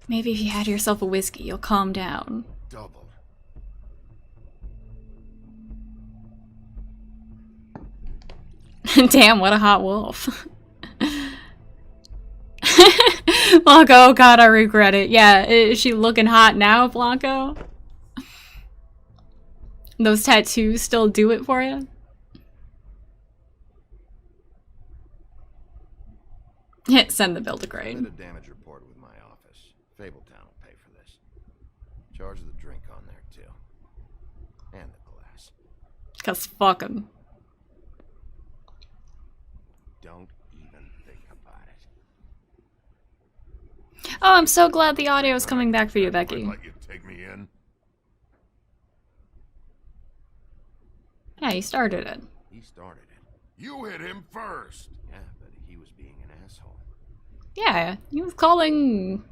Maybe if you had yourself a whiskey, you'll calm down. Double. Damn, what a hot wolf. Blanco, oh god, I regret it. Yeah, is she looking hot now, Blanco? Those tattoos still do it for you? Send the bill to Crane. I did a damage report with my office. Fabletown will pay for this. Charge of the drink on there, too. And the glass. 'Cause fuck 'em. Don't even think about it. Oh, I'm so glad the audio is coming back for you, Becky. Let you take me in. Yeah, he started it. He started it. You hit him first. Yeah, but he was being an asshole. Yeah, he was calling...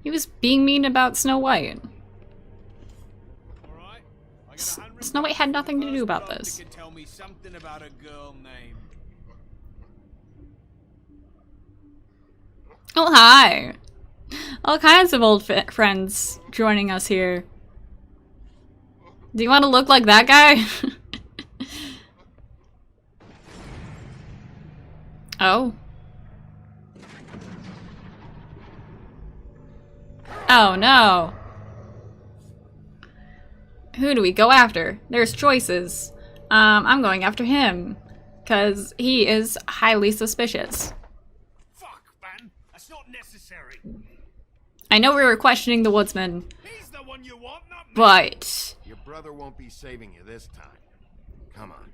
He was being mean about Snow White. Snow White had nothing to do about this. Tell me something about a girl named... Oh, hi! All kinds of old friends joining us here. Do you want to look like that guy? Oh. Oh no. Who do we go after? There's choices. I'm going after him. 'Cause he is highly suspicious. Fuck, man. That's not necessary. I know we were questioning the woodsman. He's the one you want, not me. But... Your brother won't be saving you this time. Come on.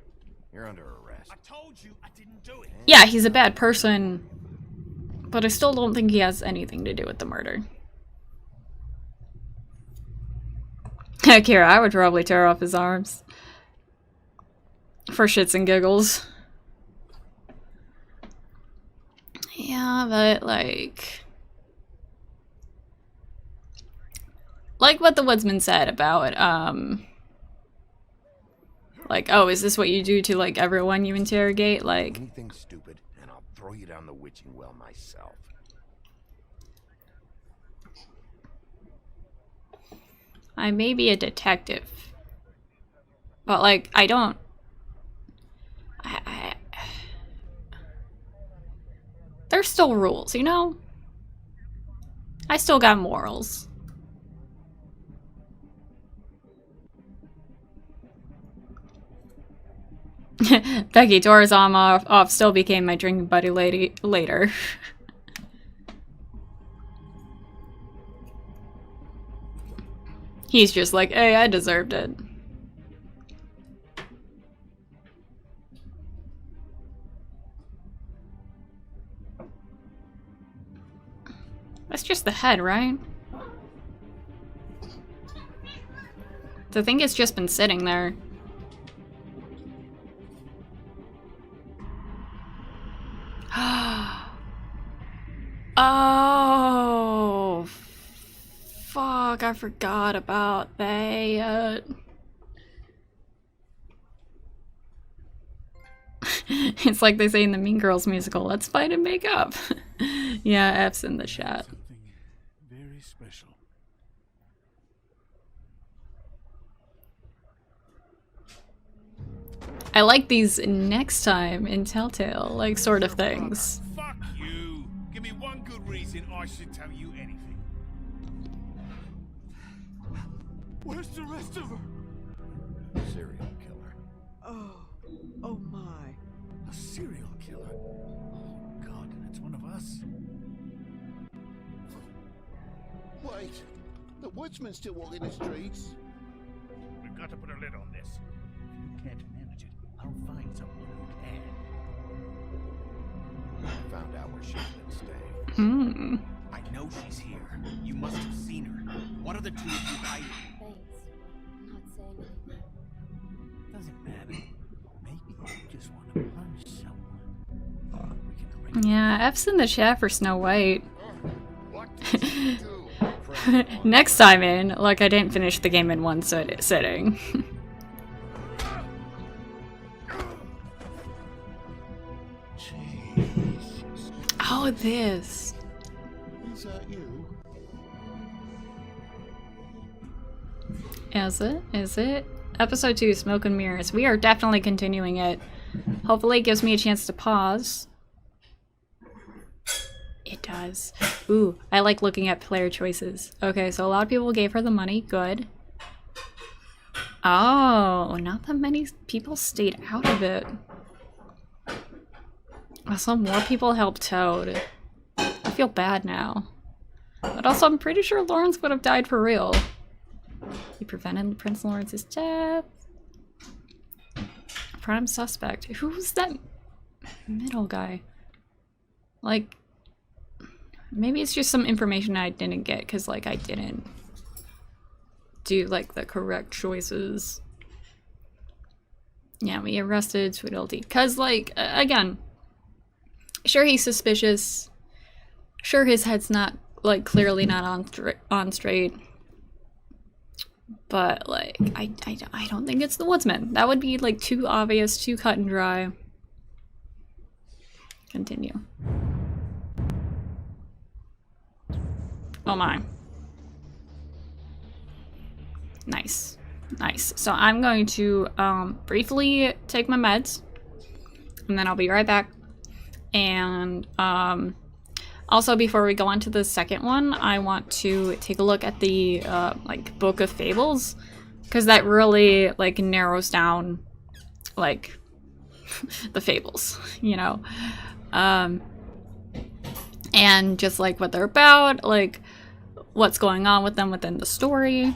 You're under arrest. I told you I didn't do it. yeah, he's a bad person. But I still don't think he has anything to do with the murder. Kira, I would probably tear off his arms. For shits and giggles. Yeah, but like what the woodsman said about, like, oh, is this what you do to, like, everyone you interrogate? Like, anything stupid, and I'll throw you down the witching well myself. I may be a detective, but, like, I don't... There's still rules, you know? I still got morals. Becky tore his arm off, still became my drinking buddy later. He's just like, hey, I deserved it. That's just the head, right? I think it's just been sitting there. Oh, fuck, I forgot about that. It's like they say in the Mean Girls musical, let's fight and make up. Yeah, F's in the chat. Something very special. I like these next time in Telltale, like, sort of things. Fuck you! Give me one good reason I should tell you anything. Where's the rest of her? Serial killer. Oh my. A serial killer? Oh god, and it's one of us? Wait, the woodsman's still walking the streets. We've got to put a lid on this. If you can't manage it, I'll find someone who can. I found out where she's been staying. I know she's here. You must have seen her. What are the two of you hiding? Thanks. I'm not saying anything. Doesn't matter. Maybe you just want to punch someone. We can arrange. Yeah, F's in the chat for Snow White. What did you do? Next time in, like, I didn't finish the game in one sitting. Oh, this. Is that you? Is it? Is it? Episode 2, Smoke and Mirrors. We are definitely continuing it. Hopefully it gives me a chance to pause. It does. Ooh, I like looking at player choices. Okay, so a lot of people gave her the money. Good. Oh, not that many people stayed out of it. Also, more people helped Toad. I feel bad now. But also, I'm pretty sure Lawrence would have died for real. He prevented Prince Lawrence's death. Prime suspect. Who's that middle guy? Like, maybe it's just some information I didn't get because, like, I didn't do, like, the correct choices. Yeah, we arrested Tweedledee. Because, like, again, sure he's suspicious. Sure his head's not, like, clearly not on straight. But, like, I don't think it's the woodsman. That would be, like, too obvious, too cut and dry. Continue. Oh my. Nice. Nice. So I'm going to briefly take my meds. And then I'll be right back. And also, before we go on to the second one, I want to take a look at the like Book of Fables, because that really like narrows down like the fables, you know, and just like what they're about, like what's going on with them within the story,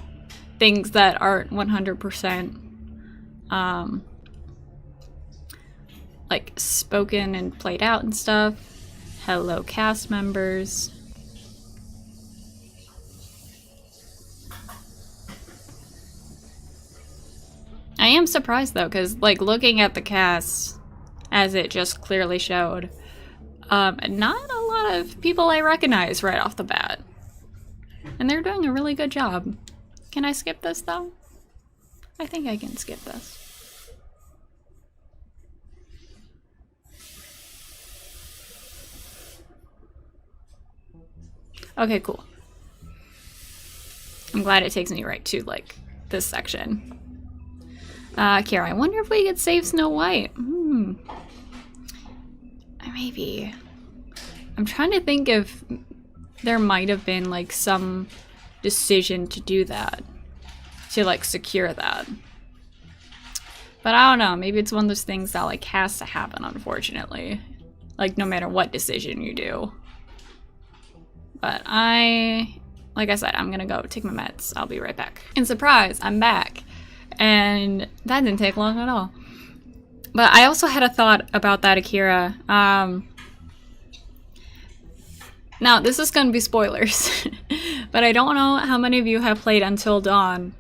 things that aren't 100% like spoken and played out and stuff. Hello, cast members. I am surprised though, because like looking at the cast as it just clearly showed, Not a lot of people I recognize right off the bat. And they're doing a really good job. Can I skip this though? I think I can skip this. Okay, cool. I'm glad it takes me right to, like, this section. Kara, I wonder if we could save Snow White. Maybe. I'm trying to think if there might have been, like, some decision to do that. To, like, secure that. But I don't know. Maybe it's one of those things that, like, has to happen, unfortunately. Like, no matter what decision you do. But like I said, I'm gonna go take my meds. I'll be right back. And surprise, I'm back. And that didn't take long at all. But I also had a thought about that, Akira. Now, this is gonna be spoilers. But I don't know how many of you have played Until Dawn.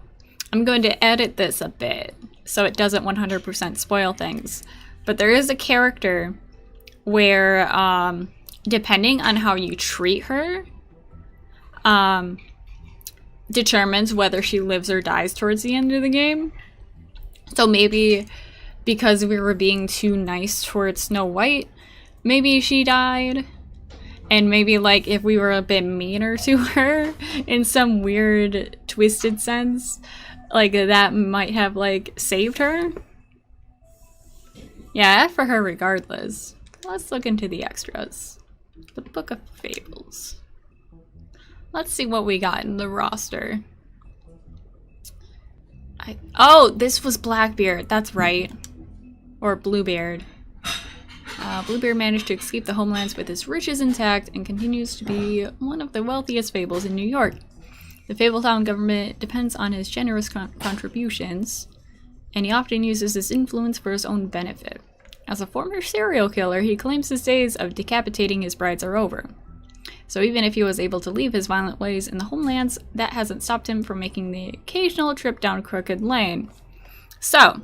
I'm going to edit this a bit so it doesn't 100% spoil things. But there is a character where, depending on how you treat her, determines whether she lives or dies towards the end of the game. So maybe because we were being too nice towards Snow White, maybe she died. And maybe, like, if we were a bit meaner to her in some weird, twisted sense, like, that might have, like, saved her. Yeah, for her regardless. Let's look into the extras. The Book of Fables. Let's see what we got in the roster. Oh, this was Blackbeard. That's right. Or Bluebeard. Bluebeard managed to escape the homelands with his riches intact and continues to be one of the wealthiest fables in New York. The Fabletown government depends on his generous contributions, and he often uses his influence for his own benefit. As a former serial killer, he claims his days of decapitating his brides are over. So even if he was able to leave his violent ways in the homelands, that hasn't stopped him from making the occasional trip down Crooked Lane. So,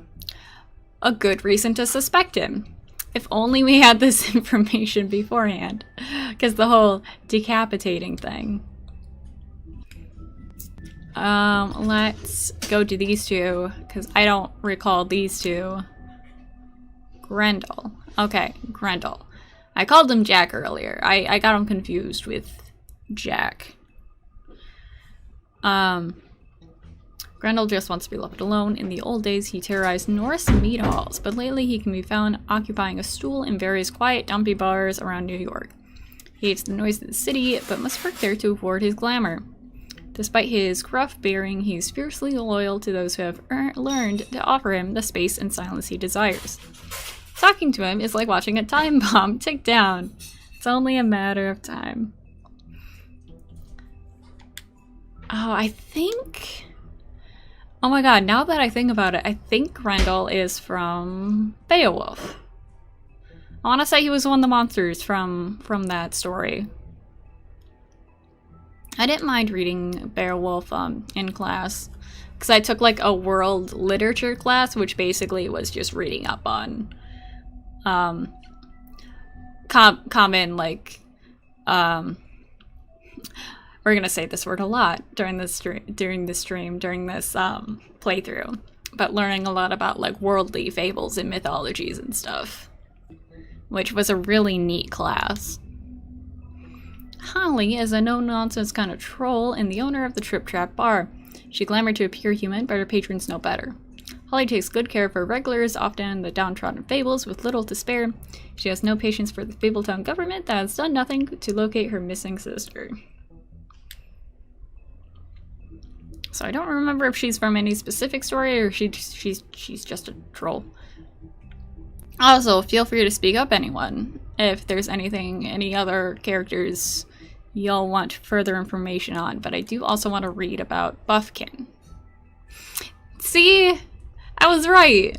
a good reason to suspect him. If only we had this information beforehand. Because the whole decapitating thing. Let's go to these two, because I don't recall these two. Grendel. Okay, Grendel. I called him Jack earlier. I got him confused with Jack. Grendel just wants to be left alone. In the old days, he terrorized Norse meat halls, but lately he can be found occupying a stool in various quiet, dumpy bars around New York. He hates the noise of the city, but must work there to afford his glamour. Despite his gruff bearing, he's fiercely loyal to those who have learned to offer him the space and silence he desires. Talking to him is like watching a time bomb tick down. It's only a matter of time. Oh, I think... Oh my god, now that I think about it, I think Grendel is from Beowulf. I want to say he was one of the monsters from that story. I didn't mind reading Beowulf in class, because I took like a world literature class, which basically was just reading up on common, like, we're gonna say this word a lot during this playthrough, but learning a lot about like worldly fables and mythologies and stuff, which was a really neat class. Holly is a no-nonsense kind of troll and the owner of the Trip Trap Bar. She glamored to appear human, but her patrons know better. Holly takes good care of her regulars, often the downtrodden fables, with little to spare. She has no patience for the Fabletown government that has done nothing to locate her missing sister. So I don't remember if she's from any specific story or she's just a troll. Also, feel free to speak up, anyone, if there's any other characters y'all want further information on, but I do also want to read about Buffkin. See? I was right!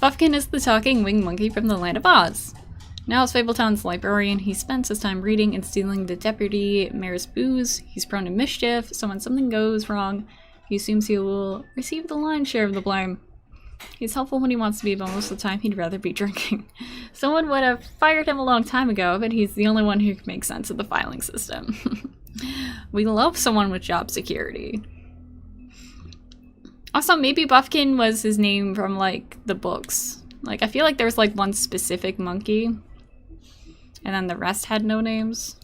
Buffkin is the talking winged monkey from the land of Oz. Now as Fabletown's librarian, he spends his time reading and stealing the deputy mayor's booze. He's prone to mischief, so when something goes wrong, he assumes he will receive the lion's share of the blame. He's helpful when he wants to be, but most of the time he'd rather be drinking. Someone would have fired him a long time ago, but he's the only one who can make sense of the filing system. We love someone with job security. Also, maybe Buffkin was his name from, like, the books. Like, I feel like there's, like, one specific monkey, and then the rest had no names.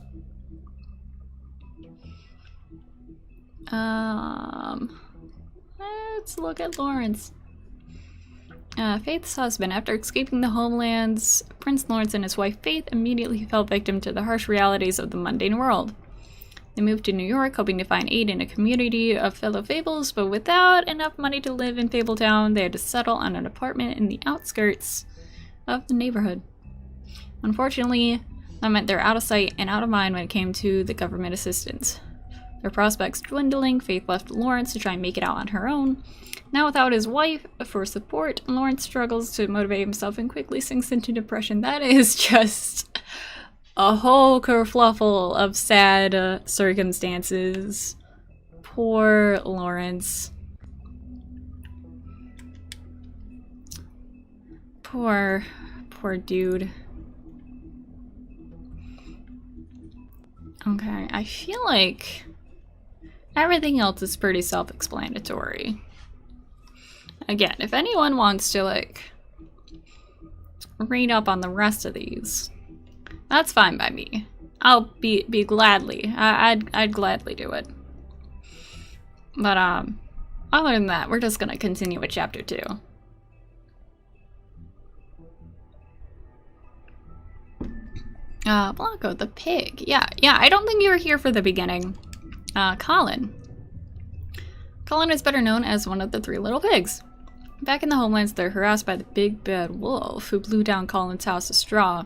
Let's look at Lawrence. Faith's husband. After escaping the homelands, Prince Lawrence and his wife Faith immediately fell victim to the harsh realities of the mundane world. They moved to New York, hoping to find aid in a community of fellow Fables, but without enough money to live in Fabletown, they had to settle on an apartment in the outskirts of the neighborhood. Unfortunately, that meant they're out of sight and out of mind when it came to the government assistance. Their prospects dwindling, Faith left Lawrence to try and make it out on her own. Now without his wife for support, Lawrence struggles to motivate himself and quickly sinks into depression. That is just a whole kerfluffle of sad circumstances. Poor Lawrence. Poor dude. Okay, I feel like everything else is pretty self-explanatory. Again, if anyone wants to, like, read up on the rest of these, that's fine by me. I'll be gladly. I'd gladly do it. But, other than that, we're just gonna continue with chapter 2. Blanco, the pig. Yeah, I don't think you were here for the beginning. Colin. Colin is better known as one of the 3 little pigs. Back in the homelands, they're harassed by the big bad wolf who blew down Colin's house of straw.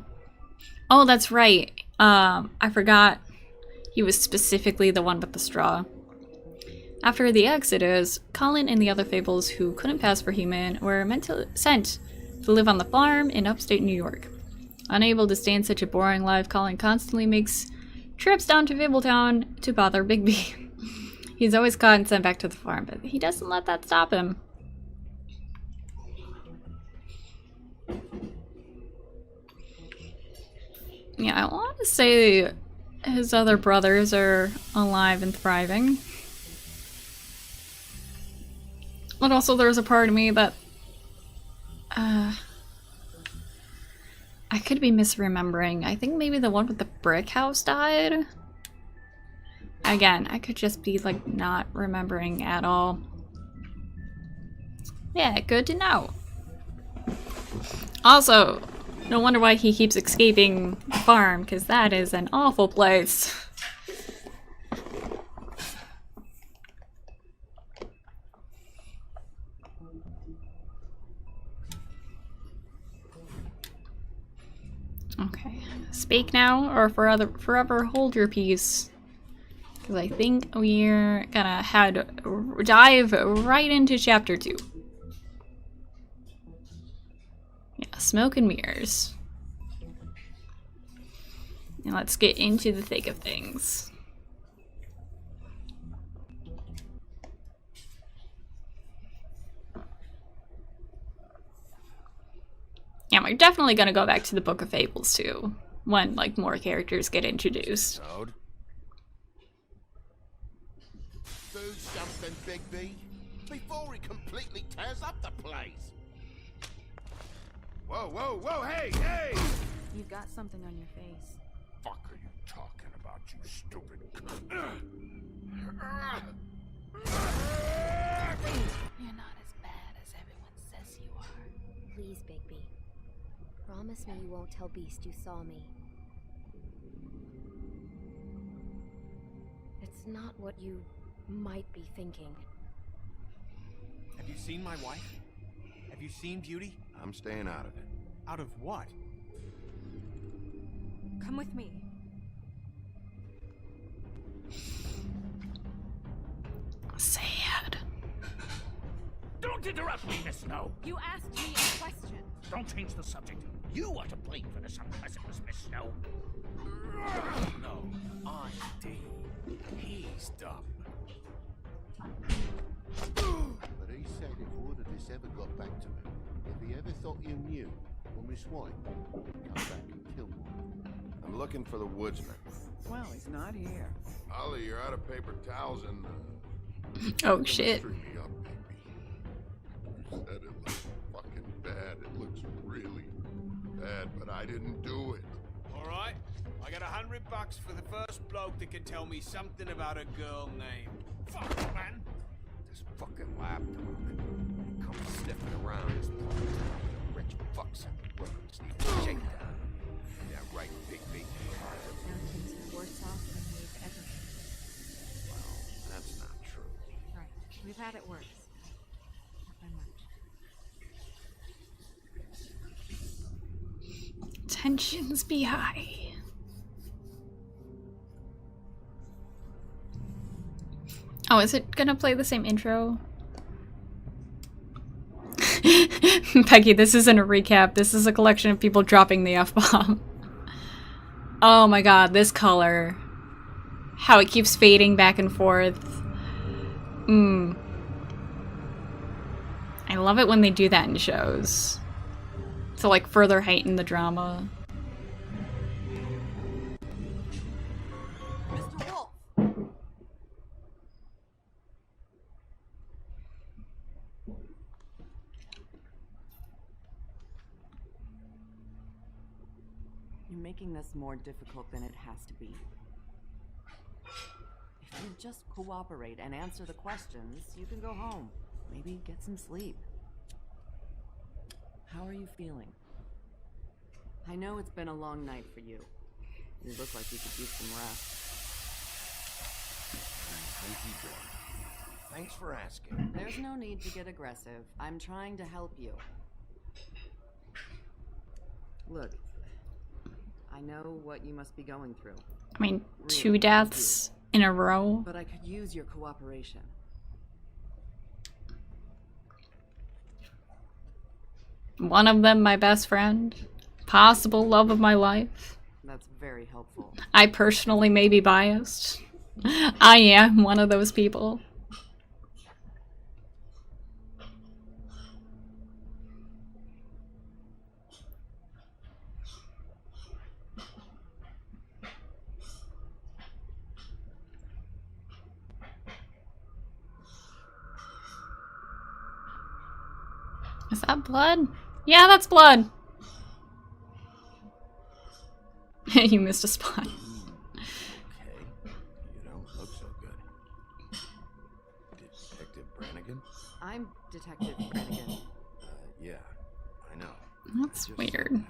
Oh, that's right. I forgot he was specifically the one with the straw. After the exodus, Colin and the other Fables who couldn't pass for human were sent to live on the farm in upstate New York. Unable to stand such a boring life, Colin constantly makes trips down to Fabletown to bother Bigby. He's always caught and sent back to the farm, but he doesn't let that stop him. Yeah, I want to say his other brothers are alive and thriving. But also there's a part of me that I could be misremembering. I think maybe the one with the brick house died. Again, I could just be like not remembering at all. Yeah, good to know. Also, no wonder why he keeps escaping the farm, because that is an awful place. Okay, speak now or forever hold your peace. Because I think we're gonna dive right into chapter 2. Yeah, smoke and mirrors. And let's get into the thick of things. Yeah, we're definitely gonna go back to the Book of Fables too, when like more characters get introduced. Do something, Bigby, before he completely tears up the place. Whoa, whoa, whoa, hey, hey! You've got something on your face. Fuck are you talking about, you stupid cunt? You're not as bad as everyone says you are. Please, Bigby. Promise me you won't tell Beast you saw me. It's not what you might be thinking. Have you seen my wife? Have you seen Beauty? I'm staying out of it. Out of what? Come with me. Sad. Don't interrupt me, Miss Snow. You asked me a question. Don't change the subject. You are to blame for this unpleasantness, Miss Snow. No, I'm Dave. He's dumb. But he said if word of this ever got back to him, if he ever thought you knew, or Miss White, he'd come back and kill one. I'm looking for the woodsman. Well, he's not here. Ollie, you're out of paper towels and Oh shit. Stream me up, baby. You said it looks fucking bad. It looks really bad, but I didn't do it. Alright, I got $100 for the first bloke that can tell me something about a girl named... Fuck, man! This fucking lapdog. He comes sniffing around this part of town with the rich fucks at the roads need to shake down. Yeah, right, Bigby. Found things worse off than we've ever been. Well, that's not true. Right. We've had it worse. Not by much. Tensions be high. Oh, is it gonna play the same intro? Peggy, this isn't a recap. This is a collection of people dropping the F-bomb. Oh my god, this color. How it keeps fading back and forth. I love it when they do that in shows. To like further heighten the drama. Mr. Wolf! You're making this more difficult than it has to be. If you just cooperate and answer the questions, you can go home. Maybe get some sleep. How are you feeling? I know it's been a long night for you. You look like you could use some rest. Thanks for asking. There's no need to get aggressive. I'm trying to help you. Look, I know what you must be going through. I mean, 2 deaths in a row. But I could use your cooperation. One of them my best friend. Possible love of my life. That's very helpful. I personally may be biased. I am one of those people. Is that blood? Yeah, that's blood. You missed a spot. Okay, you don't look so good. Detective Brannigan? I'm Detective Brannigan. Yeah, I know. That's weird. Is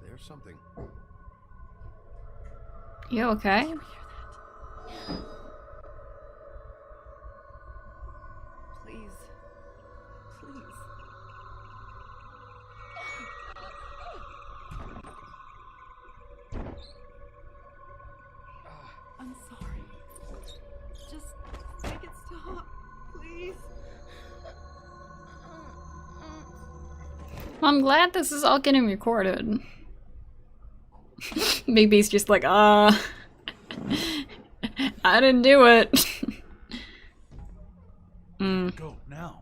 there something? You okay? Please. Please. I'm sorry. Just make it stop, please. Well, I'm glad this is all getting recorded. Bigby's just like, I didn't do it. Go now.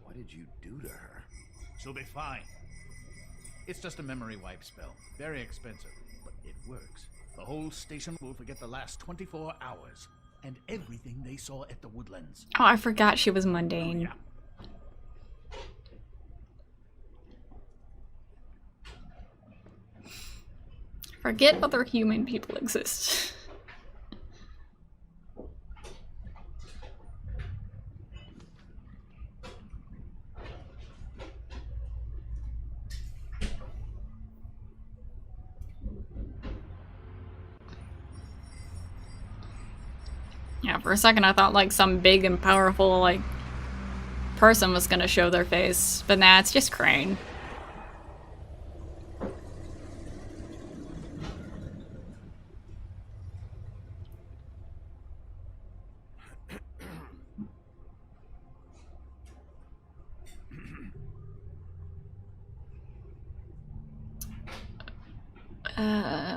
What did you do to her? She'll be fine. It's just a memory wipe spell. Very expensive, but it works. The whole station will forget the last 24 hours and everything they saw at the Woodlands. Oh, I forgot she was mundane. Yeah. Forget other human people exist. Yeah, for a second I thought like some big and powerful like person was gonna show their face, but nah, it's just Crane.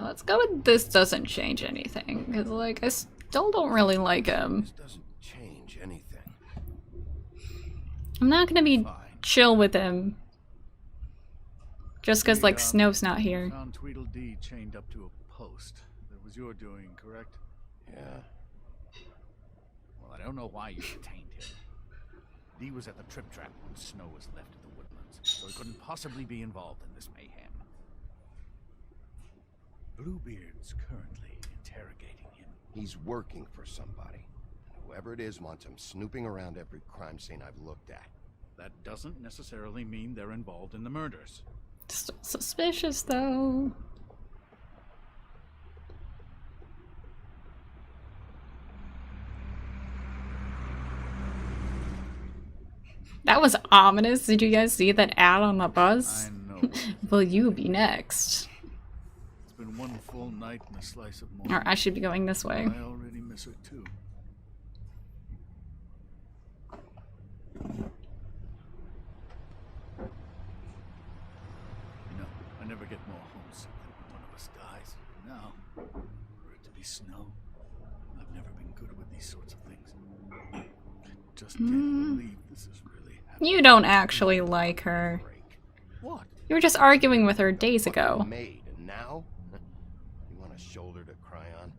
Let's go with this doesn't change anything, because, like, I still don't really like him. This doesn't change I'm not gonna be chill with him. Just because, like, Snow's not here. Found Tweedledee chained up to a post. That was your doing, correct? Yeah. Well, I don't know why you detained him. Dee was at the Trip Trap when Snow was left at the Woodlands, so he couldn't possibly be involved in this mayhem. Bluebeard's currently interrogating him. He's working for somebody. Whoever it is wants him snooping around every crime scene I've looked at. That doesn't necessarily mean they're involved in the murders. Still suspicious, though. That was ominous. Did you guys see that ad on the bus? I know. Will you be next? It's been one full night and a slice of morning. Or I should be going this way. I already miss her too. You know, I never get more homesick than when one of us dies. Now, for it to be Snow, I've never been good with these sorts of things. I just can't believe this is really happening. You don't actually like her. What? You were just arguing with her days ago. Made, and now? You want a shoulder to cry on?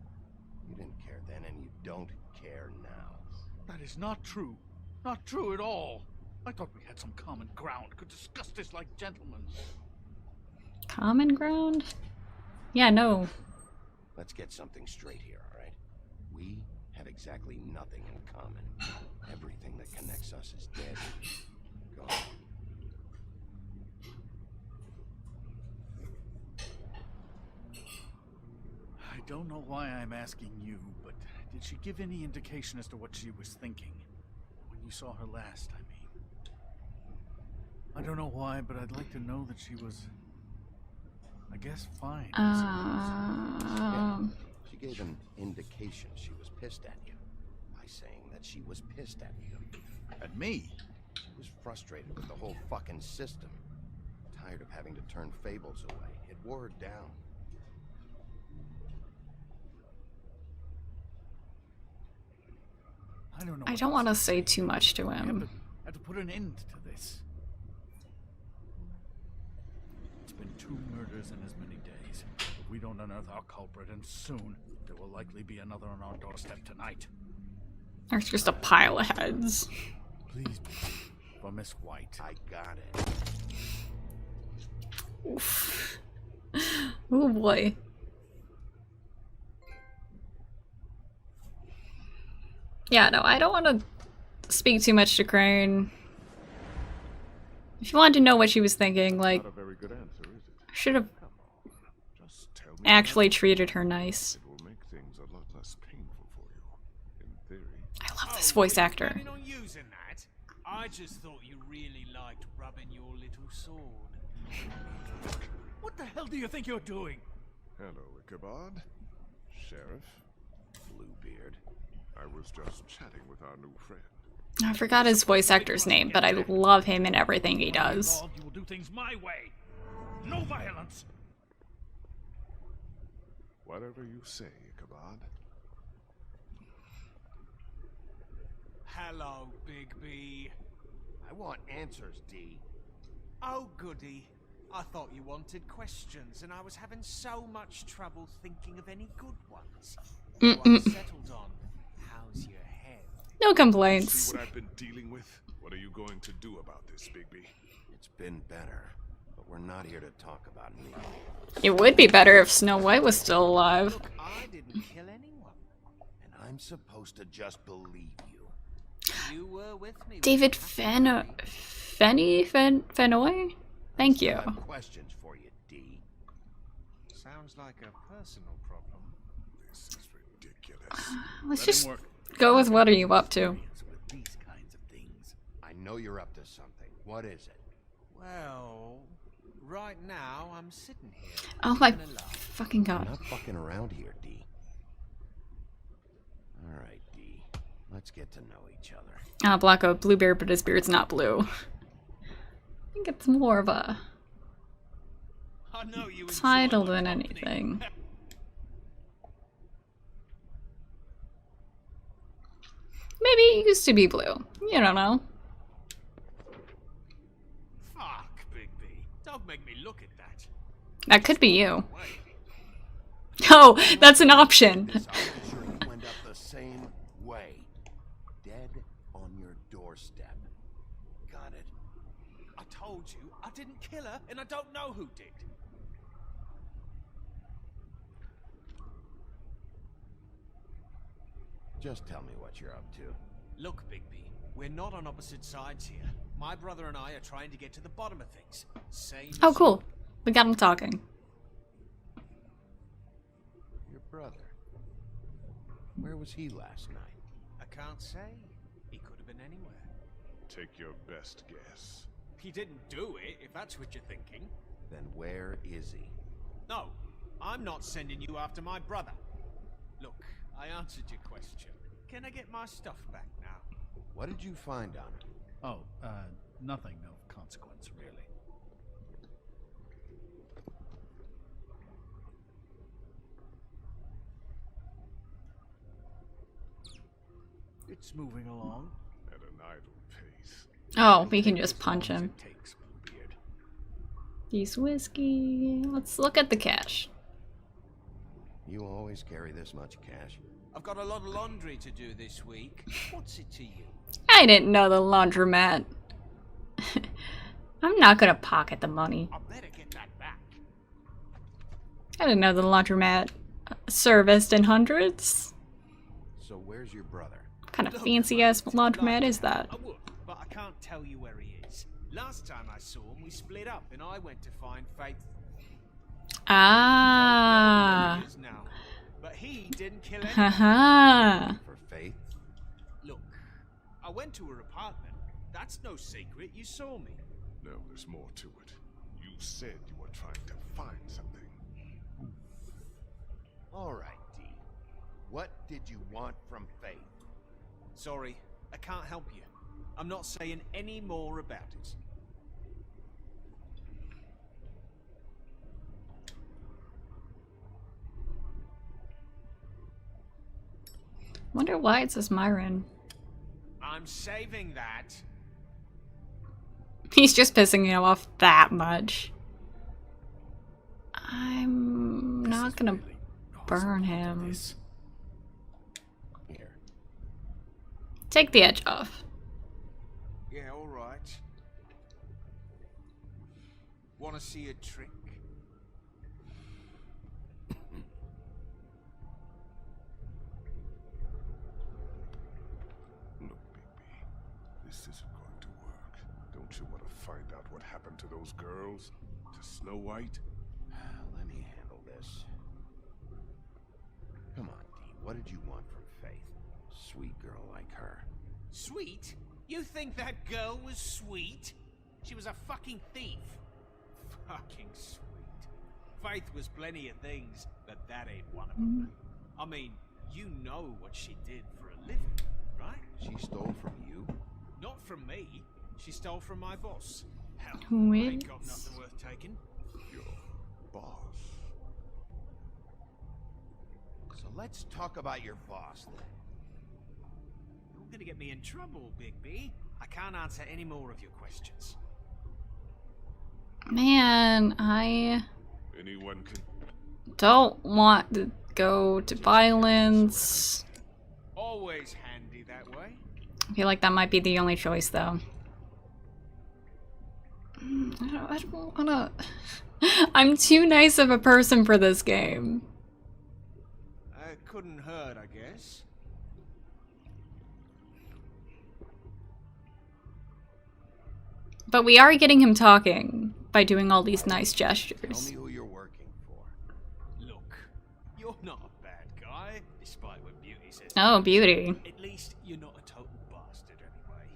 You didn't care then, and you don't care now. That is not true. Not true at all. I thought we had some common ground, could discuss this like gentlemen. Common ground? Yeah, no. Let's get something straight here, all right? We have exactly nothing in common. Everything that connects us is dead. Gone. I don't know why I'm asking you, but did she give any indication as to what she was thinking? When you saw her last, I mean. I don't know why, but I'd like to know that she was, I guess, fine. Yeah, she gave an indication she was pissed at you by saying that she was pissed at you. At me? She was frustrated with the whole fucking system. Tired of having to turn fables away. It wore her down. I don't want to say too much to him. I have to put an end to this. It's been 2 murders in as many days. If we don't unearth our culprit, and soon, there will likely be another on our doorstep tonight. There's just a pile of heads. Please, for Miss White. I got it. Oof. Oh boy. Yeah, no, I don't want to speak too much to Crane. If you wanted to know what she was thinking, like, Not a very good answer, is it? I should have Just tell me actually treated her nice. It will make things a lot less painful for you, in theory. I love this voice actor. Planning on using that? I just thought you really liked rubbing your little sword. What the hell do you think you're doing? Hello, Ichabod. Sheriff. Bluebeard. I was just chatting with our new friend. I forgot his voice actor's name, but I love him in everything he does. You will do things my way. No violence. Whatever you say, Ichabod. Hello, Bigby. I want answers, D. Oh, goody. I thought you wanted questions, and I was having so much trouble thinking of any good ones. One settled on. How's your head? No complaints. See what I've been dealing with? What are you going to do about this, Bigby? It's been better, but we're not here to talk about me. It would be better if Snow White was still alive. Look, I didn't kill anyone. And I'm supposed to just believe you. You were with me. David Fennoy? Thank you. I have questions for you, D. Sounds like a personal problem. This is ridiculous. Let's just go with what are you up to? With these kinds of things. I know you're up to something. What is it? Well, right now I'm sitting here. Oh my having a laugh. fucking god. I'm not fucking around here, D. Alright, D. Let's get to know each other. Blacko, blue beard, but his beard's not blue. I think it's more of a I know you title than anything. Maybe it used to be blue. You don't know. Don't make me look at that. That could be you. Oh, that's an option. I'll make sure you end up the same way. Dead on your doorstep. Got it? I told you, I didn't kill her, and I don't know who did. Just tell me what you're up to. Look, Bigby, we're not on opposite sides here. My brother and I are trying to get to the bottom of things. Same Oh, as cool. We got him talking. Your brother. Where was he last night? I can't say. He could have been anywhere. Take your best guess. He didn't do it, if that's what you're thinking. Then where is he? No, I'm not sending you after my brother. Look, I answered your question. Can I get my stuff back now? What did you find on him? Oh, nothing of consequence, really. It's moving along. At an idle pace. Oh, we can just punch him. Use whiskey. Let's look at the cash. You always carry this much cash? I've got a lot of laundry to do this week. What's it to you? I didn't know the laundromat. I'm not gonna pocket the money. I better get that back. I didn't know the laundromat serviced in hundreds. So where's your brother? What kind of fancy ass laundromat is that? I would, but I can't tell you where he is. Last time I saw him, we split up, and I went to find Faith. Ah. He is now. But he didn't kill anyone. Haha. For Faith? Look, I went to her apartment. That's no secret. You saw me. No, there's more to it. You said you were trying to find something. All right, D. What did you want from Faith? Sorry, I can't help you. I'm not saying any more about it. Wonder why it says Myron. I'm saving that. He's just pissing you off that much. I'm not gonna burn him. Here. Take the edge off. Yeah, all right. Want to see a trick? Look, Bigby, this isn't going to work. Don't you want to find out what happened to those girls? To Snow White? Let me handle this. Come on, D. What did you want from Faith? Sweet girl like her. Sweet? You think that girl was sweet? She was a fucking thief. Fucking sweet. Faith was plenty of things, but that ain't one of them. I mean, you know what she did for a living, right? She stole from you? Not from me. She stole from my boss. Hell, Who I ain't is? got nothing worth taking. Your boss. So let's talk about your boss then. You're gonna get me in trouble, Bigby. I can't answer any more of your questions. Man, I Anyone can. don't want to go to violence. Always handy that way. I feel like that might be the only choice, though. I don't wanna... I'm too nice of a person for this game. Couldn't hurt, I guess. But we are getting him talking by doing all these nice gestures. Tell me who you're working for. Look, you're not a bad guy, despite what Beauty says. Oh, Beauty. At least you're not a total bastard anyway.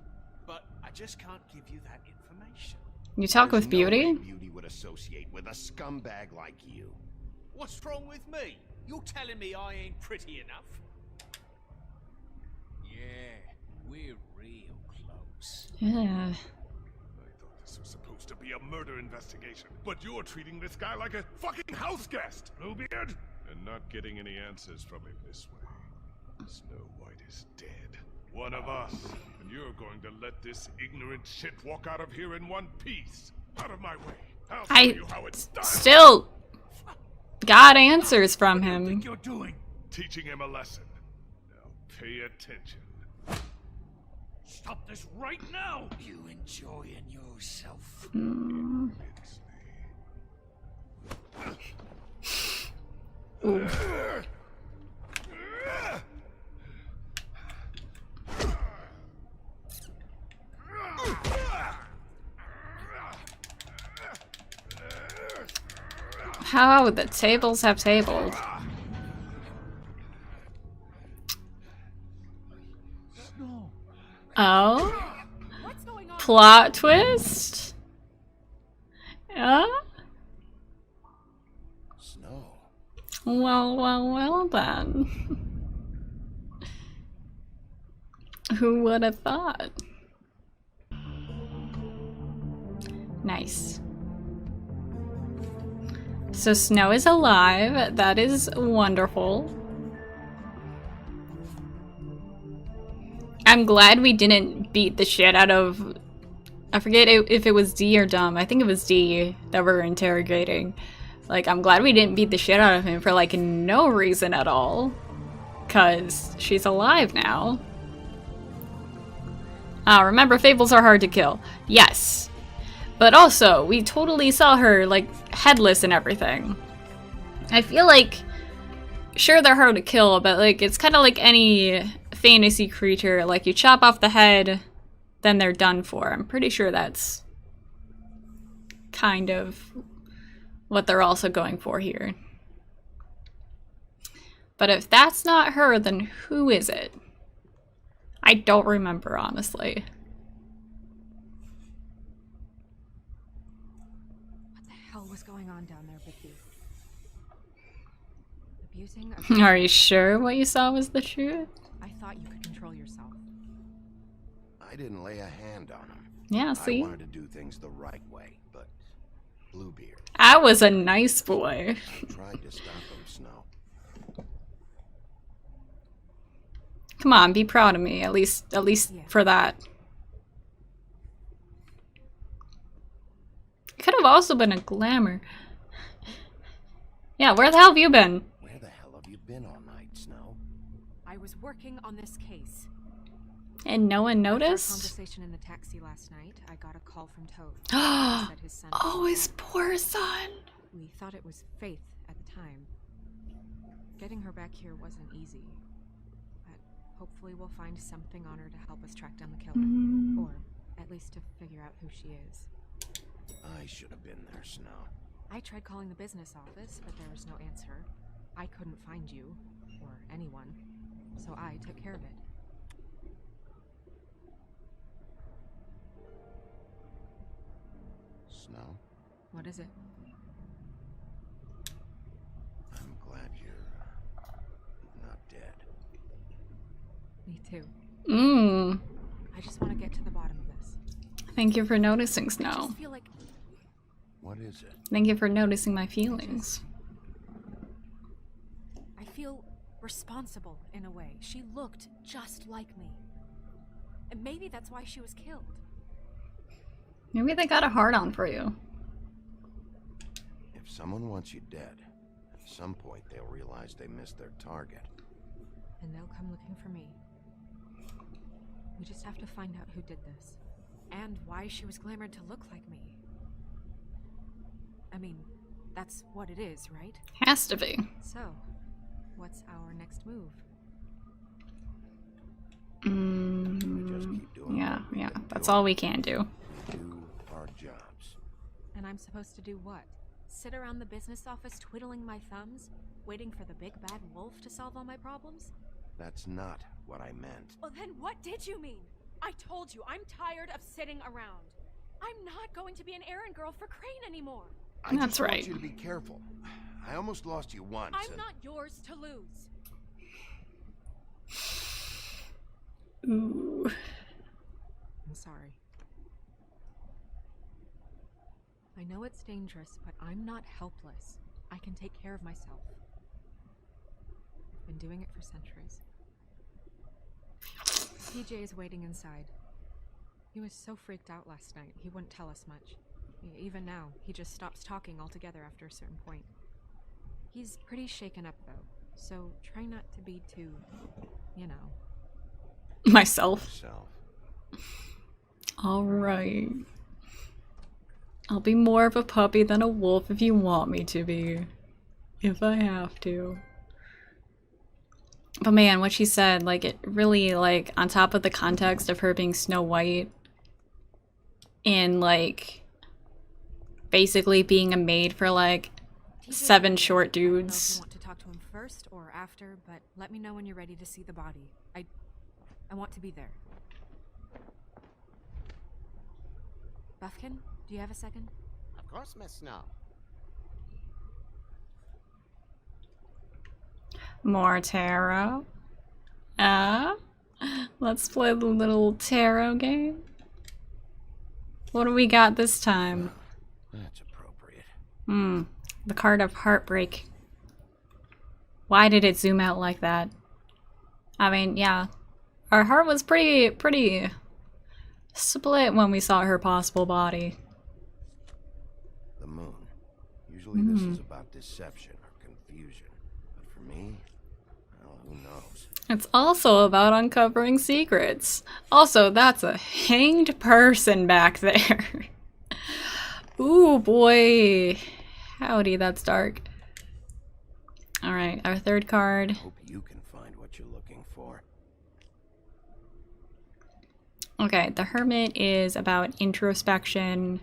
But I just can't give you that information. You talk There's with no Beauty? way Beauty would associate with a scumbag like you. What's wrong with me? You're telling me I ain't pretty enough? Yeah, we're real close. Yeah. This was supposed to be a murder investigation, but you're treating this guy like a fucking house guest, Bluebeard! And not getting any answers from him this way. Snow White is dead. One of us. And you're going to let this ignorant shit walk out of here in one piece. Out of my way. I still got answers from What do you him. think you're doing? Teaching him a lesson. Now pay attention. Stop this right now! You enjoying yourself? Mm. Ooh. How the tables have tabled. Oh? Plot twist? Yeah? Snow. Well then. Who would have thought? Nice. So Snow is alive. That is wonderful. I'm glad we didn't beat the shit out of... I forget if it was D or Dumb. I think it was D that we're interrogating. Like, I'm glad we didn't beat the shit out of him for, like, no reason at all. 'Cause she's alive now. Remember, fables are hard to kill. Yes. But also, we totally saw her, like, headless and everything. I feel like... Sure, they're hard to kill, but, like, it's kind of like any fantasy creature. Like, you chop off the head, then they're done for. I'm pretty sure that's kind of what they're also going for here. But if that's not her, then who is it? I don't remember, honestly. What the hell was going on down there, Bigby? Abusing a... Are you sure what you saw was the truth? I thought you could control yourself. I didn't lay a hand on him. Yeah, see? I wanted to do things the right way, but Bluebeard. I was a nice boy. I tried to stop him, Snow. Come on, be proud of me, at least for that. Could have also been a glamour. Yeah, where the hell have you been? Where the hell have you been all night, Snow? I was working on this case. And no one After our noticed? conversation in the taxi last night, I got a call from Toad. Said his son Oh, was his dead. poor son. We thought it was Faith at the time. Getting her back here wasn't easy. But hopefully we'll find something on her to help us track down the killer. Mm. Or at least to figure out who she is. I should have been there, Snow. I tried calling the business office, but there was no answer. I couldn't find you, or anyone, so I took care of it. Snow, What is it? I'm glad you're not dead. Me too. Mmm. I just want to get to the bottom of this. Thank you for noticing, I Snow. just feel like What is it? Thank you for noticing my feelings. I feel responsible in a way. She looked just like me. And maybe that's why she was killed. Maybe they got a hard-on for you. If someone wants you dead, at some point they'll realize they missed their target. And they'll come looking for me. We just have to find out who did this. And why she was glamored to look like me. I mean, that's what it is, right? Has to be. So, what's our next move? Yeah, that's all we can do. Do our jobs. And I'm supposed to do what? Sit around the business office twiddling my thumbs, waiting for the big bad wolf to solve all my problems? That's not what I meant. Well, then what did you mean? I told you, I'm tired of sitting around. I'm not going to be an errand girl for Crane anymore. I That's just right. want you to be careful. I almost lost you once. I'm and- not yours to lose. Ooh. I'm sorry. I know it's dangerous, but I'm not helpless. I can take care of myself. I've been doing it for centuries. PJ is waiting inside. He was so freaked out last night, he wouldn't tell us much. Even now, he just stops talking altogether after a certain point. He's pretty shaken up, though, so try not to be too, you know. Myself. Alright. I'll be more of a puppy than a wolf if you want me to be. If I have to. But man, what she said, like, it really, like, on top of the context of her being Snow White and, like, basically being a maid for, like, 7 short dudes. I don't know if you want to talk to him first or after, but let me know when you're ready to see the body. I want to be there. Buffkin, do you have a second? Of course, Miss Snow. More tarot. Let's play the little tarot game. What do we got this time? That's appropriate. The card of heartbreak. Why did it zoom out like that? I mean, yeah. Our heart was pretty split when we saw her possible body. The moon. Usually this is about deception or confusion. But for me, well, who knows? It's also about uncovering secrets. Also, that's a hanged person back there. Ooh, boy. Howdy, that's dark. Alright, our third card. Hope you can find what you're looking for. Okay, the Hermit is about introspection,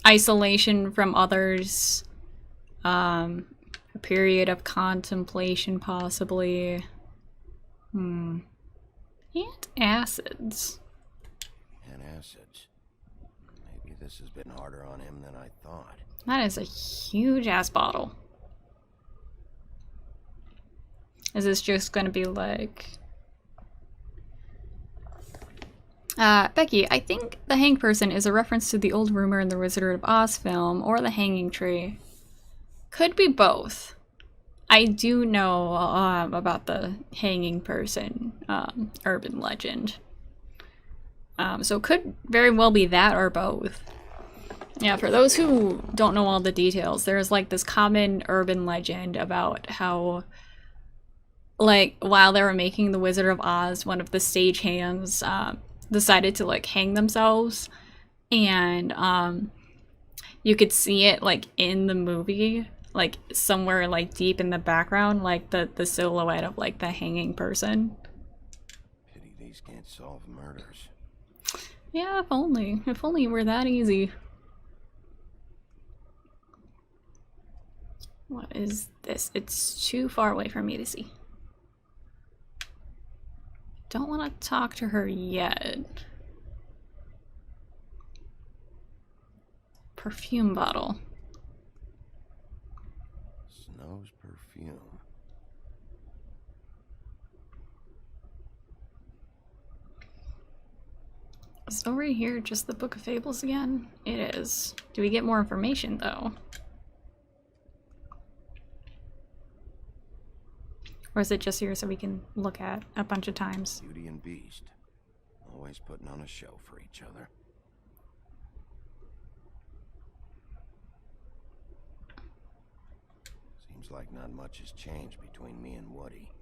isolation from others, a period of contemplation possibly, and acids. And acids. Maybe this has been harder on him than I thought. That is a huge ass bottle. Is this just gonna be like... Becky, I think the hanged person is a reference to the old rumor in the Wizard of Oz film, or the hanging tree. Could be both. I do know about the hanging person urban legend. So it could very well be that or both. Yeah, for those who don't know all the details, there's like this common urban legend about how, like, while they were making the Wizard of Oz, one of the stagehands decided to like hang themselves, and you could see it like in the movie, like somewhere like deep in the background, like the silhouette of like the hanging person. Pity these can't solve murders. Yeah, if only it were that easy. What is this? It's too far away for me to see. Don't want to talk to her yet. Perfume bottle. Snow's perfume. Is over here just the Book of Fables again? It is. Do we get more information though? Or is it just here so we can look at a bunch of times? Beauty and Beast. Always putting on a show for each other. Seems like not much has changed between me and Woody.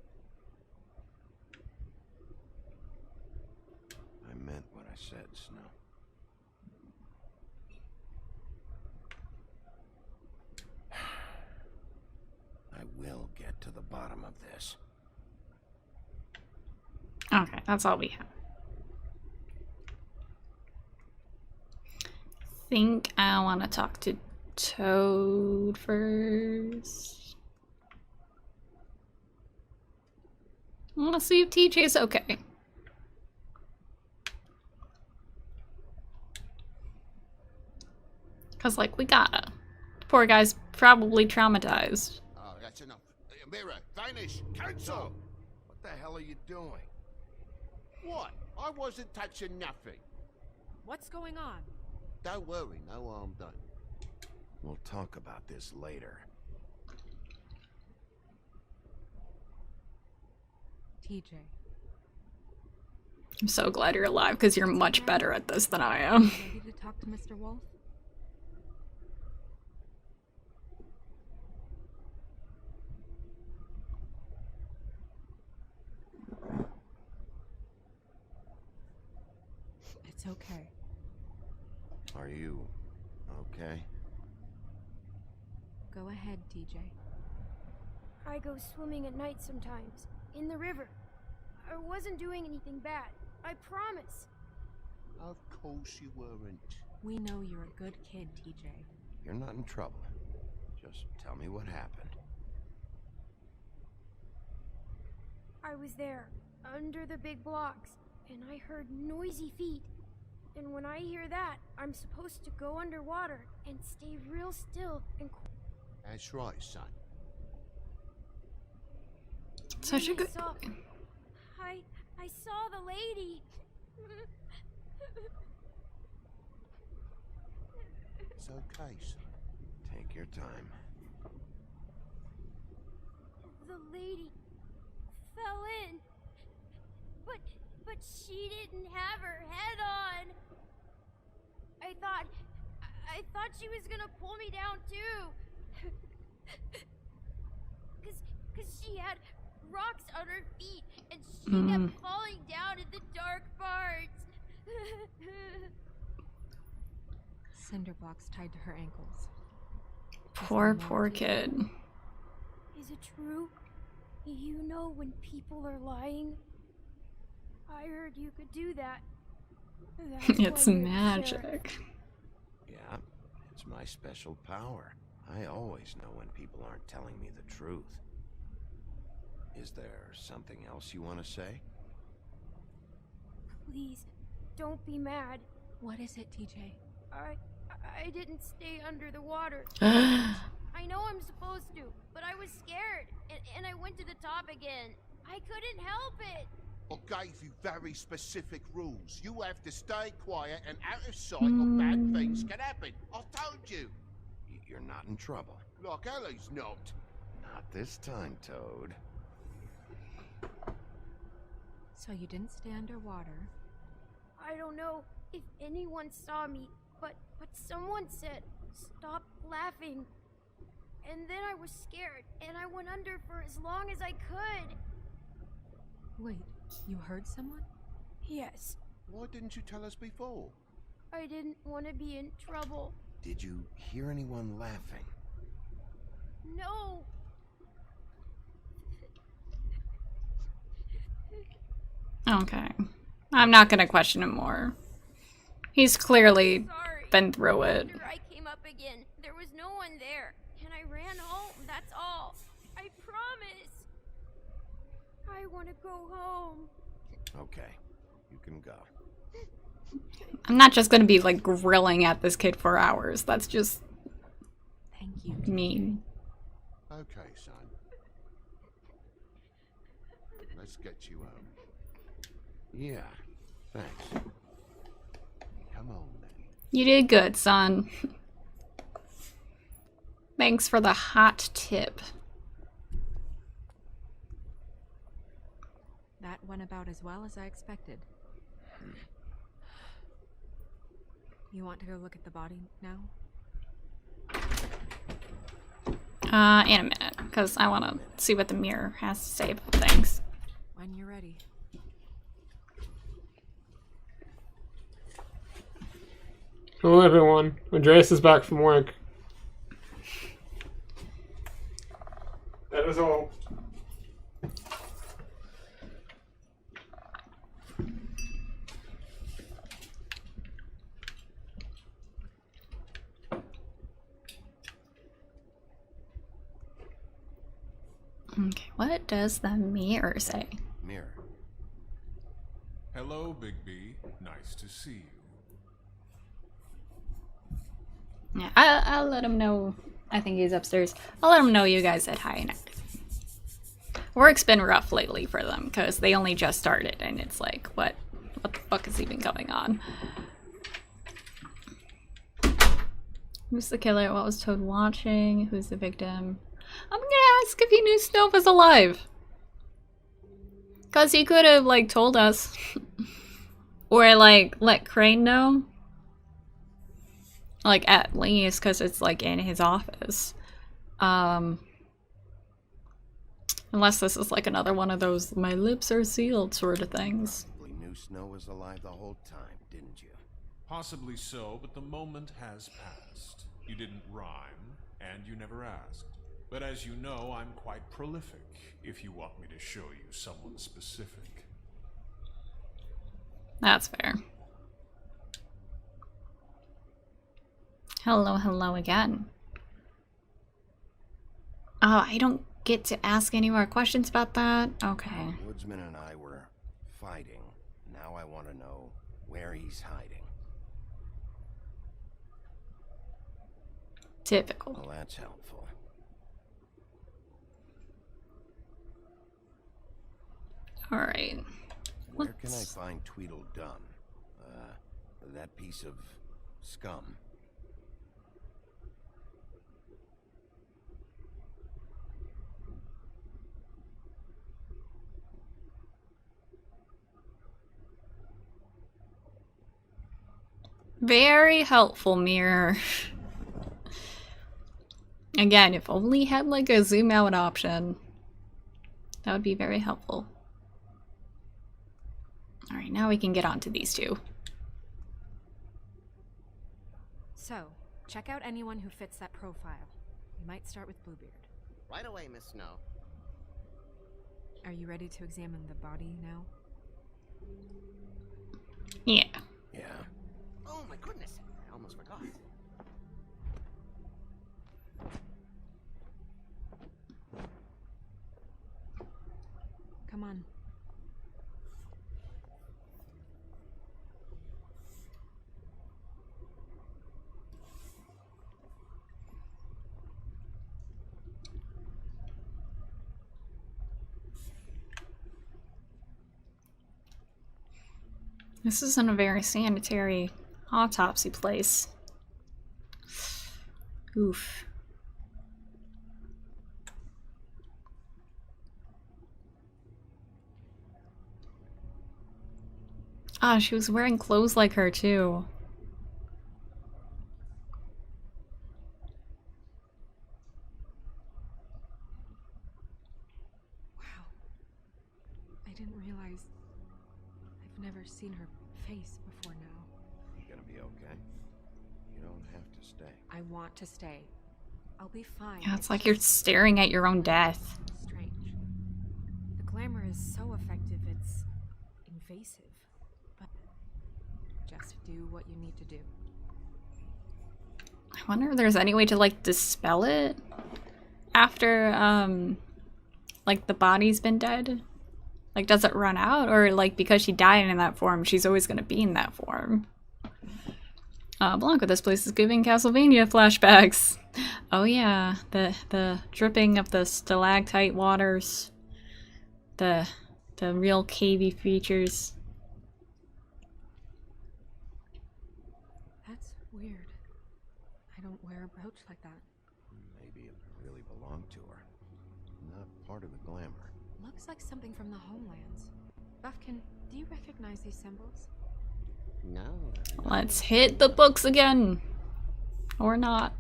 I meant what I said, Snow. I will get to the bottom of this. Okay, that's all we have. Think I want to talk to Toad first. I want to see if TJ's okay. Cause like we gotta. Poor guy's probably traumatized. Oh, that's enough. Mirror, vanish, cancel! What the hell are you doing? What? I wasn't touching nothing. What's going on? Don't worry, no harm done. We'll talk about this later. TJ. I'm so glad you're alive, because you're much better at this than I am. Ready to talk to Mr. Wolf? It's okay. Are you okay? Go ahead, TJ. I go swimming at night sometimes, in the river. I wasn't doing anything bad, I promise. Of course you weren't. We know you're a good kid, TJ. You're not in trouble. Just tell me what happened. I was there, under the big blocks, and I heard noisy feet. And when I hear that, I'm supposed to go underwater and stay real still and That's right, son. Such a good... I saw the lady. It's okay, son. Take your time. The lady fell in. But she didn't have her head on. I thought she was gonna pull me down too. Cause she had rocks on her feet and she kept falling down in the dark parts. Cinder blocks tied to her ankles. Poor kid. Is it true? You know when people are lying? I heard you could do that. It's magic. Yeah, it's my special power. I always know when people aren't telling me the truth. Is there something else you want to say? Please, don't be mad. What is it, TJ? I didn't stay under the water. I know I'm supposed to, but I was scared, and I went to the top again. I couldn't help it. I gave you very specific rules. You have to stay quiet and out of sight or bad things can happen. I told you. You're not in trouble. Like Ellie's not. Not this time, Toad. So you didn't stay underwater? I don't know if anyone saw me, but someone said, stop laughing. And then I was scared, and I went under for as long as I could. Wait, you heard someone? Yes. Why didn't you tell us before? I didn't want to be in trouble. Did you hear anyone laughing? No. Okay. I'm not gonna question him more. He's clearly been through it. After I came up again, there was no one there, and I ran home, that's all. I promise. I want to go home. Okay, you can go. I'm not just gonna be like grilling at this kid for hours. That's just mean. Okay, son. Let's get you home. Yeah, thanks. Come on, then. You did good, son. Thanks for the hot tip. That went about as well as I expected. You want to go look at the body now? In a minute, because I want to see what the mirror has to say about things. When you're ready. Hello everyone, Andreas is back from work. That is all. Okay, what does the mirror say? Mirror. Hello, Bigby. Nice to see you. Yeah, I'll let him know. I think he's upstairs. I'll let him know you guys said hi. Work's been rough lately for them because they only just started, and it's like, what the fuck is even going on? Who's the killer? What was Toad watching? Who's the victim? I'm gonna ask if he knew Snow was alive. Cause he could have like told us. Or like let Crane know. Like at least because it's like in his office. Unless this is like another one of those my lips are sealed sort of things. Probably knew Snow was alive the whole time, didn't you? Possibly so, but the moment has passed. You didn't rhyme, and you never asked. But as you know, I'm quite prolific, if you want me to show you someone specific. That's fair. Hello, hello again. Oh, I don't get to ask any more questions about that? Okay. Woodsman and I were fighting. Now I want to know where he's hiding. Typical. Well, that's helpful. Alright. Where can I find Tweedledum? That piece of scum. Very helpful, Mirror. Again, if only had like a zoom out option. That would be very helpful. Alright, now we can get on to these two. So, check out anyone who fits that profile. We might start with Bluebeard. Right away, Miss Snow. Are you ready to examine the body now? Yeah. Yeah. Oh my goodness, I almost forgot. Come on. This isn't a very sanitary autopsy place. Oof. Ah, she was wearing clothes like her too. Wow. I didn't realize I've never seen her face before now. You gonna be okay? You don't have to stay. I want to stay. I'll be fine. Yeah, it's like you're staring at your own death. Strange. The glamour is so effective, it's invasive. But just do what you need to do. I wonder if there's any way to like dispel it after like the body's been dead. Like, does it run out? Or, like, because she died in that form, she's always going to be in that form? Blanca, this place is giving Castlevania flashbacks. Oh, yeah. The dripping of the stalactite waters. The real cavey features. That's weird. I don't wear a brooch like that. Maybe it really belonged to her. Not part of the glamour. Looks like something from the homelands. Buffkin, do you recognize these symbols? No. Let's hit the books again. Or not.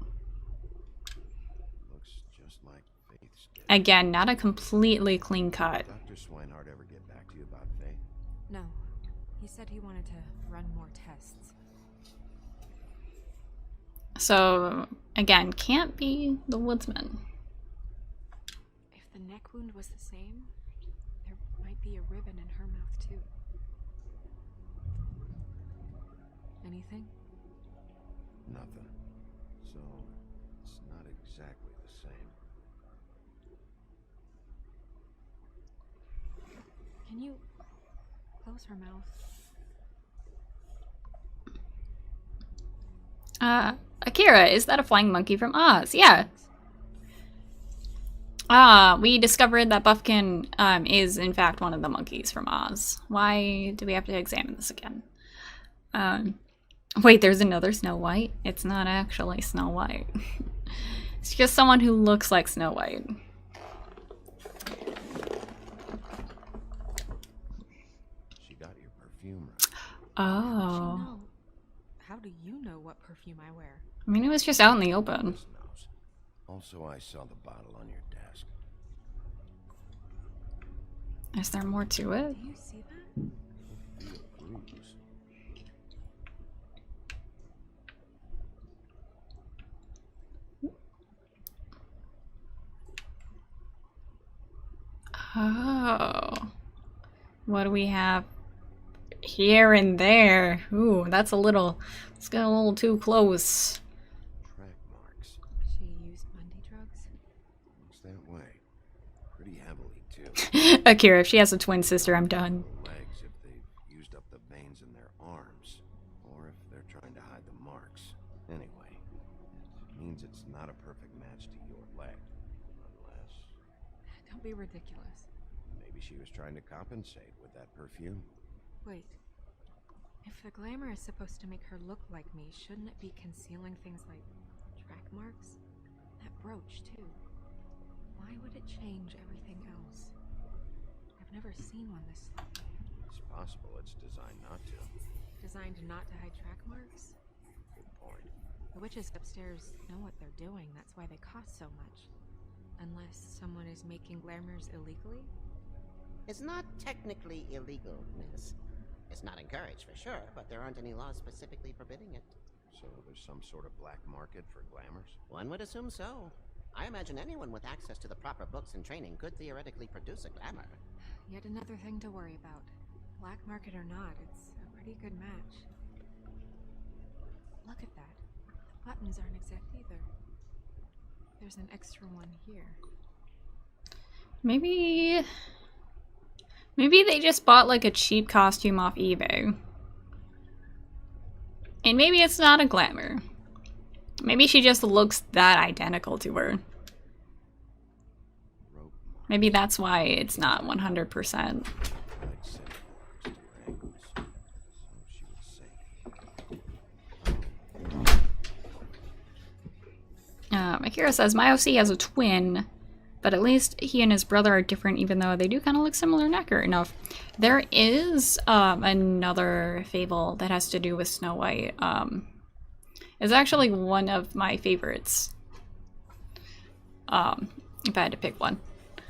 Looks just like Faith's dead. Again, not a completely clean cut. Dr. Swinehart ever get back to you about Faith? No. He said he wanted to run more tests. So, again, can't be the woodsman. If the neck wound was the same, there might be a ribbon in her mouth too. Anything? Nothing. So, it's not exactly the same. Can you close her mouth? Akira, is that a flying monkey from Oz? Yeah. We discovered that Buffkin is in fact one of the monkeys from Oz. Why do we have to examine this again? Wait, there's another Snow White? It's not actually Snow White. It's just someone who looks like Snow White. She got your perfume Oh. How do you know what perfume I wear? I mean, it was just out in the open. Also, I saw the bottle on your desk. Is there more to it? Do you see that? Feel bruise. Oh. What do we have here and there? Ooh, that's a little... It's got a little too close. Track marks. She used Monday drugs? Looks that way. Pretty heavily, too. Akira, if she has a twin sister, I'm done. Legs if they've used up the veins in their arms. Or if they're trying to hide the marks. Anyway, it means it's not a perfect match to your leg. Unless... Don't be ridiculous. maybe she was trying to compensate with that perfume. Wait. If the glamour is supposed to make her look like me, shouldn't it be concealing things like track marks? That brooch, too. Why would it change everything else? I've never seen one this slow. It's possible it's designed not to. Designed not to hide track marks? Good point. The witches upstairs know what they're doing, that's why they cost so much. Unless someone is making glamours illegally? It's not technically illegal, miss. It's not encouraged for sure, but there aren't any laws specifically forbidding it. So there's some sort of black market for glamours? One would assume so. I imagine anyone with access to the proper books and training could theoretically produce a glamour. Yet another thing to worry about. Black market or not, it's a pretty good match. Look at that. The buttons aren't exact either. There's an extra one here. Maybe they just bought like a cheap costume off eBay. And maybe it's not a glamour. Maybe she just looks that identical to her. Maybe that's why it's not 100%. Akira says, my OC has a twin, but at least he and his brother are different, even though they do kind of look similar and accurate enough. There is another fable that has to do with Snow White. It's actually one of my favorites. If I had to pick one.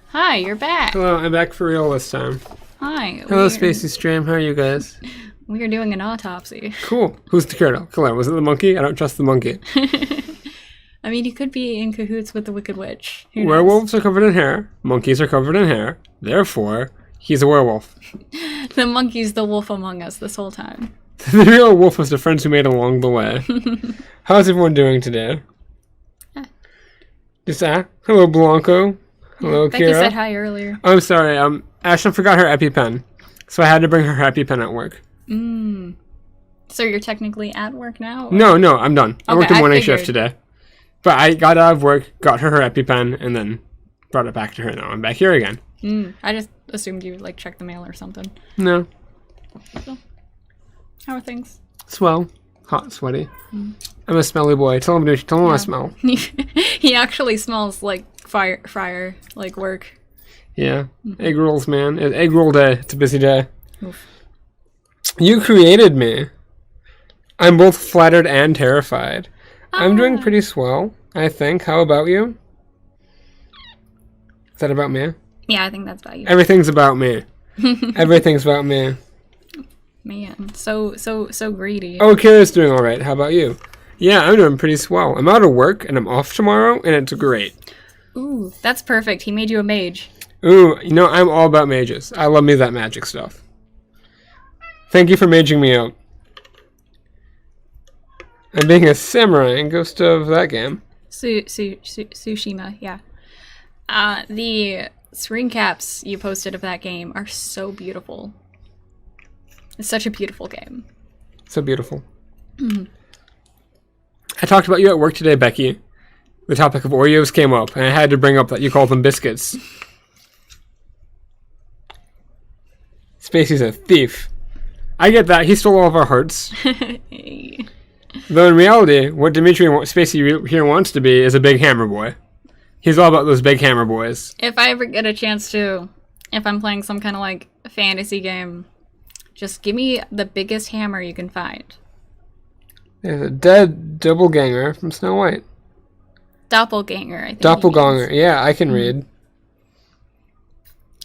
Hi, you're back. Hello, I'm back for real this time. Hi. Hello, Spacey Stream. How are you guys? We are doing an autopsy. Cool. Who's the killer? Was it the monkey? I don't trust the monkey. I mean, he could be in cahoots with the Wicked Witch. Who knows? Werewolves are covered in hair. Monkeys are covered in hair. Therefore, he's a werewolf. The monkey's the wolf among us this whole time. The real wolf was the friends we made along the way. How's everyone doing today? Just hello, Blanco. Hello, Becky Kira. said hi earlier. I'm sorry. Ashlyn forgot her EpiPen, so I had to bring her EpiPen at work. So you're technically at work now? Or? No, I'm done. I worked a morning shift figured. today. But I got out of work, got her EpiPen, and then brought it back to her. Now I'm back here again. I just assumed you like checked the mail or something. No. So, how are things? Swell. Hot, sweaty. I'm a smelly boy. Tell him I smell. He actually smells like fryer, like work. Yeah. Egg rolls, man. It's egg roll day. It's a busy day. Oof. You created me. I'm both flattered and terrified. I'm doing pretty swell, I think. How about you? Is that about me? Yeah, I think that's about you. Everything's about me. Everything's about me. Man, so greedy. Oh, Kira's doing alright. How about you? Yeah, I'm doing pretty swell. I'm out of work and I'm off tomorrow and it's great. Ooh, that's perfect. He made you a mage. Ooh, I'm all about mages. I love me that magic stuff. Thank you for maging me out. I'm being a samurai in Ghost of that game. Tsushima, yeah. The screen caps you posted of that game are so beautiful. It's such a beautiful game. So beautiful. I talked about you at work today, Becky. The topic of Oreos came up, and I had to bring up that you called them biscuits. Spacey's a thief. I get that. He stole all of our hearts. Though in reality, what Spacey here wants to be is a big hammer boy. He's all about those big hammer boys. If I ever get a chance to, if I'm playing some kind of like fantasy game, Just give me the biggest hammer you can find. There's a dead doppelganger from Snow White. Doppelganger, I think. Doppelganger, yeah, I can read.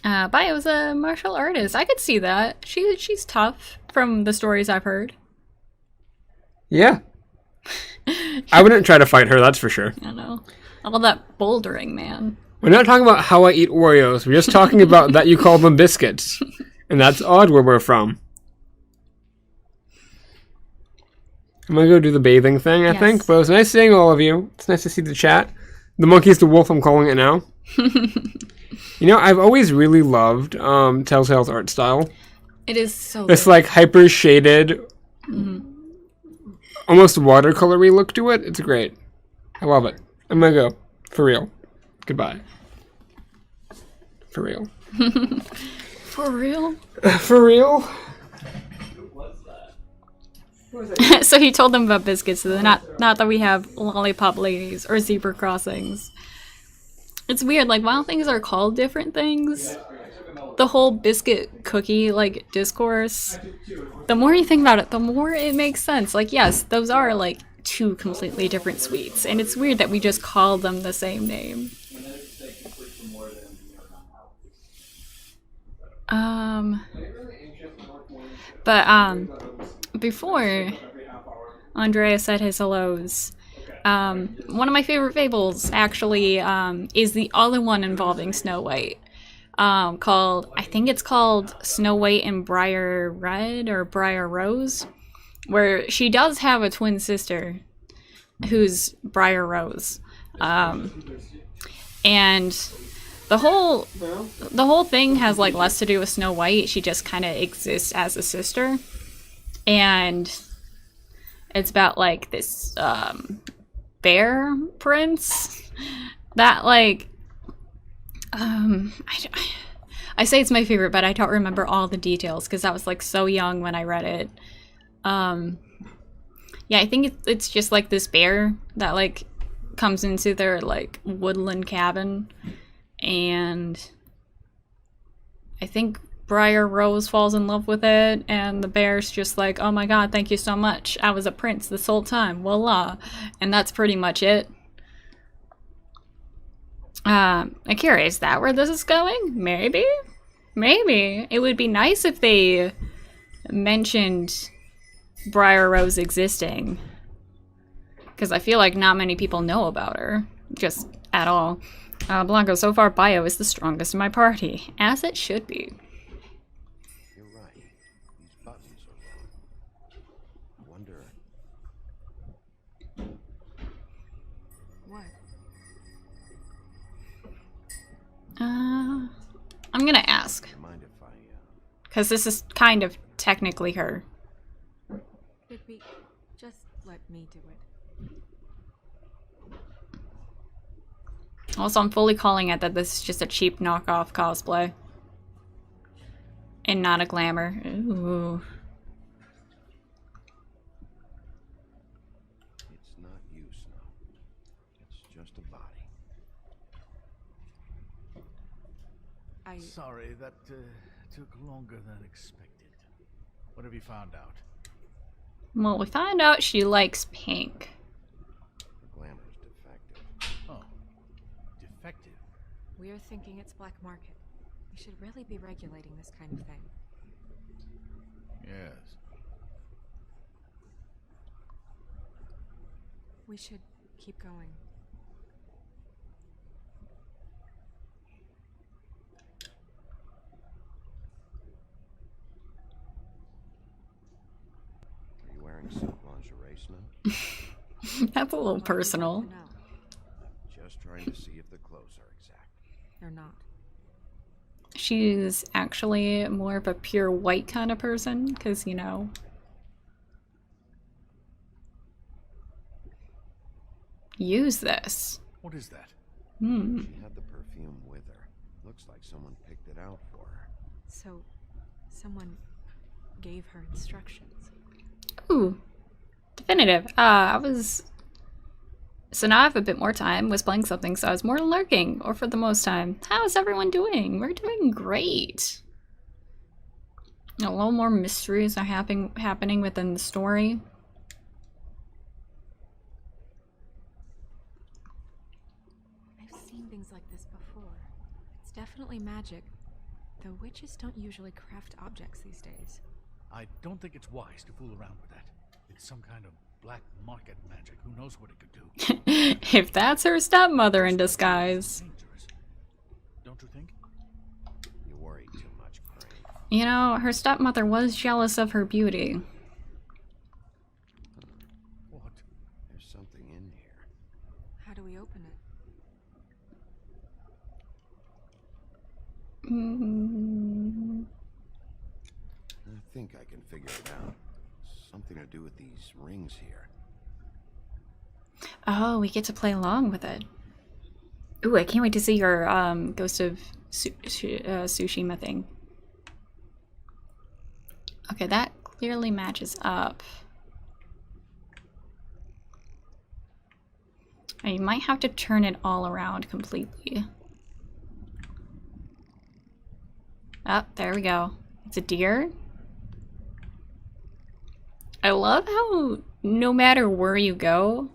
Bio's a martial artist. I could see that. She's tough from the stories I've heard. Yeah. I wouldn't try to fight her, that's for sure. I know. All that bouldering, man. We're not talking about how I eat Oreos. We're just talking about that you call them biscuits. And that's odd where we're from. I'm gonna go do the bathing thing, I think. But it was nice seeing all of you. It's nice to see the chat. The monkey's the wolf, I'm calling it now. You know, I've always really loved Telltale's art style. It is so It's good. like hyper shaded, almost watercolory look to it. It's great. I love it. I'm gonna go. For real. Goodbye. For real. For real? For real? So he told them about biscuits, so not that we have lollipop ladies or zebra crossings. It's weird, like while things are called different things, the whole biscuit cookie like discourse, the more you think about it, the more it makes sense. Like yes, those are like two completely different sweets, and it's weird that we just call them the same name. Before Andrea said his hellos, one of my favorite fables actually is the other one involving Snow White, I think it's called Snow White and Briar Red or Briar Rose, where she does have a twin sister who's Briar Rose, and the whole thing has like less to do with Snow White. She just kind of exists as a sister, and it's about like this bear prince that like I say it's my favorite, but I don't remember all the details because I was like so young when I read it. Yeah, I think it's just like this bear that like comes into their like woodland cabin, and I think Briar Rose falls in love with it, and the bear's just like, oh my god, thank you so much, I was a prince this whole time, voila. And that's pretty much it. I'm curious, is that where this is going? Maybe it would be nice if they mentioned Briar Rose existing, because I feel like not many people know about her, just at all. Blanco, so far Bio is the strongest in my party, as it should be. You're right. These buttons are wrong. I wonder... What? I'm gonna ask, Mind if I, because this is kind of technically her. Bigby, just let me do it. Also, I'm fully calling it that this is just a cheap knockoff cosplay. And not a glamour. Ooh. It's not you, Snow. It's just a body. Sorry, that took longer than expected. What have you found out? Well, we found out she likes pink. The glamour's defective. Oh. Defective? We're thinking it's black market. We should really be regulating this kind of thing. Yes. We should keep going. Are you wearing silk lingerie, Snow? That's a little personal. Just trying to see if the clothes are exact. They're not. She's actually more of a pure white kind of person, because, you know. Use this. What is that? She had the perfume with her. Looks like someone picked it out for her. So, someone gave her instructions. Ooh. Definitive. So now I have a bit more time, was playing something, so I was more lurking, or for the most time. How is everyone doing? We're doing great. A little more mysteries are happening within the story. I've seen things like this before. It's definitely magic, though witches don't usually craft objects these days. I don't think it's wise to fool around with that. It's some kind of black market magic. Who knows what it could do? If that's her stepmother in disguise. Don't you think? You worry too much, Crane. You know, her stepmother was jealous of her beauty. What? There's something in here. How do we open it? I think I can figure it out. Something to do with these rings here. Oh, we get to play along with it. Ooh, I can't wait to see your Ghost of Tsushima thing. Okay, that clearly matches up. And you might have to turn it all around completely. Oh, there we go. It's a deer. I love how no matter where you go,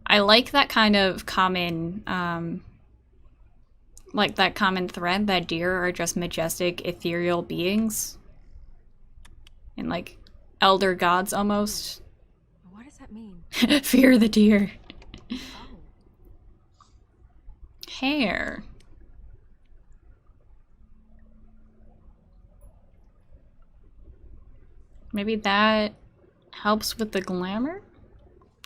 I like that kind of common, like that common thread that deer are just majestic, ethereal beings. And like elder gods almost. What does that mean? Fear the deer. Hair. Maybe that helps with the glamour?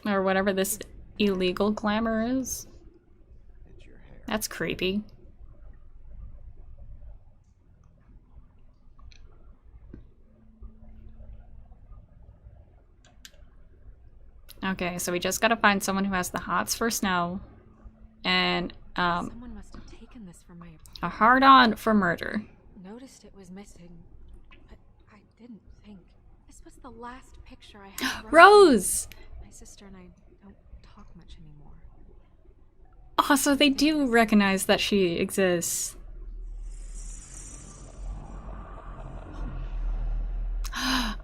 Or whatever this illegal glamour is. That's creepy. Okay, so we just gotta find someone who has the hots for snow. And, Someone must have taken this from my apartment. a hard-on for murder. Noticed it was missing, but I didn't think. This was the last picture I had. of Rose! My sister and I don't talk much anymore. Oh, so they do recognize that she exists.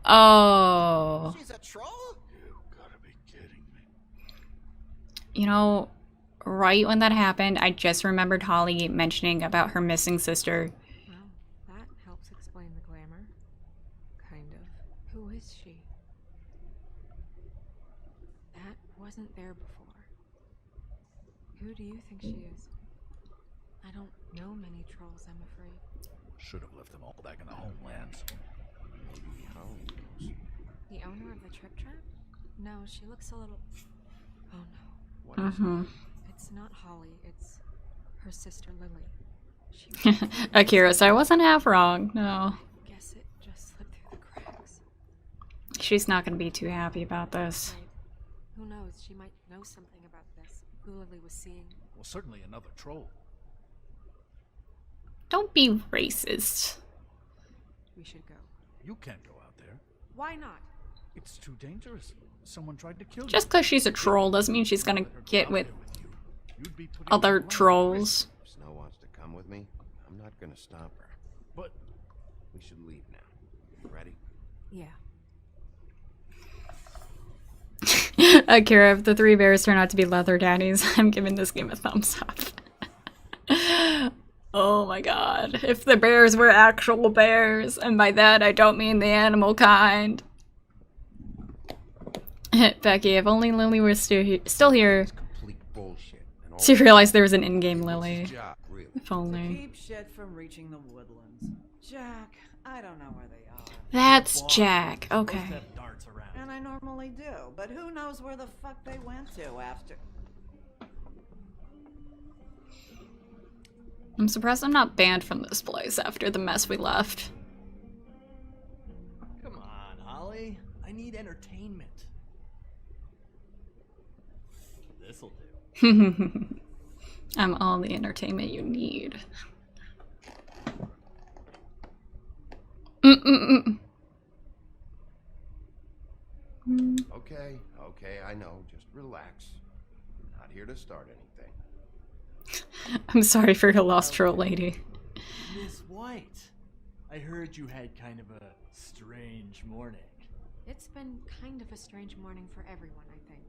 Oh. She's a troll? You know, right when that happened, I just remembered Holly mentioning about her missing sister. Well, that helps explain the glamour. Kind of. Who is she? That wasn't there before. Who do you think she is? I don't know many trolls, I'm afraid. Should have left them all back in the homelands. Maybe Holly knows. The owner of the Trip Trap? No, she looks a little... Oh no. What is it? It's not Holly, it's her sister Lily. Akira, so I wasn't half wrong. No. I guess it just slipped through the cracks. She's not gonna be too happy about this. Right. Who knows, she might know something about this. Who Lily was seeing. Well, certainly another troll. Don't be racist. We should go. You can't go out there. Why not? It's too dangerous. Someone tried to kill you. Just because she's a troll doesn't mean she's gonna get with other trolls. If Snow wants to come with me, I'm not gonna stop her. But we should leave now. You ready? Yeah. Akira, if the three bears turn out to be leather daddies, I'm giving this game a thumbs up. Oh my god. If the bears were actual bears, and by that I don't mean the animal kind. Becky, if only Lily was still here to realize there was an in-game Lily. If only. Keep shit from reaching the Woodlands. Jack, I don't know where they are. That's Jack. Okay. And I normally do, but who knows where the fuck they went to after. I'm surprised I'm not banned from this place after the mess we left. Come on, Holly. I need entertainment. This'll do. I'm all the entertainment you need. Okay, I know. Just relax. I'm not here to start anything. I'm sorry for your lost troll lady. Miss White. I heard you had kind of a strange morning. It's been kind of a strange morning for everyone, I think.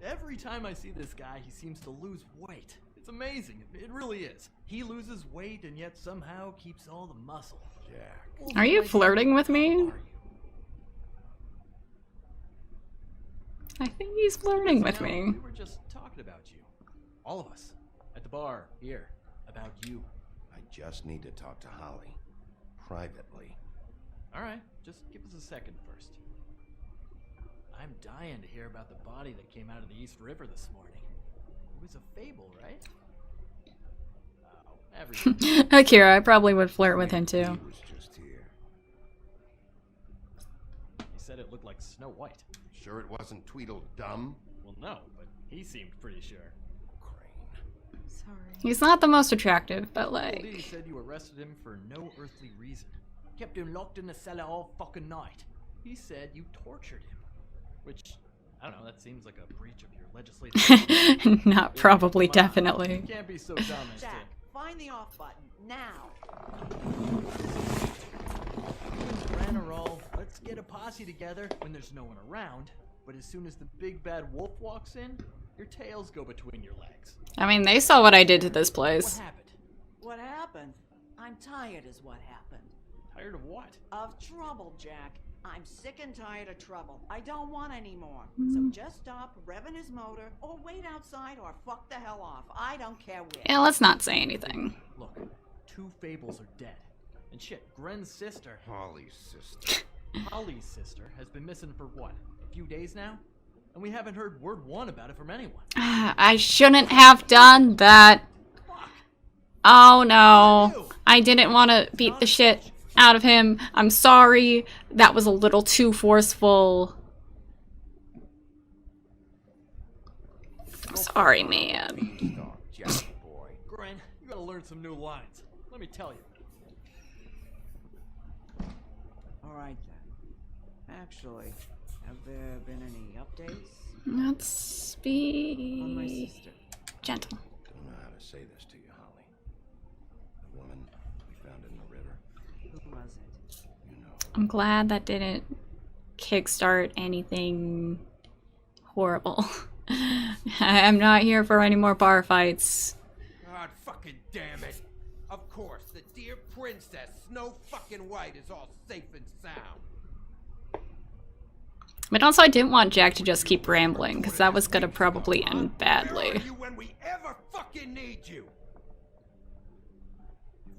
Every time I see this guy, he seems to lose weight. It's amazing. It really is. He loses weight and yet somehow keeps all the muscle. Jack. Are you flirting with me? I think he's flirting with me. We were just talking about you. All of us. At the bar, here. About you. I just need to talk to Holly. Privately. Alright, just give us a second first. I'm dying to hear about the body that came out of the East River this morning. It was a fable, right? Oh, Akira, I probably would flirt with him too. He was just here. He said it looked like Snow White. Sure it wasn't Tweedledum? Well, no, but he seemed pretty sure. Sorry. He's not the most attractive, but like... He said you arrested him for no earthly reason. Kept him locked in the cellar all fucking night. He said you tortured him. Which, I don't know, that seems like a breach of your legislative... Not probably, definitely. You can't be so dumb as to... Jack, find the off button, now! Ren are all, let's get a posse together when there's no one around. But as soon as the big bad wolf walks in, your tails go between your legs. I mean, they saw what I did to this place. What happened? What happened? I'm tired is what happened. Tired of what? Of trouble, Jack. I'm sick and tired of trouble. I don't want any more. So just stop revving his motor, or wait outside, or fuck the hell off. I don't care where. Yeah, let's not say anything. Look, 2 fables are dead. And shit, Gren's sister... Holly's sister. Holly's sister has been missing for what? A few days now? And we haven't heard word one about it from anyone. I shouldn't have done that. Oh no. I didn't want to beat the shit out of him. I'm sorry. That was a little too forceful. I'm sorry, man. Gren, you gotta learn some new lines. Let me tell you. Alright then. Actually, have there been any updates? Let's On my be sister. gentle. I don't know how to say this to you, Holly. The woman we found in the river. Who was it? You know. I'm glad that didn't kickstart anything horrible. I'm not here for any more bar fights. God fucking damn it. Of course, the dear princess, Snow fucking White, is all safe and sound. But also I didn't want Jack to just keep rambling, because that was gonna probably end badly. Where are you when we ever fucking need you?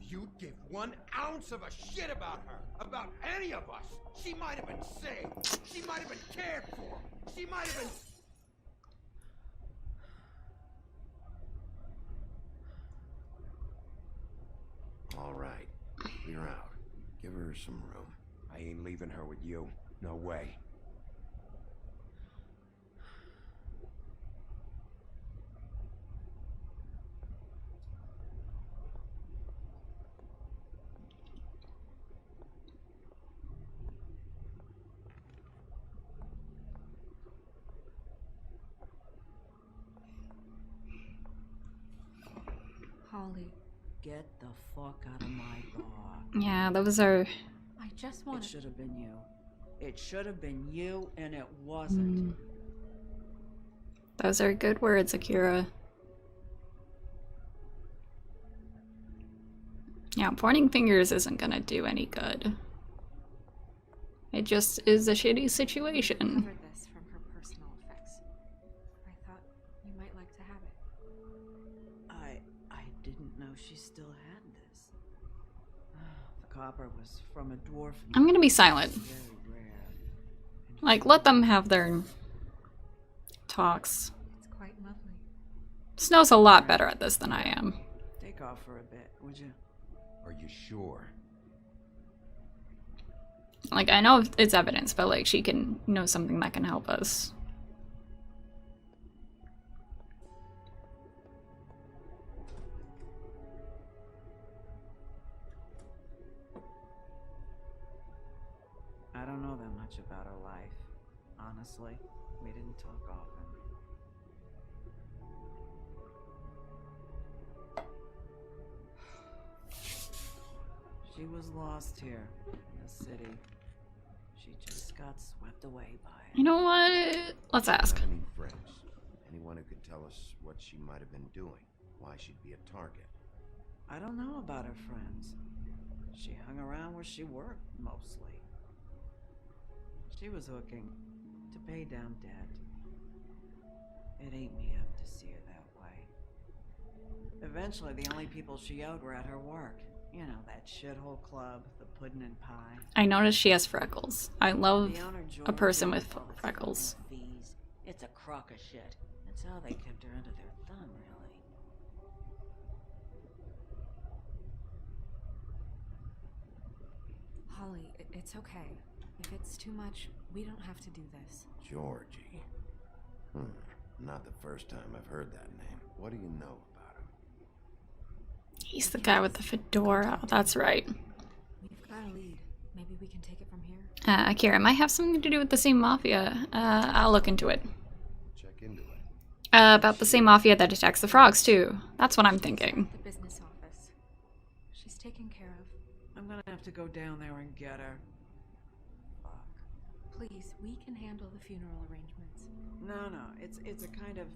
If you'd give 1 ounce of a shit about her, about any of us, she might have been saved. She might have been cared for. She might have been... All right. You're out. Give her some room. I ain't leaving her with you. No way. Holly. Get the fuck out of my bar. Yeah, those are... I just It wanted... should have been you. It should have been you, and it wasn't. Those are good words, Akira. Yeah, pointing fingers isn't gonna do any good. It just is a shitty situation. Covered this from her personal effects. I thought you might like to have it. I didn't know she still had this. The copper was from a dwarf. I'm gonna be silent. Very rare. Like, let them have their talks. It's quite lovely. Snow's a lot better at this than I am. Take off for a bit, would you? Are you sure? Like, I know it's evidence, but like, she can know something that can help us. I don't know that much about her life. Honestly, we didn't talk often. She was lost here in the city. She just got swept away by it. You know what? Let's ask. Any friends? Anyone who could tell us what she might have been doing? Why she'd be a target? I don't know about her friends. She hung around where she worked, mostly. She was hooking to pay down debt. It ate me up to see her that way. Eventually, the only people she owed were at her work. You know, that shithole club, the Puddin' and Pie. I noticed she has freckles. I love a person with freckles. Fees. It's a crock of shit. That's how they kept her under their thumb, really. Holly, it's okay. If it's too much, we don't have to do this. Georgie. Not the first time I've heard that name. What do you know about him? He's the guy with the fedora. Oh, that's right. We've got a lead. Maybe we can take it from here. Akira might have something to do with the same mafia. I'll look into it. Check into it. About the same mafia that attacks the frogs, too. That's what I'm thinking. The business office. She's taken care of. I'm gonna have to go down there and get her. Fuck. Please, we can handle the funeral arrangements. No, it's a kind of,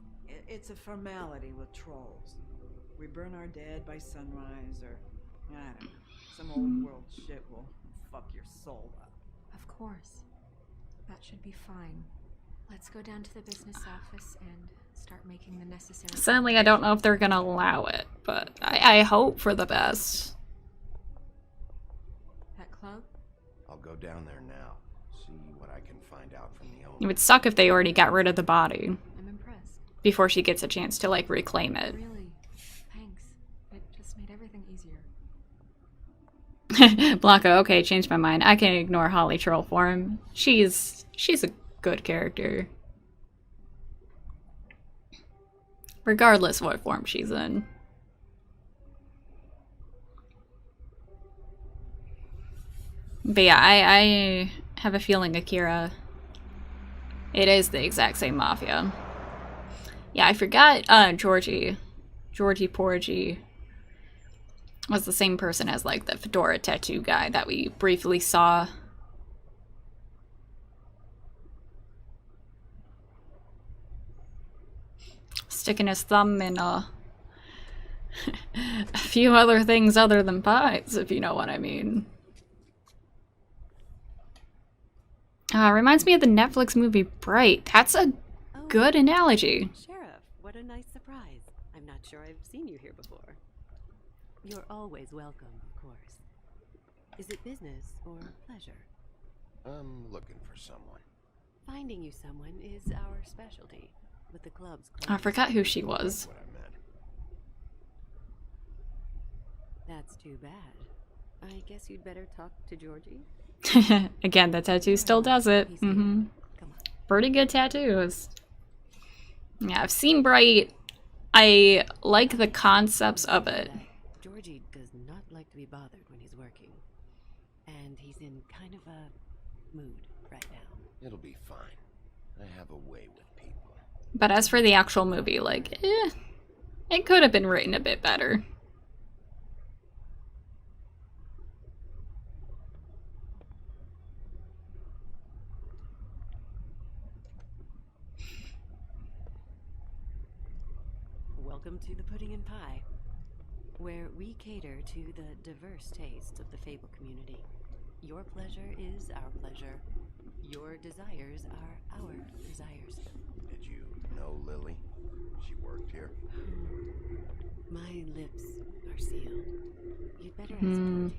it's a formality with trolls. We burn our dead by sunrise, or, I don't know, some old world shit will fuck your soul up. Of course. That should be fine. Let's go down to the business office and start making the necessary... Sadly, I don't know if they're gonna allow it, but I hope for the best. That club? I'll go down there now. See what I can find out from the owner. It would suck if they already got rid of the body. I'm impressed. Before she gets a chance to, like, reclaim it. Really? Thanks. It just made everything easier. Blanca, okay, changed my mind. I can ignore Holly troll form. She's a good character. Regardless what form she's in. But yeah, I have a feeling Akira, it is the exact same mafia. Yeah, I forgot Georgie Porgy was the same person as like the fedora tattoo guy that we briefly saw. Sticking his thumb in a few other things other than pies, if you know what I mean. Reminds me of the Netflix movie Bright. That's a good analogy. Sheriff, what a nice surprise. I'm not sure I've seen you here before. You're always welcome, of course. Is it business or pleasure? I'm looking for someone. Finding you someone is our specialty. With the club's I forgot who she was. What I meant. That's too bad. I guess you'd better talk to Georgie. Again, the tattoo still does it. Pretty good tattoos. Yeah, I've seen Bright. I like the concepts of it. Georgie does not like to be bothered when he's working. And he's in kind of a mood right now. It'll be fine. I have a way with people. But as for the actual movie, like, it could have been written a bit better. Welcome to the Pudding and Pie, where we cater to the diverse tastes of the Fable community. Your pleasure is our pleasure. Your desires are our desires. Did you know Lily? She worked here. My lips are sealed. You'd better ask Georgie.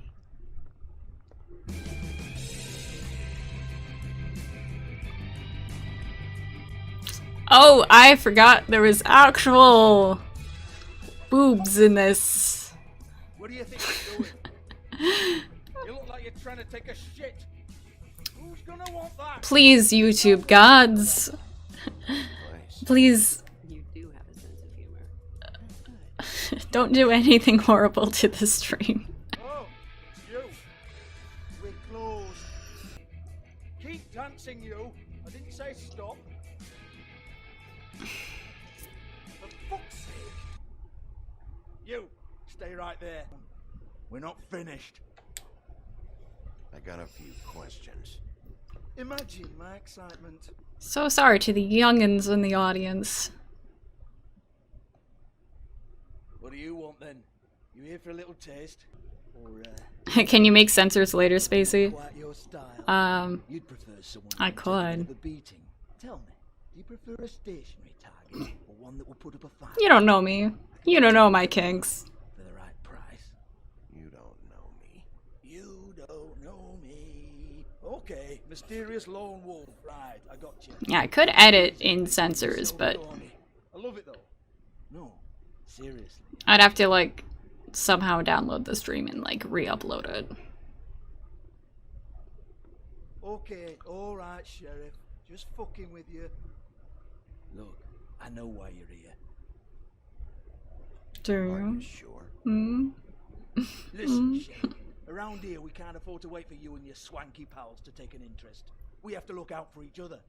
Oh, I forgot there was actual boobs in this. What do you think you're doing? You look like you're trying to take a shit. Who's gonna want that? Please, YouTube gods. Please. You do have a sense of humor. Don't do anything horrible to the stream. Oh, you. We're closed. Keep dancing, you. I didn't say stop. For fuck's sake. You, stay right there. We're not finished. I got a few questions. Imagine my excitement. So sorry to the youngins in the audience. What do you want then? You here for a little taste? Or, Can you make censors later, Spacey? quite your style? You'd prefer someone I who'd take a bit could. of a beating. Tell me, do you prefer a stationary target or one that will put up a fight? You don't know me. You don't know my kinks. For the right price. You don't know me. You don't know me. Okay, mysterious lone wolf. Right, I got you. Yeah, I could edit in censors, but I love it though. No, seriously. I'd have to like somehow download the stream and like re-upload it. Okay, alright, Sheriff. Just fucking with you. Look, I know why you're here. Do you? Sure. Hmm? Listen, Sheriff. Around here, we can't afford to wait for you and your swanky pals to take an interest. We have to look out for each other.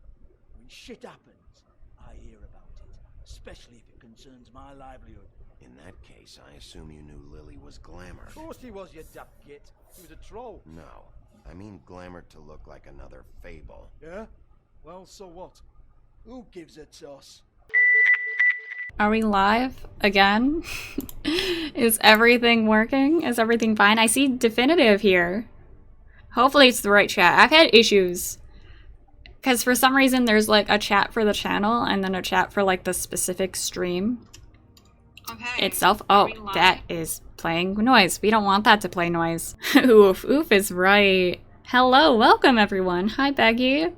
When shit happens, I hear about it. Especially if it concerns my livelihood. In that case, I assume you knew Lily was Glamour. Of course he was, you daft git. He was a troll. No, I mean Glamour to look like another fable. Yeah? Well, so what? Who gives a toss? Are we live again? Is everything working? Is everything fine? I see definitive here. Hopefully it's the right chat. I've had issues. Because for some reason there's like a chat for the channel and then a chat for like the specific stream itself. Oh, that is playing noise. We don't want that to play noise. Oof, oof is right. Hello, welcome everyone. Hi, Beggy.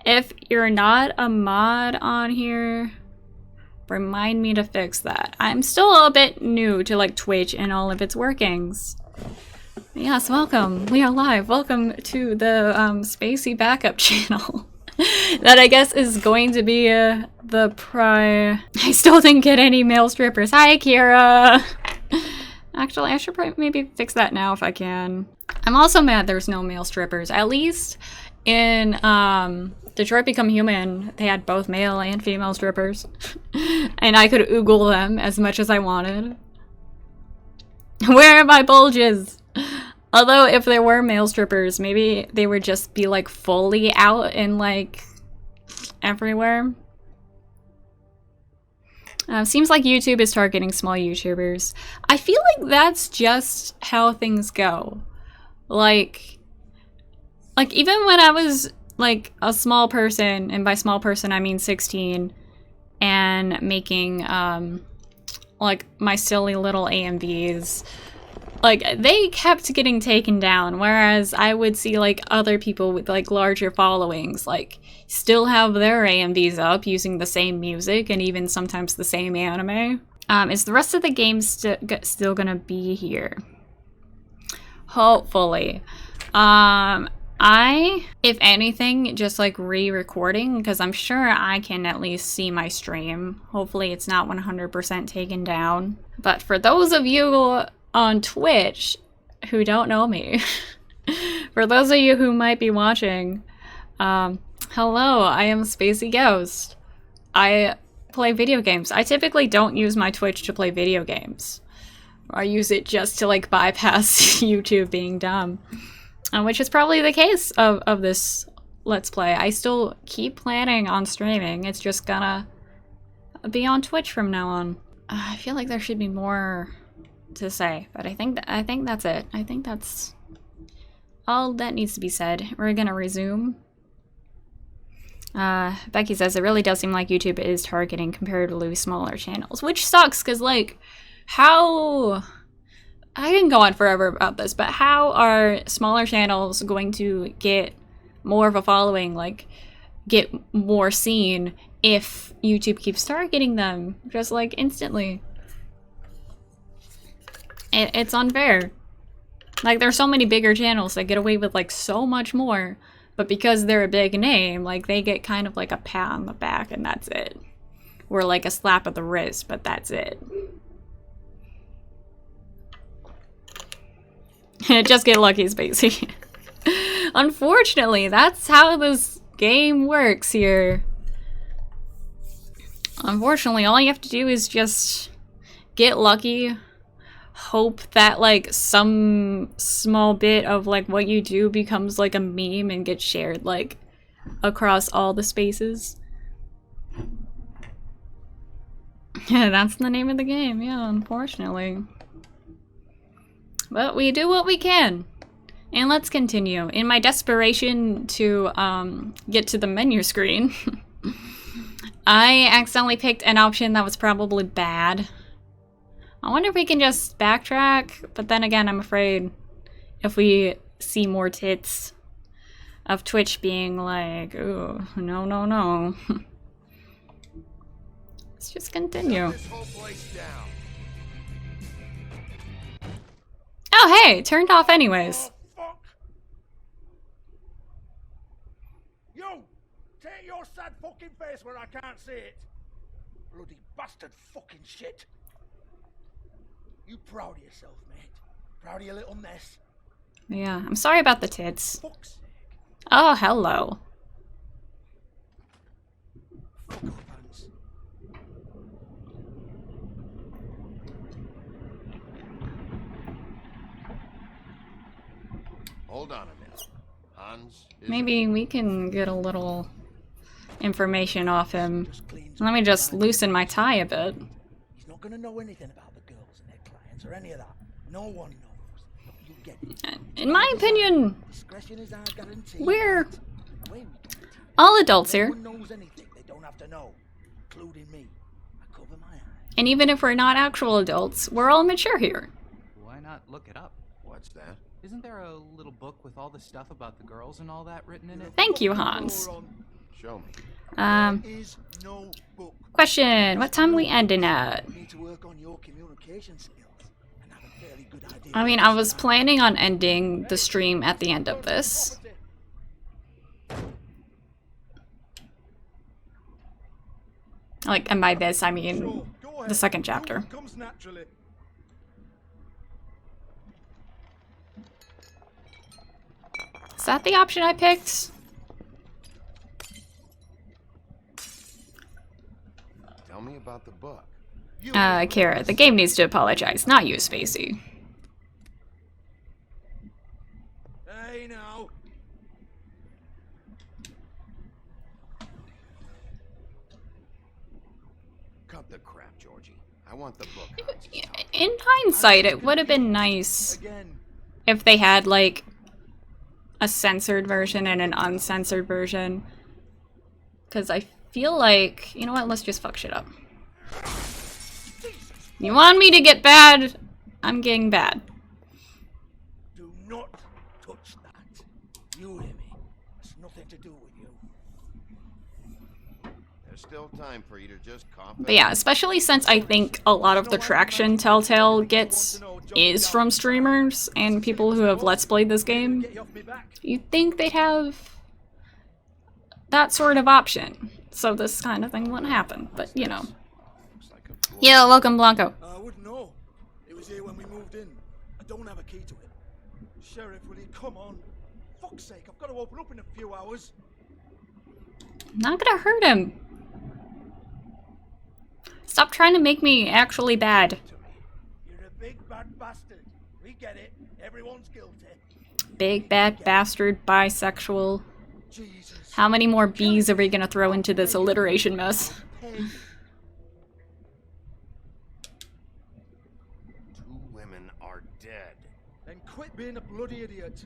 If you're not a mod on here, remind me to fix that. I'm still a bit new to like Twitch and all of its workings. Yes, welcome. We are live. Welcome to the Spacey backup channel. That I guess is going to be the I still didn't get any male strippers. Hi, Kira. Actually, I should probably maybe fix that now if I can. I'm also mad there's no male strippers. At least in Detroit Become Human, they had both male and female strippers. And I could oogle them as much as I wanted. Where are my bulges? Although if there were male strippers, maybe they would just be like fully out and like everywhere. Seems like YouTube is targeting small YouTubers. I feel like that's just how things go. Like even when I was like a small person, and by small person I mean 16, and making like my silly little AMVs, like they kept getting taken down, whereas I would see like other people with like larger followings like still have their AMVs up using the same music and even sometimes the same anime. Is the rest of the game still gonna be here? Hopefully. I, if anything, just like re-recording, because I'm sure I can at least see my stream. Hopefully it's not 100% taken down. But for those of you on Twitch who don't know me, for those of you who might be watching, hello, I am Spacey Ghost. I play video games. I typically don't use my Twitch to play video games. I use it just to like bypass YouTube being dumb. Which is probably the case of this Let's Play. I still keep planning on streaming. It's just gonna be on Twitch from now on. I feel like there should be more to say, but I think that's it. I think that's all that needs to be said. We're gonna resume. Becky says it really does seem like YouTube is targeting comparatively smaller channels, which sucks because like how. I can go on forever about this, but how are smaller channels going to get more of a following, like get more seen if YouTube keeps targeting them just like instantly? It's unfair. Like there's so many bigger channels that get away with like so much more, but because they're a big name, like they get kind of like a pat on the back and that's it. Or like a slap at the wrist, but that's it. Just get lucky, Spacey. Unfortunately, that's how this game works here. Unfortunately, all you have to do is just get lucky, hope that like some small bit of like what you do becomes like a meme and gets shared like across all the spaces. Yeah, that's the name of the game, yeah, unfortunately. But we do what we can. And let's continue. In my desperation to get to the menu screen, I accidentally picked an option that was probably bad. I wonder if we can just backtrack, but then again, I'm afraid if we see more tits of Twitch being like, oh, no, no, no. Let's just continue. Oh, hey, turned off anyways. Yo, take your sad fucking face where I can't see it. Bloody bastard fucking shit. You proud of yourself, mate? Proud of your little mess? Yeah, I'm sorry about the tits. Oh, hello. Hold on a minute. Hans is Maybe we can get a little information off him. Let me just loosen my tie a bit. He's not gonna know anything about the girls and their clients or any of that. No one knows. You get it. In my opinion, Discretion is our guarantee. we're all adults here. No one knows anything they don't have to know, including me. I cover my eyes. And even if we're not actual adults, we're all mature here. Why not look it up? What's that? Isn't there a little book with all the stuff about the girls and all that written in it? Thank you, Hans. Show me. Question, what time are we ending at? Need to work on your communication skills and have a fairly good idea. I mean, I was planning on ending the stream at the end of this. Like, and by this, I mean the second chapter. Comes naturally. Is that the option I picked? Tell me about the book. Kara, the game needs to apologize, not you, Spacey. Hey, now. Cut the crap, Georgie. I want the book. In hindsight, it would have been nice if they had, like, a censored version and an uncensored version. Because I feel like, you know what, let's just fuck shit up. You want me to get bad? I'm getting bad. Do not touch that. You hear me? It's nothing to do with you. There's still time for you to just cough. But yeah, especially since I think a lot of the traction Telltale gets is from streamers and people who have Let's Played this game. You'd think they'd have that sort of option, so this kind of thing wouldn't happen, but you know. Yeah, welcome, Blanco. I wouldn't know. It was here when we moved in. I don't have a key to it. Sheriff, will you come on? Fuck's sake, I've got to open up in a few hours. Not gonna hurt him. Stop trying to make me actually bad. You're a big bad bastard. We get it. Everyone's guilty. Big bad bastard, bisexual. How many more B's are we gonna throw into this alliteration mess? Then quit being a bloody idiot.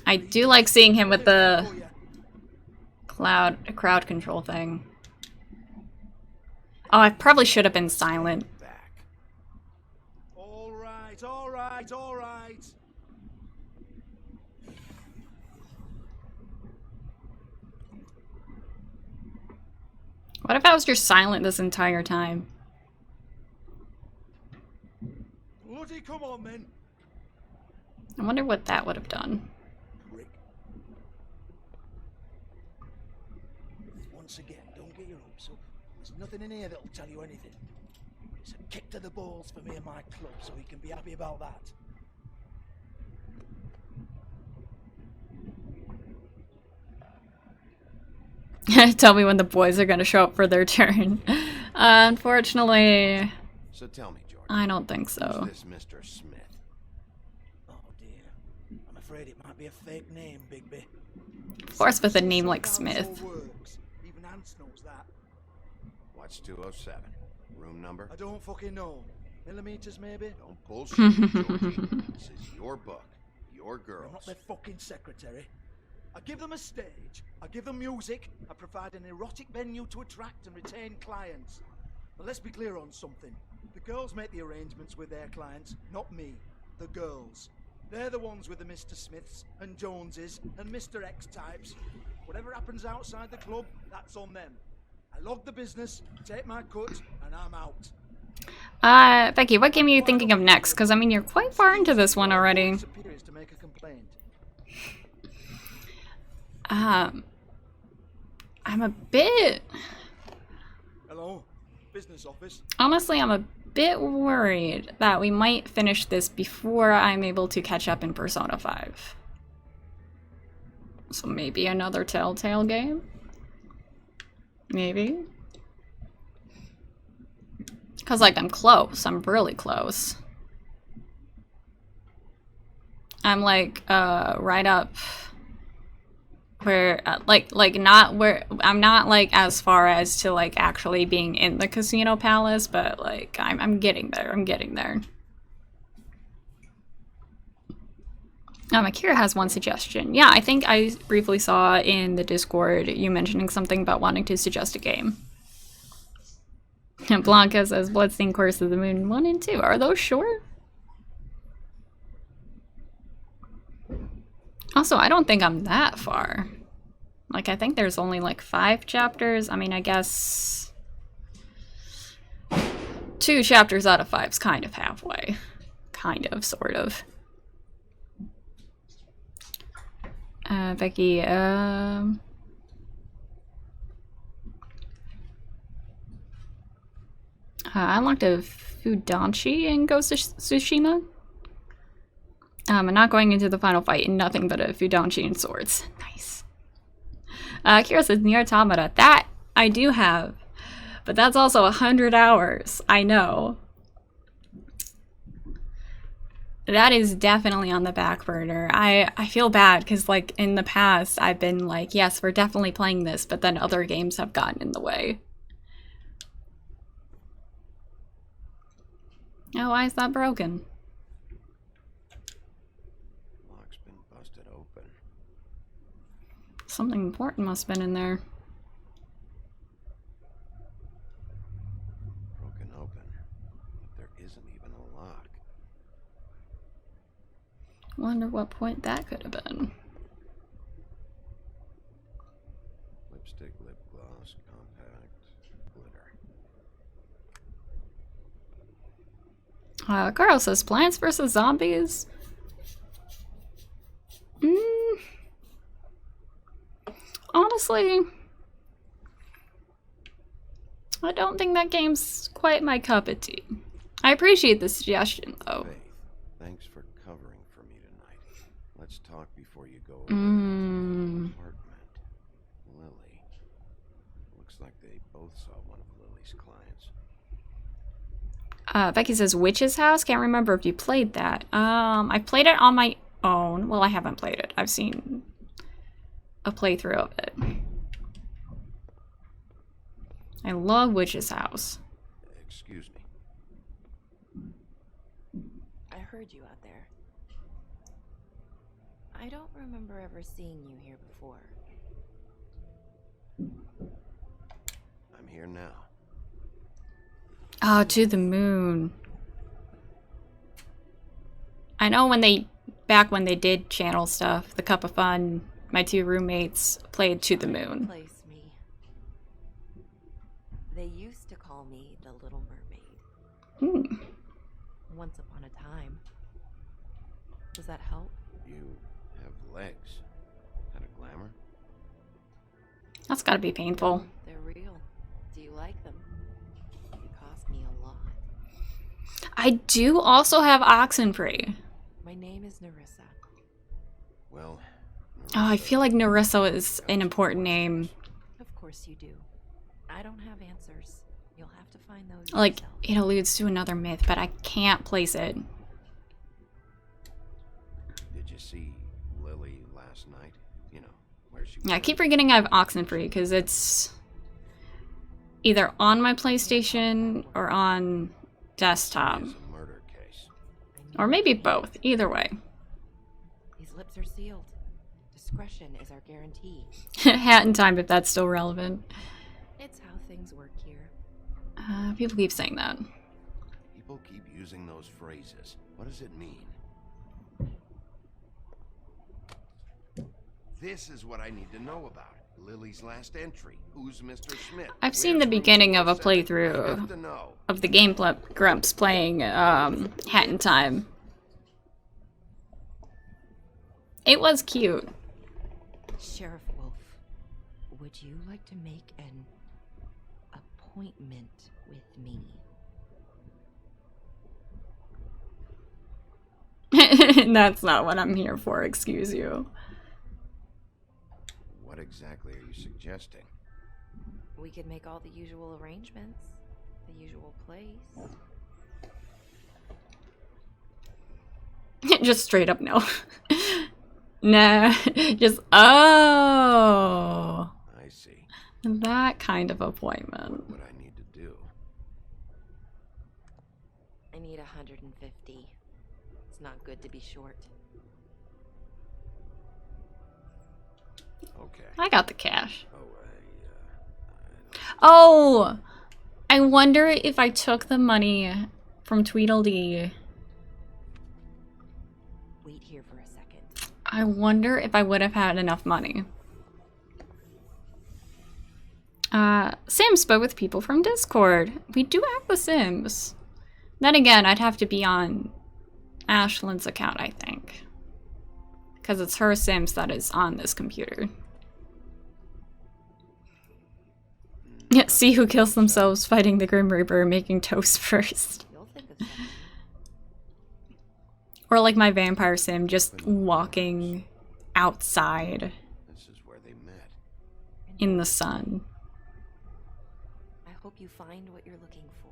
I do like seeing him with the crowd control thing. Oh, I probably should have been silent. All right, all right, all right. What if I was just silent this entire time? Bloody come on, then. I wonder what that would have done. Once again, don't get your hopes up. There's nothing in here that'll tell you anything. It's a kick to the balls for me and my club, so we can be happy about that. Tell me when the boys are gonna show up for their turn. Unfortunately, So tell me, George. I don't think so. Who's this Mr. Smith? Oh dear. I'm afraid it might be a fake name, Bigby. Of course, with a name like Smith. Even Ants knows that. What's 207? Room number? I don't fucking know. Millimeters, maybe? Don't bullshit, Georgie. This is your book. Your girls. I'm not their fucking secretary. I give them a stage. I give them music. I provide an erotic venue to attract and retain clients. But let's be clear on something. The girls make the arrangements with their clients, not me. The girls. They're the ones with the Mr. Smiths and Joneses and Mr. X types. Whatever happens outside the club, that's on them. I log the business, take my cut, and I'm out. Becky, what game are you thinking of next? Because, I mean, you're quite far into this one already. I'm a bit... Hello? Business office? Honestly, I'm a bit worried that we might finish this before I'm able to catch up in Persona 5. So maybe another Telltale game? Maybe? Because, like, I'm close. I'm really close. I'm, like, right up where, like, not where, I'm not, like, as far as to, like, actually being in the Casino Palace, but, like, I'm getting there. I'm getting there. Akira has one suggestion. Yeah, I think I briefly saw in the Discord you mentioning something about wanting to suggest a game. Blanca says Bloodstained Course of the Moon 1 and 2. Are those short? Also, I don't think I'm that far. Like, I think there's only like 5 chapters. I mean, I guess 2 chapters out of 5 is kind of halfway. Kind of, sort of. Becky, I unlocked a Fudanchi in Ghost of Tsushima. I'm not going into the final fight in nothing but a Fudanchi and swords. Nice. Kira says Nier Automata. That I do have, but that's also 100 hours. I know. That is definitely on the back burner. I feel bad because, like, in the past, I've been like, yes, we're definitely playing this, but then other games have gotten in the way. Oh, why is that broken? Lock's been busted open. Something important must have been in there. Broken open. But there isn't even a lock. Wonder what point that could have been. Lipstick, lip gloss, compact, glitter. Carl says Plants vs. Zombies. Honestly, I don't think that game's quite my cup of tea. I appreciate the suggestion, though. Faith, thanks for covering for me tonight. Let's talk before you go away to the apartment. Lily. Looks like they both saw one of Lily's clients. Becky says Witch's House. Can't remember if you played that. I played it on my own. Well, I haven't played it. I've seen a playthrough of it. I love Witch's House. Excuse me. I heard you out there. I don't remember ever seeing you here before. I'm here now. Oh, To the Moon. I know back when they did channel stuff, the Cup of Fun, my 2 roommates played To the Moon. Place me. They used to call me the Little Mermaid. Once upon a time. Does that help? You have legs. Had a glamour? That's gotta be painful. They're real. Do you like them? They cost me a lot. I do also have Oxenfree. My name is Nerissa. Well, Oh, I feel like Nerissa is an important name. Of course you do. I don't have answers. You'll have to find those Like, yourself. it alludes to another myth, but I can't place it. Did you see Lily last night? You know, where she Yeah, I keep forgetting I have Oxenfree because it's either on my PlayStation or on desktop. It's a murder case. Or maybe both. Either way. These lips are sealed. Discretion is our guarantee. Hat in time if that's still relevant. It's how things work here. People keep saying that. People keep using those phrases. What does it mean? This is what I need to know about. Lily's last entry. Who's Mr. Schmidt? I've seen the beginning of a playthrough of the game Grumps playing Hat in Time. It was cute. Sheriff Wolf, would you like to make an appointment with me? That's not what I'm here for, excuse you. What exactly are you suggesting? We could make all the usual arrangements. The usual place. Just straight up no. Nah, just, oh. I see. That kind of appointment. What I need to do. I need 150. It's not good to be short. Okay. I got the cash. Oh, I wonder if I took the money from Tweedledee. Wait here for a second. I wonder if I would have had enough money. Sims, but with people from Discord. We do have the Sims. Then again, I'd have to be on Ashlyn's account, I think. Because it's her Sims that is on this computer. Yeah, see who kills themselves fighting the Grim Reaper, making toast first. Or like my vampire sim, just walking outside This is where they met. in the sun. I hope you find what you're looking for.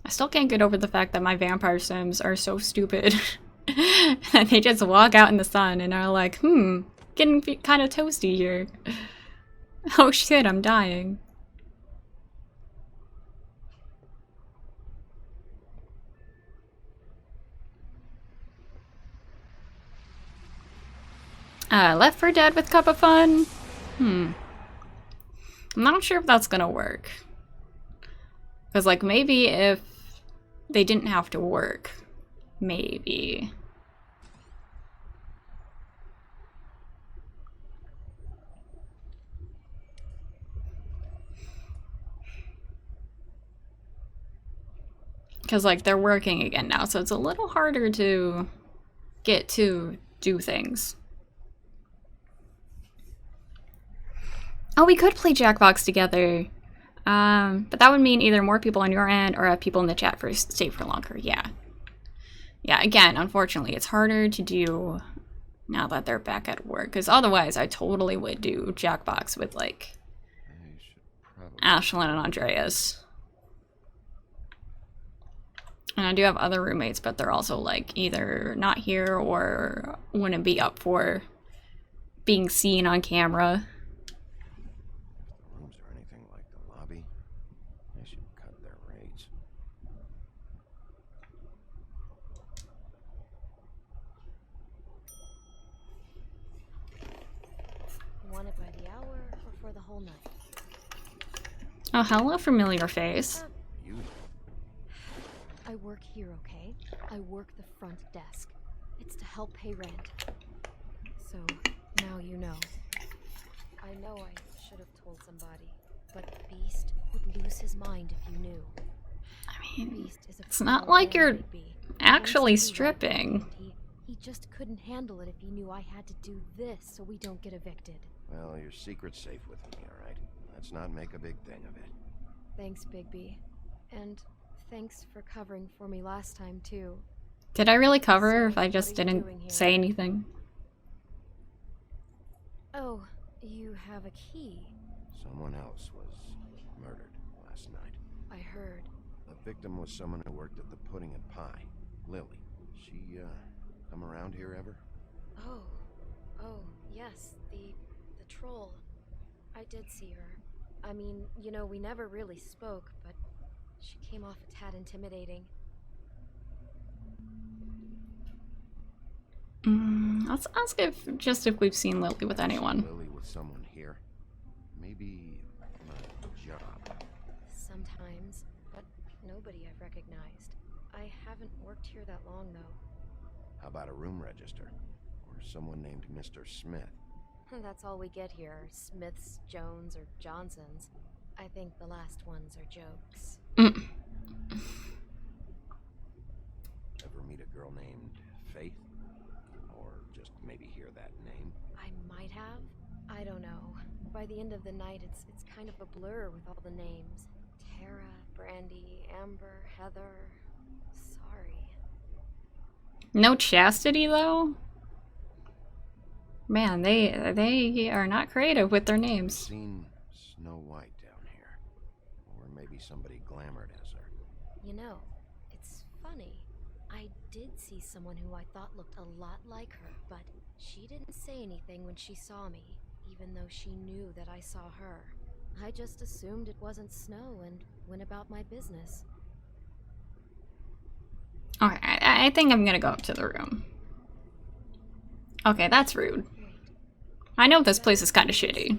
I still can't get over the fact that my vampire sims are so stupid. And they just walk out in the sun and are like, getting kind of toasty here. Oh shit, I'm dying. Left 4 Dead with Cup of Fun? I'm not sure if that's gonna work. Because, like, maybe if they didn't have to work. Maybe. Because, like, they're working again now, so it's a little harder to get to do things. Oh, we could play Jackbox together. But that would mean either more people on your end or have people in the chat for stay for longer. Yeah. Yeah, again, unfortunately, it's harder to do now that they're back at work. Because otherwise, I totally would do Jackbox with, like, Ashlyn and Andreas. And I do have other roommates, but they're also, like, either not here or wouldn't be up for being seen on camera. Rooms are anything like the lobby. They should cut their rates. Want it by the hour or for the whole night? Oh, hello, familiar face. I work here, okay? I work the front desk. It's to help pay rent. So, now you know. I know I should have told somebody, but Beast would lose his mind if you knew. I mean, Beast is a it's not like you're actually Once he stripping. He just couldn't handle it if he knew I had to do this so we don't get evicted. Well, your secret's safe with me, all right? Let's not make a big thing of it. Thanks, Bigby. And thanks for covering for me last time, too. Did I really cover her if I So, just what are you didn't doing here? say anything? Oh, you have a key. Someone else was murdered last night. I heard. The victim was someone who worked at the Pudding and Pie. Lily. She, come around here ever? Oh, yes, the troll. I did see her. I mean, you know, we never really spoke, but she came off a tad intimidating. Let's ask if we've seen Lily with anyone. Lily with someone here. Maybe my job. Sometimes, but nobody I've recognized. I haven't worked here that long, though. How about a room register? Or someone named Mr. Smith? That's all we get here, Smiths, Jones, or Johnsons. I think the last ones are jokes. Ever meet a girl named Faith? Or just maybe hear that name? I might have. I don't know. By the end of the night, it's kind of a blur with all the names. Tara, Brandy, Amber, Heather. Sorry. No chastity, though? Man, they are not creative with their names. Seen Snow White down here. Or maybe somebody glamored as her. You know, it's funny. I did see someone who I thought looked a lot like her, but she didn't say anything when she saw me, even though she knew that I saw her. I just assumed it wasn't Snow and went about my business. Okay, I think I'm gonna go up to the room. Okay, that's rude. I know this place is kind of shitty. They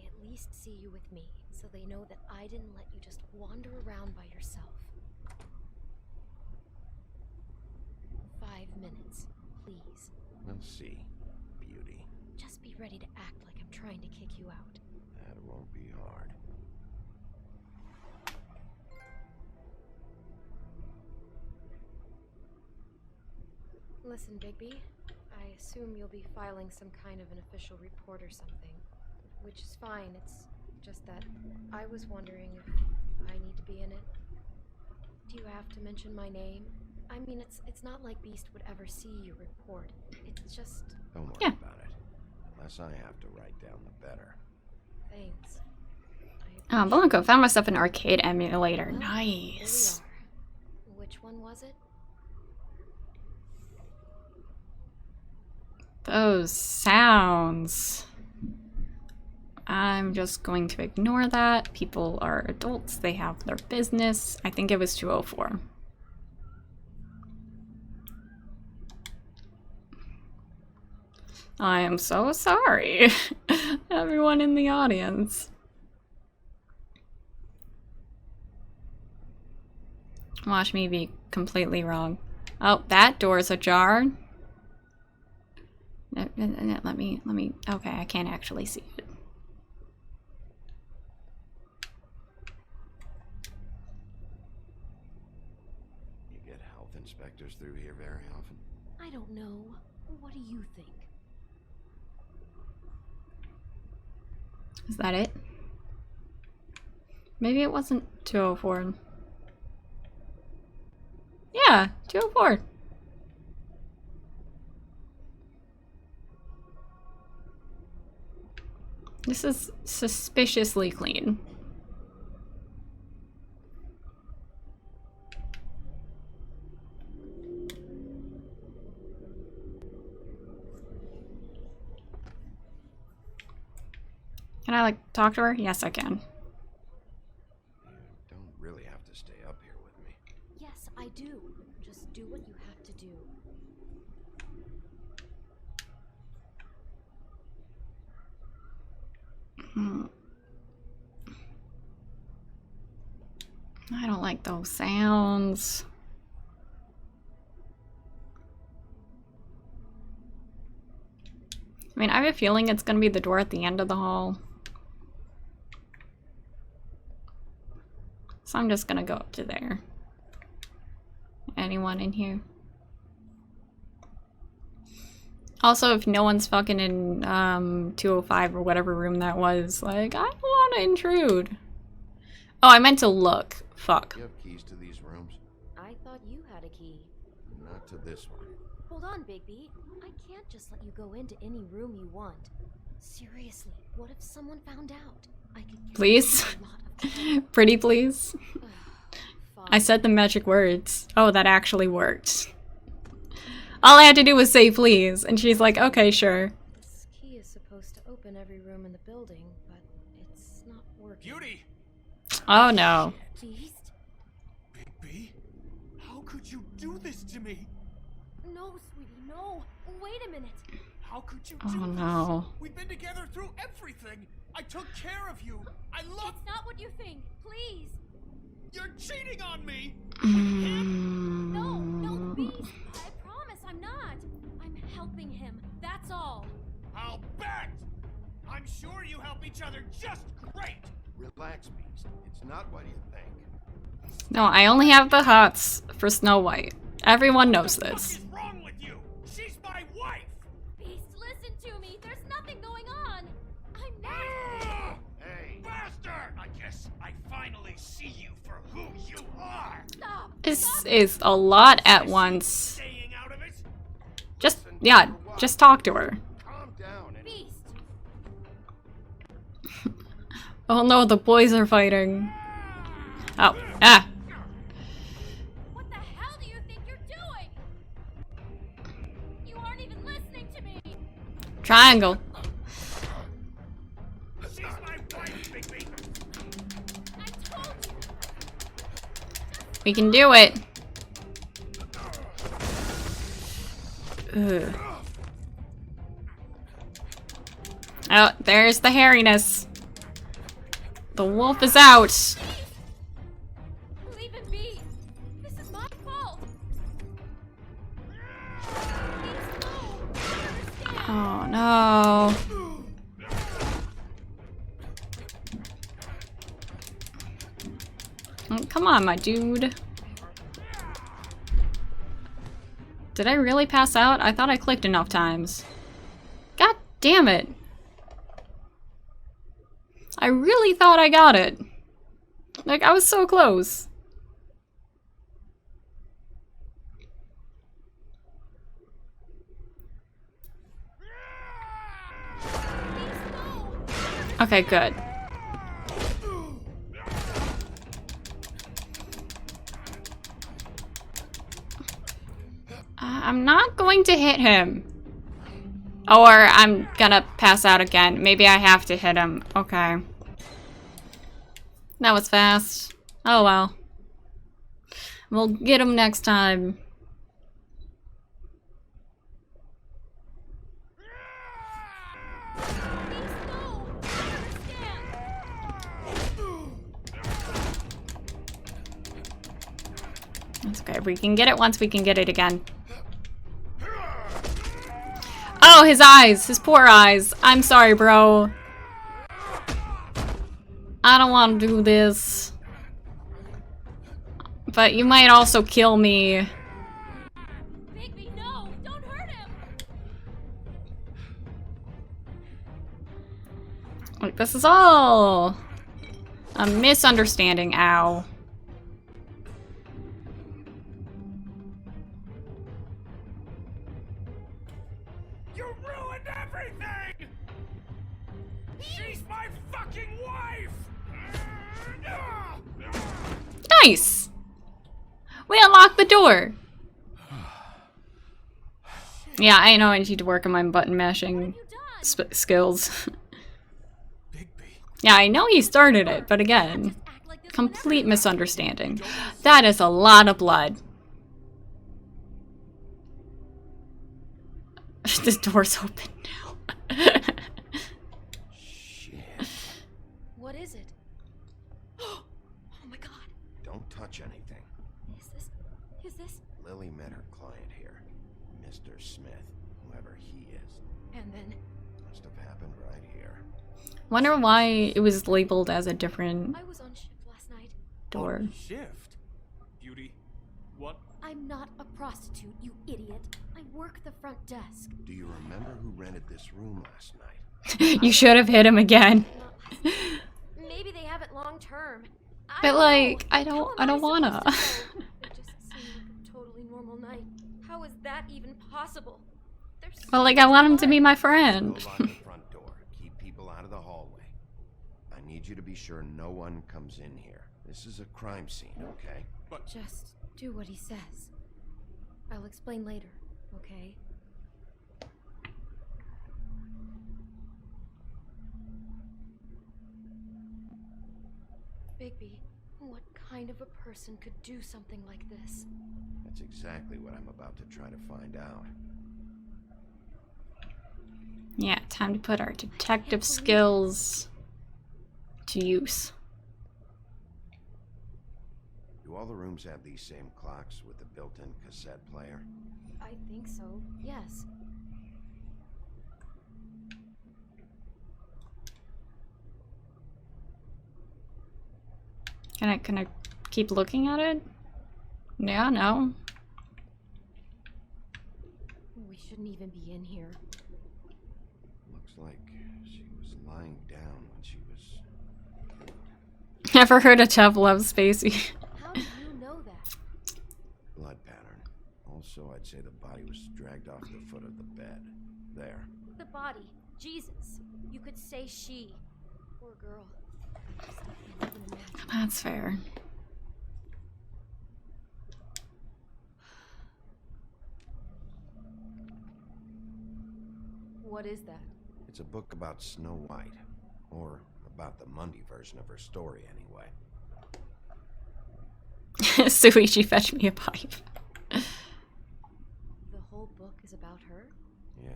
at least see you with me, so they know that I didn't let you just wander around by yourself. 5 minutes, please. We'll see, beauty. Just be ready to act like I'm trying to kick you out. That won't be hard. Listen, Bigby, I assume you'll be filing some kind of an official report or something. Which is fine, it's just that I was wondering if I need to be in it. Do you have to mention my name? I mean, it's not like Beast would ever see your report. It's just... Don't worry about it. Less I have to write down, the better. Thanks. Blanco, found myself an arcade emulator. Well, Nice. here we are. Which one was it? Those sounds. I'm just going to ignore that. People are adults. They have their business. I think it was 204. I am so sorry, everyone in the audience. Watch me be completely wrong. Oh, that door's ajar. Let me, okay, I can't actually see it. You get health inspectors through here very often? I don't know. What do you think? Is that it? Maybe it wasn't 204. Yeah, 204. This is suspiciously clean. Can I, like, talk to her? Yes, I can. You don't really have to stay up here with me. Yes, I do. Just do what you have to do. I don't like those sounds. I mean, I have a feeling it's gonna be the door at the end of the hall. So I'm just gonna go up to there. Anyone in here? Also, if no one's fucking in 205 or whatever room that was, like, I don't want to intrude. Oh, I meant to look. Fuck. You have keys to these rooms? I thought you had a key. Not to this one. Hold on, Bigby. I can't just let you go into any room you want. Seriously, what if someone found out? I could Please? Pretty please? I said the magic words. Oh, that actually worked. All I had to do was say please, and she's like, okay, sure. This key is supposed to open every room in the building, but it's not working. Beauty! Oh no. Beast? Bigby? How could you do this to me? No, sweetie, no. Wait a minute. How could you Oh do this? no. We've been together through everything. I took care of you. I love. It's not what you think. Please. You're cheating on me. No, no, Beast. I promise I'm not. I'm helping him. That's all. I'll bet. I'm sure you help each other just great. Relax, Beast. It's not what you think. No, I only have the hots for Snow White. Everyone knows this. What's wrong with you? She's my wife. Beast, listen to me. There's nothing going on. I'm not. Hey, bastard! I guess I finally see you for who you are. Stop. This is a lot at once. Just, yeah, just talk to her. Beast. Oh no, the boys are fighting. Oh, ah. What the hell do you think you're doing? You aren't even listening to me. Triangle. She's my wife, Bigby. I told you. We can do it. Ugh. Oh, there's the hairiness. The wolf is out. Leave him be. This is my fault. Oh no. Oh, come on, my dude. Did I really pass out? I thought I clicked enough times. God damn it. I really thought I got it. Like, I was so close. Okay, good. I'm not going to hit him. Or I'm gonna pass out again. Maybe I have to hit him. Okay. That was fast. Oh well. We'll get him next time. That's okay. We can get it once, we can get it again. Oh, his eyes! His poor eyes. I'm sorry, bro. I don't want to do this. But you might also kill me. Bigby, no! Don't hurt him! Like, this is all a misunderstanding. Ow. You ruined everything! She's my fucking wife! Nice! We unlocked the door! Yeah, I know I need to work on my button mashing skills. Yeah, I know he started it, but again, complete misunderstanding. That is a lot of blood. This door's open now. What is it? Oh my god. Don't touch anything. Is this? Lily met her client here, Mr. Smith, whoever he is. And then? Must have happened right here. Wonder why it was labeled as a different I was on shift last night. door. Shift? Beauty, what? I'm not a prostitute, you idiot. I work the front desk. Do you remember who rented this room last night? You should have hit him again. Maybe they have it long term. But like, I don't wanna. It just seemed like a totally normal night. How is that even possible? There's Well, like, I want him to be my friend. Go lock the front door. Keep people out of the hallway. I need you to be sure no one comes in here. This is a crime scene, okay? Just do what he says. I'll explain later, okay? Bigby, what kind of a person could do something like this? That's exactly what I'm about to try to find out. Yeah, time to put our detective skills to use. Do all the rooms have these same clocks with the built-in cassette player? I think so, yes. Can I keep looking at it? Yeah, no. We shouldn't even be in here. Looks like she was lying down when she was... Never heard of Tough Love, Spacey. How do you know that? Blood pattern. Also, I'd say the body was dragged off the foot of the bed. There. The body. Jesus. You could say she. Poor girl. That's fair. What is that? It's a book about Snow White. Or about the Mundy version of her story, anyway. Suichi, fetch me a pipe. The whole book is about her? Yeah.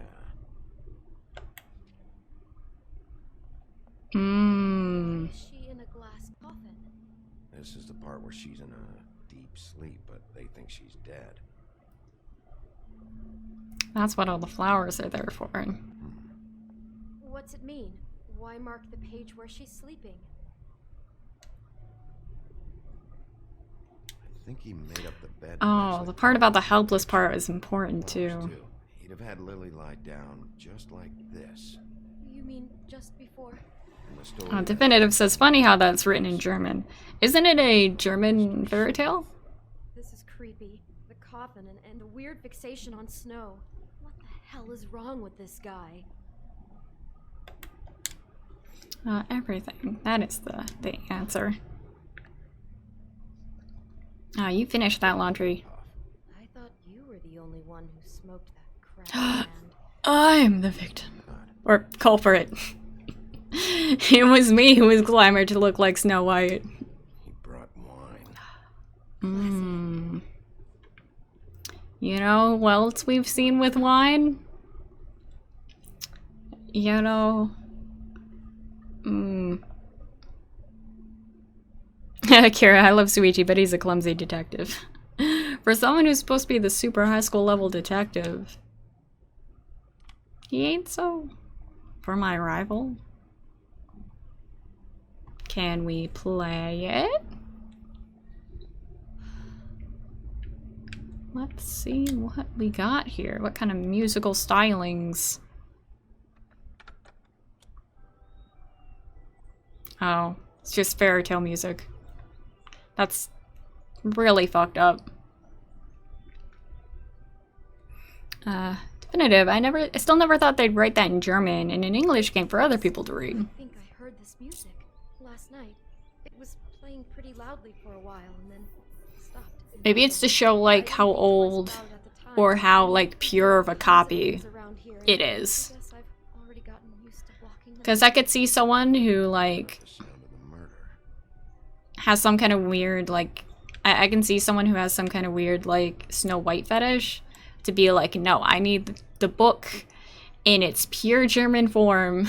Mmm. Why is she in a glass coffin? This is the part where she's in a deep sleep, but they think she's dead. That's what all the flowers are there for. What's it mean? Why mark the page where she's sleeping? I think he made up the bed. Oh, the part about the helpless part is important too. He'd have had Lily lie down just like this. You mean just before? Definitive says, funny how that's written in German. Isn't it a German fairy tale? This is creepy. The coffin and the weird fixation on snow. What the hell is wrong with this guy? Everything. That is the answer. You finished that laundry. I thought you were the only one who smoked that crap. I'm the victim. Or culprit. It was me who was glamored to look like Snow White. He brought wine. Mmm. You know what else we've seen with wine? You know... Kira, I love Suichi, but he's a clumsy detective. For someone who's supposed to be the super high school level detective, he ain't so. For my rival. Can we play it? Let's see what we got here. What kind of musical stylings? Oh, it's just fairy tale music. That's really fucked up. Definitive. I still never thought they'd write that in German in an English game for other people to read. I think I heard this music last night. It was playing pretty loudly for a while and then stopped. Maybe it's to show like how old or how like pure of a copy it is. Because I could see someone who like has some kind of weird like I can see someone who has some kind of weird like Snow White fetish to be like, no, I need the book in its pure German form.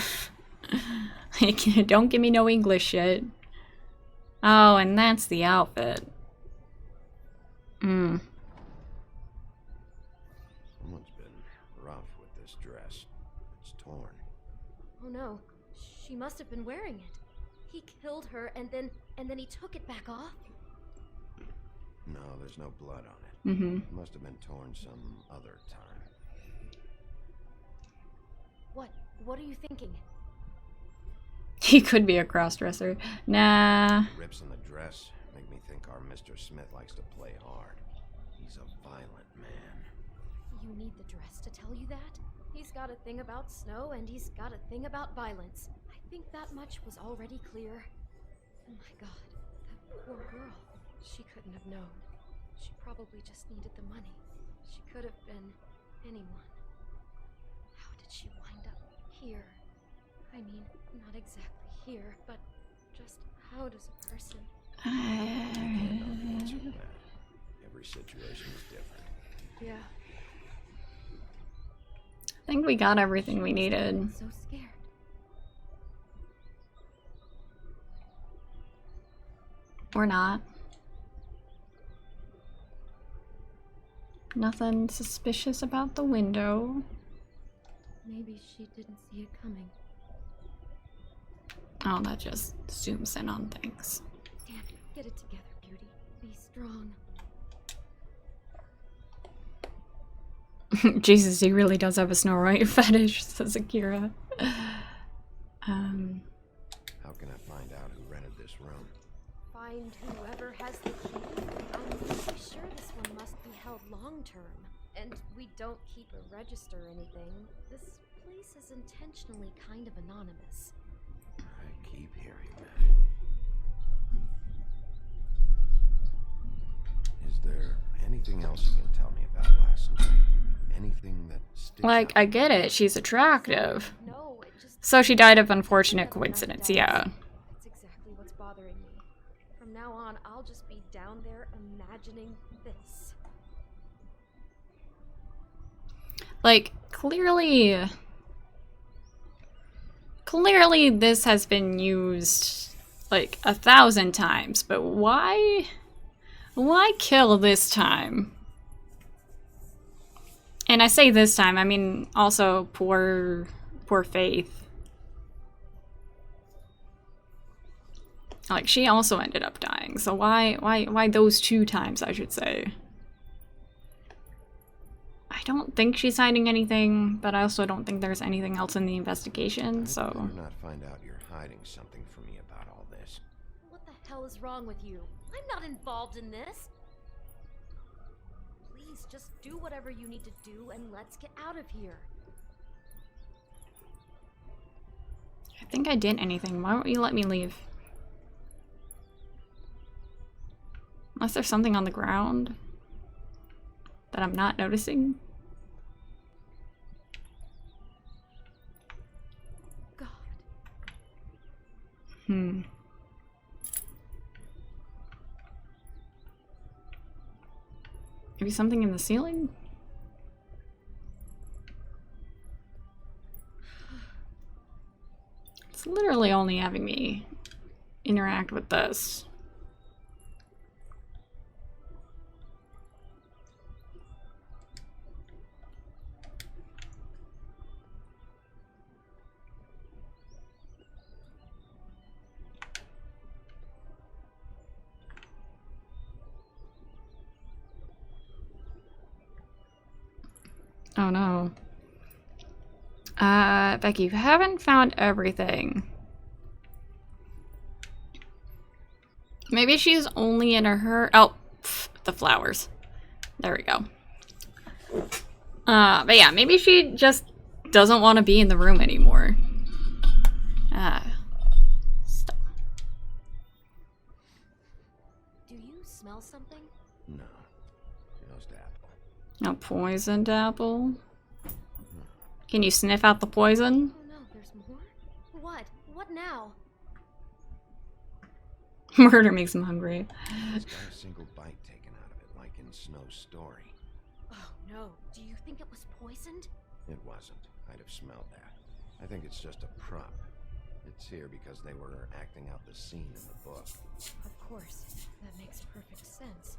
Like, don't give me no English shit. Oh, and that's the outfit. Someone's been rough with this dress. It's torn. Oh no, she must have been wearing it. He killed her and then he took it back off? No, there's no blood on it. It must have been torn some other time. What are you thinking? He could be a crossdresser. Nah. Rips in the dress make me think our Mr. Smith likes to play hard. He's a violent man. You need the dress to tell you that? He's got a thing about snow and he's got a thing about violence. I think that much was already clear. Oh my god, that poor girl. She couldn't have known. She probably just needed the money. She could have been anyone. How did she wind up here? I mean, not exactly here, but just how does a person... Every situation is different. Yeah. I think we got everything we needed. So scared. Or not. Nothing suspicious about the window. Maybe she didn't see it coming. Oh, that just zooms in on things. Damn, get it together, Beauty. Be strong. Jesus, he really does have a Snow White fetish, says Akira. How can I find out who rented this room? Find whoever has the key. I'm pretty sure this one must be held long term. And we don't keep a register or anything. This place is intentionally kind of anonymous. I keep hearing that. Is there anything else you can tell me about last night? Anything that sticks Like, out? I get it, she's attractive. No, it just... So she died of unfortunate coincidence, yeah. That's exactly what's bothering me. From now on, I'll just be down there imagining this. Like, clearly this has been used like 1,000 times, but why kill this time? And I say this time, I mean also poor Faith. Like, she also ended up dying, so why those 2 times, I should say. I don't think she's hiding anything, but I also don't think there's anything else in the investigation, so... I better not find out you're hiding something from me about all this. What the hell is wrong with you? I'm not involved in this. Please, just do whatever you need to do and let's get out of here. I think I did anything. Why won't you let me leave? Unless there's something on the ground that I'm not noticing. God. Maybe something in the ceiling? It's literally only having me interact with this. Oh no. Becky, you haven't found everything. Maybe she's only in a hurry. Oh, the flowers. There we go. But yeah, maybe she just doesn't want to be in the room anymore. Stop. Do you smell something? No. Just apple. A poisoned apple? Can you sniff out the poison? Oh no, there's more? What? What now? Murder makes him hungry. He's got a single bite taken out of it, like in Snow's story. Oh no, do you think it was poisoned? It wasn't. I'd have smelled that. I think it's just a prop. It's here because they were acting out the scene in the book. Of course, that makes perfect sense.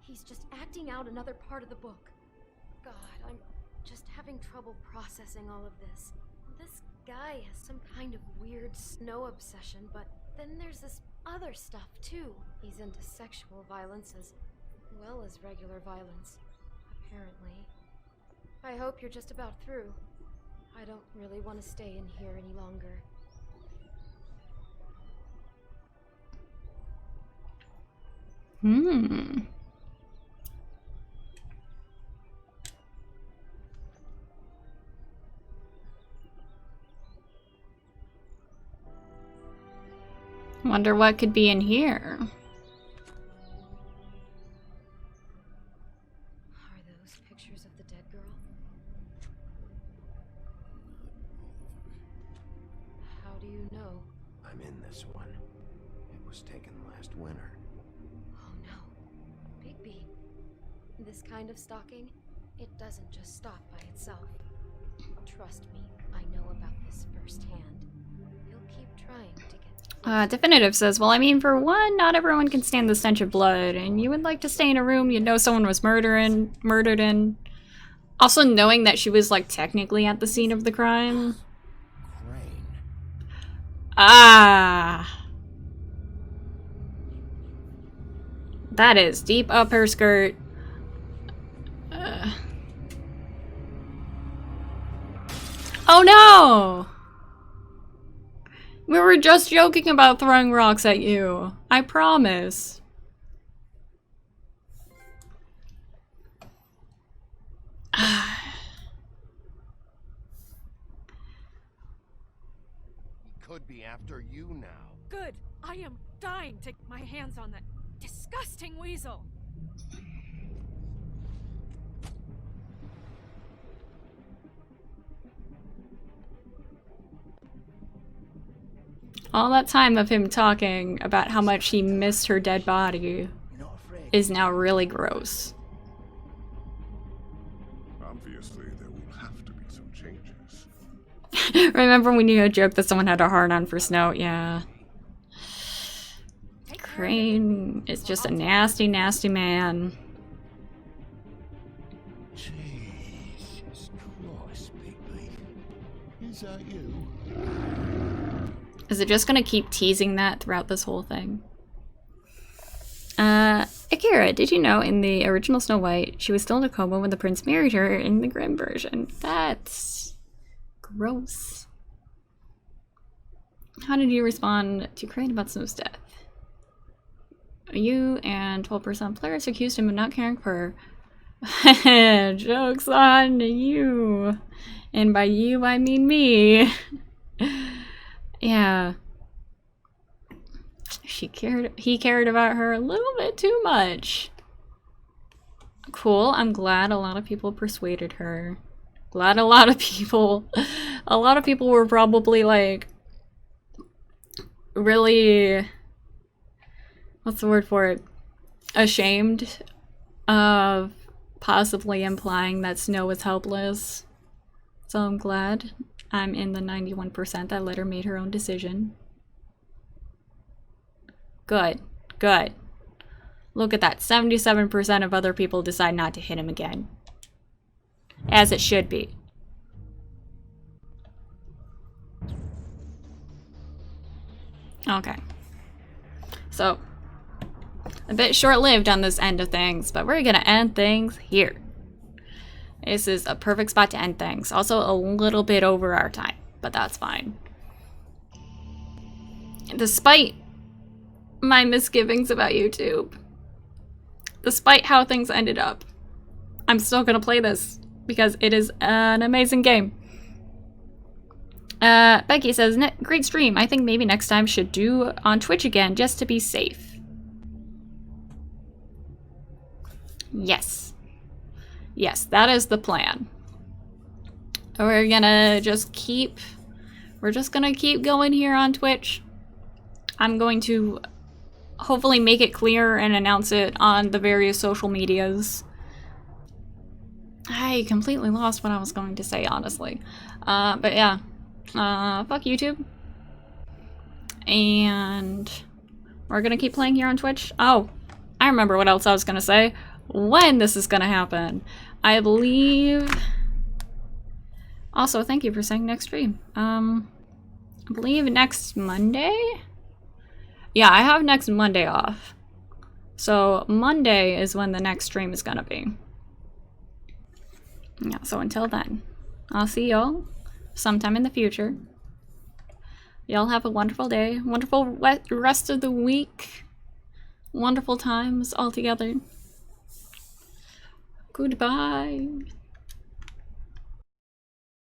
He's just acting out another part of the book. God, I'm just having trouble processing all of this. This guy has some kind of weird snow obsession, but then there's this other stuff too. He's into sexual violence as well as regular violence, apparently. I hope you're just about through. I don't really want to stay in here any longer. Wonder what could be in here. Are those pictures of the dead girl? How do you know? I'm in this one. It was taken last winter. Oh no. Bigby. This kind of stalking, it doesn't just stop by itself. Trust me, I know about this firsthand. He'll keep trying to get... Definitive says, well, I mean, for one, not everyone can stand the stench of blood, and you would like to stay in a room you know someone was murdered in. Also, knowing that she was, like, technically at the scene of the crime. Ah! That is deep up her skirt. Oh no! We were just joking about throwing rocks at you. I promise. He could be after you now. Good. I am dying to get my hands on that disgusting weasel. All that time of him talking about how much he missed her dead body is now really gross. Obviously, there will have to be some changes. Remember when you joked that someone had a hard-on for Snow? Yeah. Crane is just a nasty, nasty man. Jesus Christ, Bigby. Is that you? Is it just gonna keep teasing that throughout this whole thing? Akira, did you know in the original Snow White, she was still in a coma when the prince married her in the Grimm version? That's gross. How did you respond to Crane about Snow's death? You and 12% players accused him of not caring for her. Joke's on you. And by you, I mean me. Yeah. He cared about her a little bit too much. Cool. I'm glad a lot of people persuaded her. Glad a lot of people were probably like really, what's the word for it? Ashamed of possibly implying that Snow was helpless. So I'm glad I'm in the 91% that let her make her own decision. Good. Good. Look at that. 77% of other people decide not to hit him again. As it should be. Okay. So, a bit short-lived on this end of things, but we're gonna end things here. This is a perfect spot to end things. Also a little bit over our time, but that's fine. Despite my misgivings about YouTube, despite how things ended up, I'm still gonna play this because it is an amazing game. Becky says, great stream. I think maybe next time should do on Twitch again just to be safe. Yes. Yes, that is the plan. We're just gonna keep going here on Twitch. I'm going to hopefully make it clear and announce it on the various social medias. I completely lost what I was going to say, honestly. But yeah. Fuck YouTube. And we're gonna keep playing here on Twitch. Oh, I remember what else I was gonna say. When this is gonna happen. I believe... Also, thank you for saying next stream. I believe next Monday? Yeah, I have next Monday off. So Monday is when the next stream is gonna be. Yeah, so until then, I'll see y'all sometime in the future. Y'all have a wonderful day, wonderful rest of the week. wonderful times all together. Goodbye.